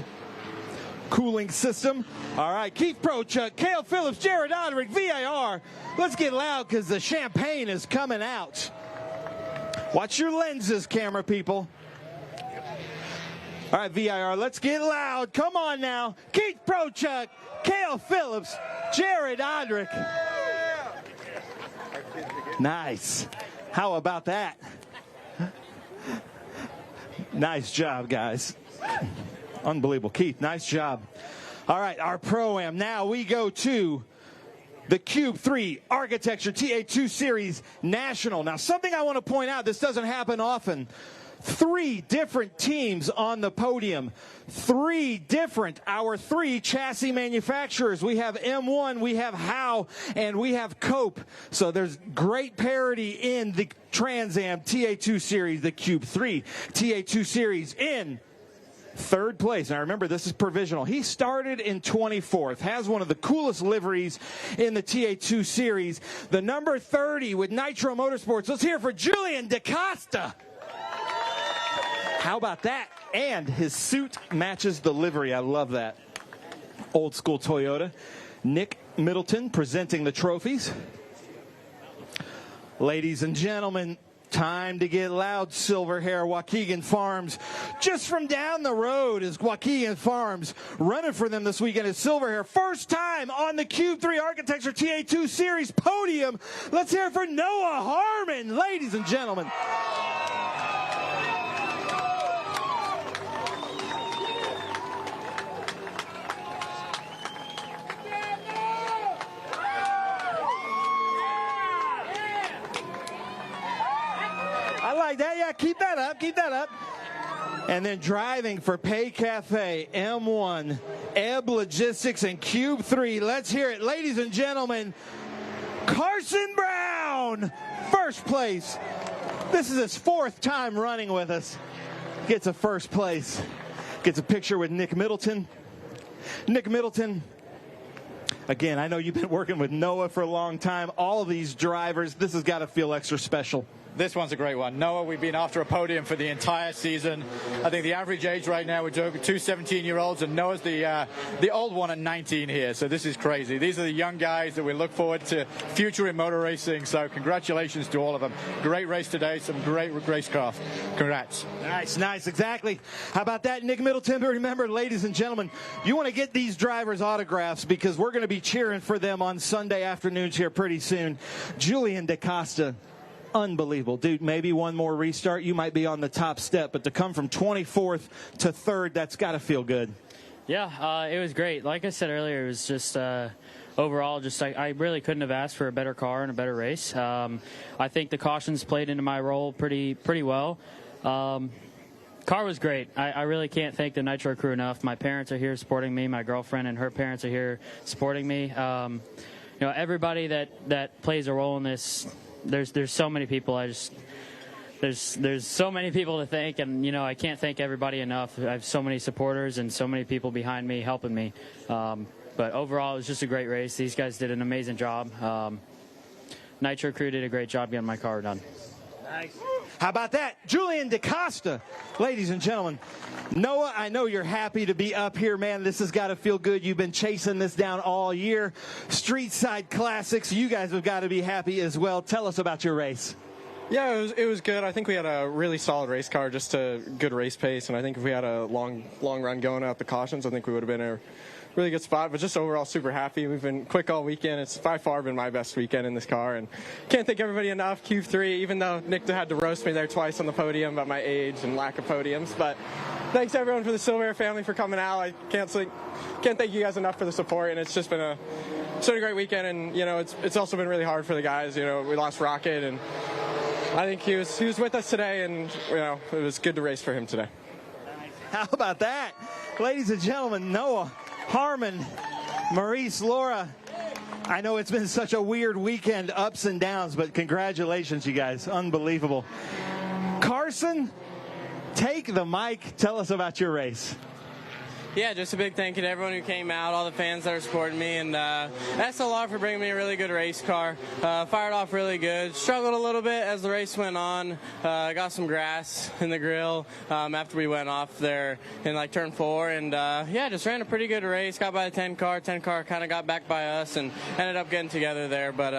cooling system. All right, Keith Prochek, Cale Phillips, Jared Odrick, VIR. Let's get loud because the champagne is coming out. Watch your lenses, camera people. All right, VIR, let's get loud. Come on now. Keith Prochek, Cale Phillips, Jared Odrick. Nice. How about that? Nice job, guys. Unbelievable. Keith, nice job. All right, our Pro-Am. Now we go to the Cube 3 Architecture TA2 Series National. Now, something I want to point out, this doesn't happen often. 3 different teams on the podium. 3 different, our 3 chassis manufacturers. We have M1, we have Howe, and we have Cope. So there's great parity in the Trans Am TA2 Series, the Cube 3 TA2 Series in 3rd place. Now remember, this is provisional. He started in 24th, has one of the coolest liveries in the TA2 Series. The number 30 with Nitro Motorsports. Let's hear it for Julian DaCosta. How about that? And his suit matches the livery. I love that. Old school Toyota. Nick Middleton presenting the trophies. Ladies and gentlemen, time to get loud. Silver Hair, Waukegan Farms. Just from down the road is Waukegan Farms. Running for them this weekend is Silver Hair. First time on the Cube 3 Architecture TA2 Series podium. Let's hear it for Noah Harmon, ladies and gentlemen. I like that. Yeah, keep that up. Keep that up. And then driving for Pay Cafe, M1, Ebb Logistics, and Cube 3. Let's hear it. Ladies and gentlemen, Carson Brown, first place. This is his 4th time running with us. Gets a first place. Gets a picture with Nick Middleton. Nick Middleton. Again, I know you've been working with Noah for a long time. All of these drivers, this has got to feel extra special. This one's a great one. Noah, we've been after a podium for the entire season. I think the average age right now, we're talking 2 17-year-olds, and Noah's the old one at 19 here. So this is crazy. These are the young guys that we look forward to future in motor racing. So congratulations to all of them. Great race today. Some great racecraft. Congrats. Nice, exactly. How about that, Nick Middleton? But remember, ladies and gentlemen, you want to get these drivers' autographs because we're going to be cheering for them on Sunday afternoons here pretty soon. Julian DaCosta. Unbelievable, dude. Maybe one more restart, you might be on the top step, but to come from 24th to 3rd, that's got to feel good. Yeah, it was great. Like I said earlier, it was just overall, just I really couldn't have asked for a better car and a better race. I think the cautions played into my role pretty well. Car was great. I really can't thank the Nitro crew enough. My parents are here supporting me. My girlfriend and her parents are here supporting me. Everybody that plays a role in this. There's so many people. There's so many people to thank, and I can't thank everybody enough. I have so many supporters and so many people behind me helping me. But overall, it was just a great race. These guys did an amazing job. Nitro crew did a great job getting my car done. Nice. How about that? Julian DaCosta, ladies and gentlemen. Noah, I know you're happy to be up here, man. This has got to feel good. You've been chasing this down all year. Street Side Classics, you guys have got to be happy as well. Tell us about your race. Yeah, it was good. I think we had a really solid race car, just a good race pace, and I think if we had a long run going out the cautions, I think we would have been in a really good spot. But just overall, super happy. We've been quick all weekend. It's by far been my best weekend in this car, and can't thank everybody enough. Q3, even though Nick had to roast me there twice on the podium about my age and lack of podiums, but thanks everyone for the Silver family for coming out. I can't thank you guys enough for the support, and it's just been a great weekend. And you know, it's also been really hard for the guys. You know, we lost Rocket, and I think he was with us today, and you know, it was good to race for him today. How about that? Ladies and gentlemen, Noah, Harmon, Maurice, Laura, I know it's been such a weird weekend, ups and downs, but congratulations, you guys. Unbelievable. Carson, take the mic. Tell us about your race. Yeah, just a big thank you to everyone who came out, all the fans that are supporting me, and SLR for bringing me a really good race car. Fired off really good. Struggled a little bit as the race went on. Got some grass in the grill after we went off there in like turn 4, and yeah, just ran a pretty good race. Got by the 10 car. 10 car kind of got back by us and ended up getting together there. But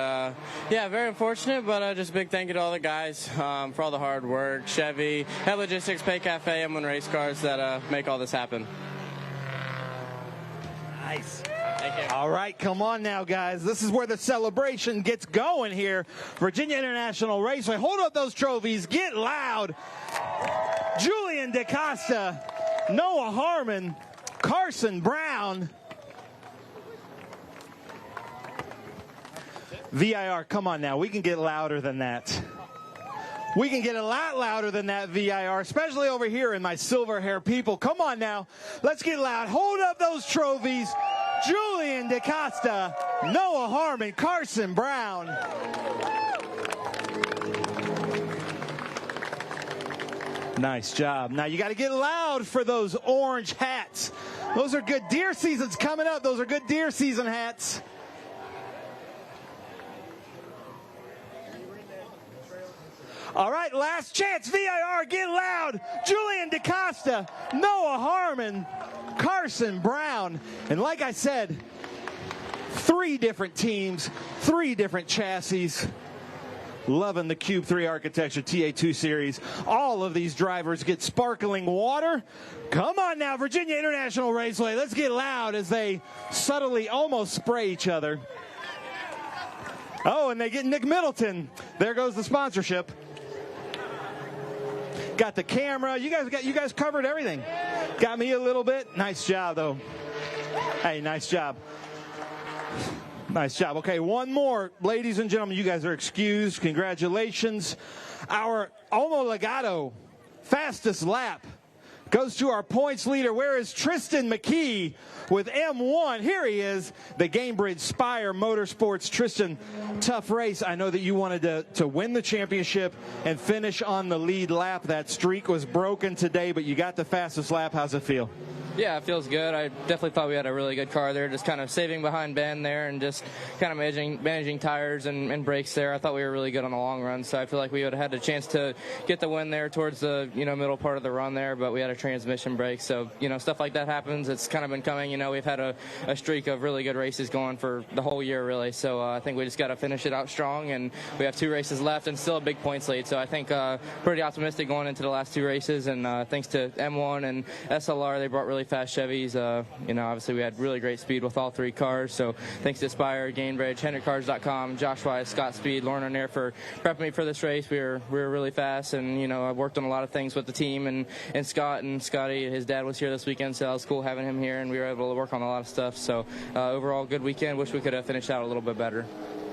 yeah, very unfortunate, but just a big thank you to all the guys for all the hard work. Chevy, Head Logistics, Pay Cafe, M1 Race Cars that make all this happen. Nice. Thank you. All right, come on now, guys. This is where the celebration gets going here. VIRginia International Raceway. Hold up those trophies. Get loud. Julian DaCosta, Noah Harmon, Carson Brown. VIR, come on now. We can get louder than that. We can get a lot louder than that, VIR, especially over here in my silver hair people. Come on now. Let's get loud. Hold up those trophies. Julian DaCosta, Noah Harmon, Carson Brown. Nice job. Now you got to get loud for those orange hats. Those are good. Deer season's coming up. Those are good deer season hats. All right, last chance. VIR, get loud. Julian DaCosta, Noah Harmon, Carson Brown. And like I said, 3 different teams, 3 different chassis. Loving the Cube 3 Architecture TA2 Series. All of these drivers get sparkling water. Come on now, VIRginia International Raceway. Let's get loud as they subtly almost spray each other. Oh, and they get Nick Middleton. There goes the sponsorship. Got the camera. You guys covered everything. Got me a little bit. Nice job, though. Hey, nice job. Nice job. Okay, one more. Ladies and gentlemen, you guys are excused. Congratulations. Our Almo Legato fastest lap goes to our points leader. Where is Tristan McKee with M1? Here he is, the Gamebridge Spire Motorsports. Tristan, tough race. I know that you wanted to win the championship and finish on the lead lap. That streak was broken today, but you got the fastest lap. How's it feel? Yeah, it feels good. I definitely thought we had a really good car there, just kind of saving behind Ben there and just kind of managing tires and brakes there. I thought we were really good on the long run, so I feel like we would have had a chance to get the win there towards the middle part of the run there, but we had a transmission break. So, stuff like that happens. It's kind of been coming. We've had a streak of really good races going for the whole year, really. So I think we just got to finish it out strong, and we have 2 races left and still a big points lead. So I think pretty optimistic going into the last 2 races, and thanks to M1 and SLR, they brought really fast Chevys. Obviously we had really great speed with all 3 cars. So thanks to Spire, Gainbridge, HendrickCars.com, Josh Wise, Scott Speed, Lauren O'Neill for prepping me for this race. We were really fast, and I worked on a lot of things with the team and Scott and Scotty. His dad was here this weekend, so it was cool having him here, and we were able to work on a lot of stuff. So overall, good weekend. Wish we could have finished out a little bit better.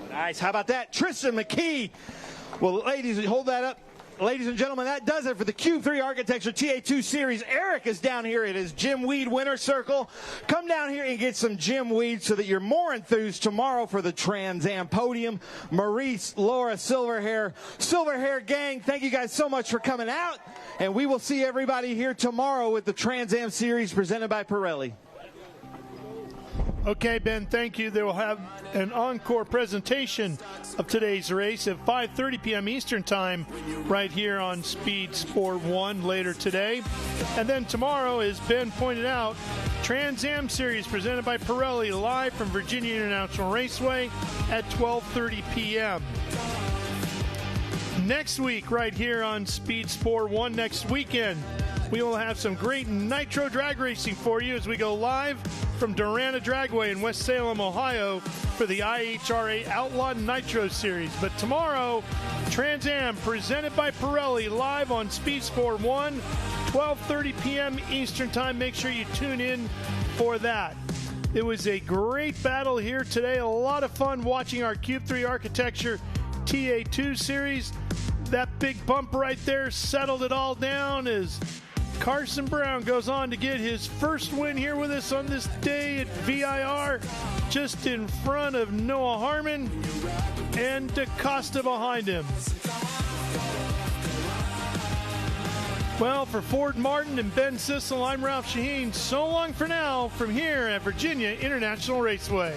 Nice. How about that, Tristan McKee? Well, ladies, hold that up. Ladies and gentlemen, that does it for the Cube 3 Architecture TA2 Series. Eric is down here at his Jim Weed Winter Circle. Come down here and get some Jim Weed so that you're more enthused tomorrow for the Trans Am podium. Maurice, Laura, Silverhair gang, thank you guys so much for coming out. And we will see everybody here tomorrow with the Trans Am Series presented by Pirelli. Okay, Ben, thank you. They will have an encore presentation of today's race at 5:30 p.m. Eastern Time right here on Speed Sport 1 later today. And then tomorrow, as Ben pointed out, Trans Am Series presented by Pirelli live from VIRginia International Raceway at 12:30 p.m. Next week, right here on Speed Sport 1, next weekend, we will have some great nitro drag racing for you as we go live from Durana Dragway in West Salem, Ohio for the IHRA Outlaw Nitro Series. But tomorrow, Trans Am presented by Pirelli live on Speed Sport 1, 12:30 p.m. Eastern Time. Make sure you tune in for that. It was a great battle here today. A lot of fun watching our Cube 3 Architecture TA2 Series. That big bump right there settled it all down as Carson Brown goes on to get his first win here with us on this day at VIR, just in front of Noah Harmon and DaCosta behind him. Well, for Ford Martin and Ben Sissel, I'm Ralph Sheheen. So long for now from here at VIRginia International Raceway.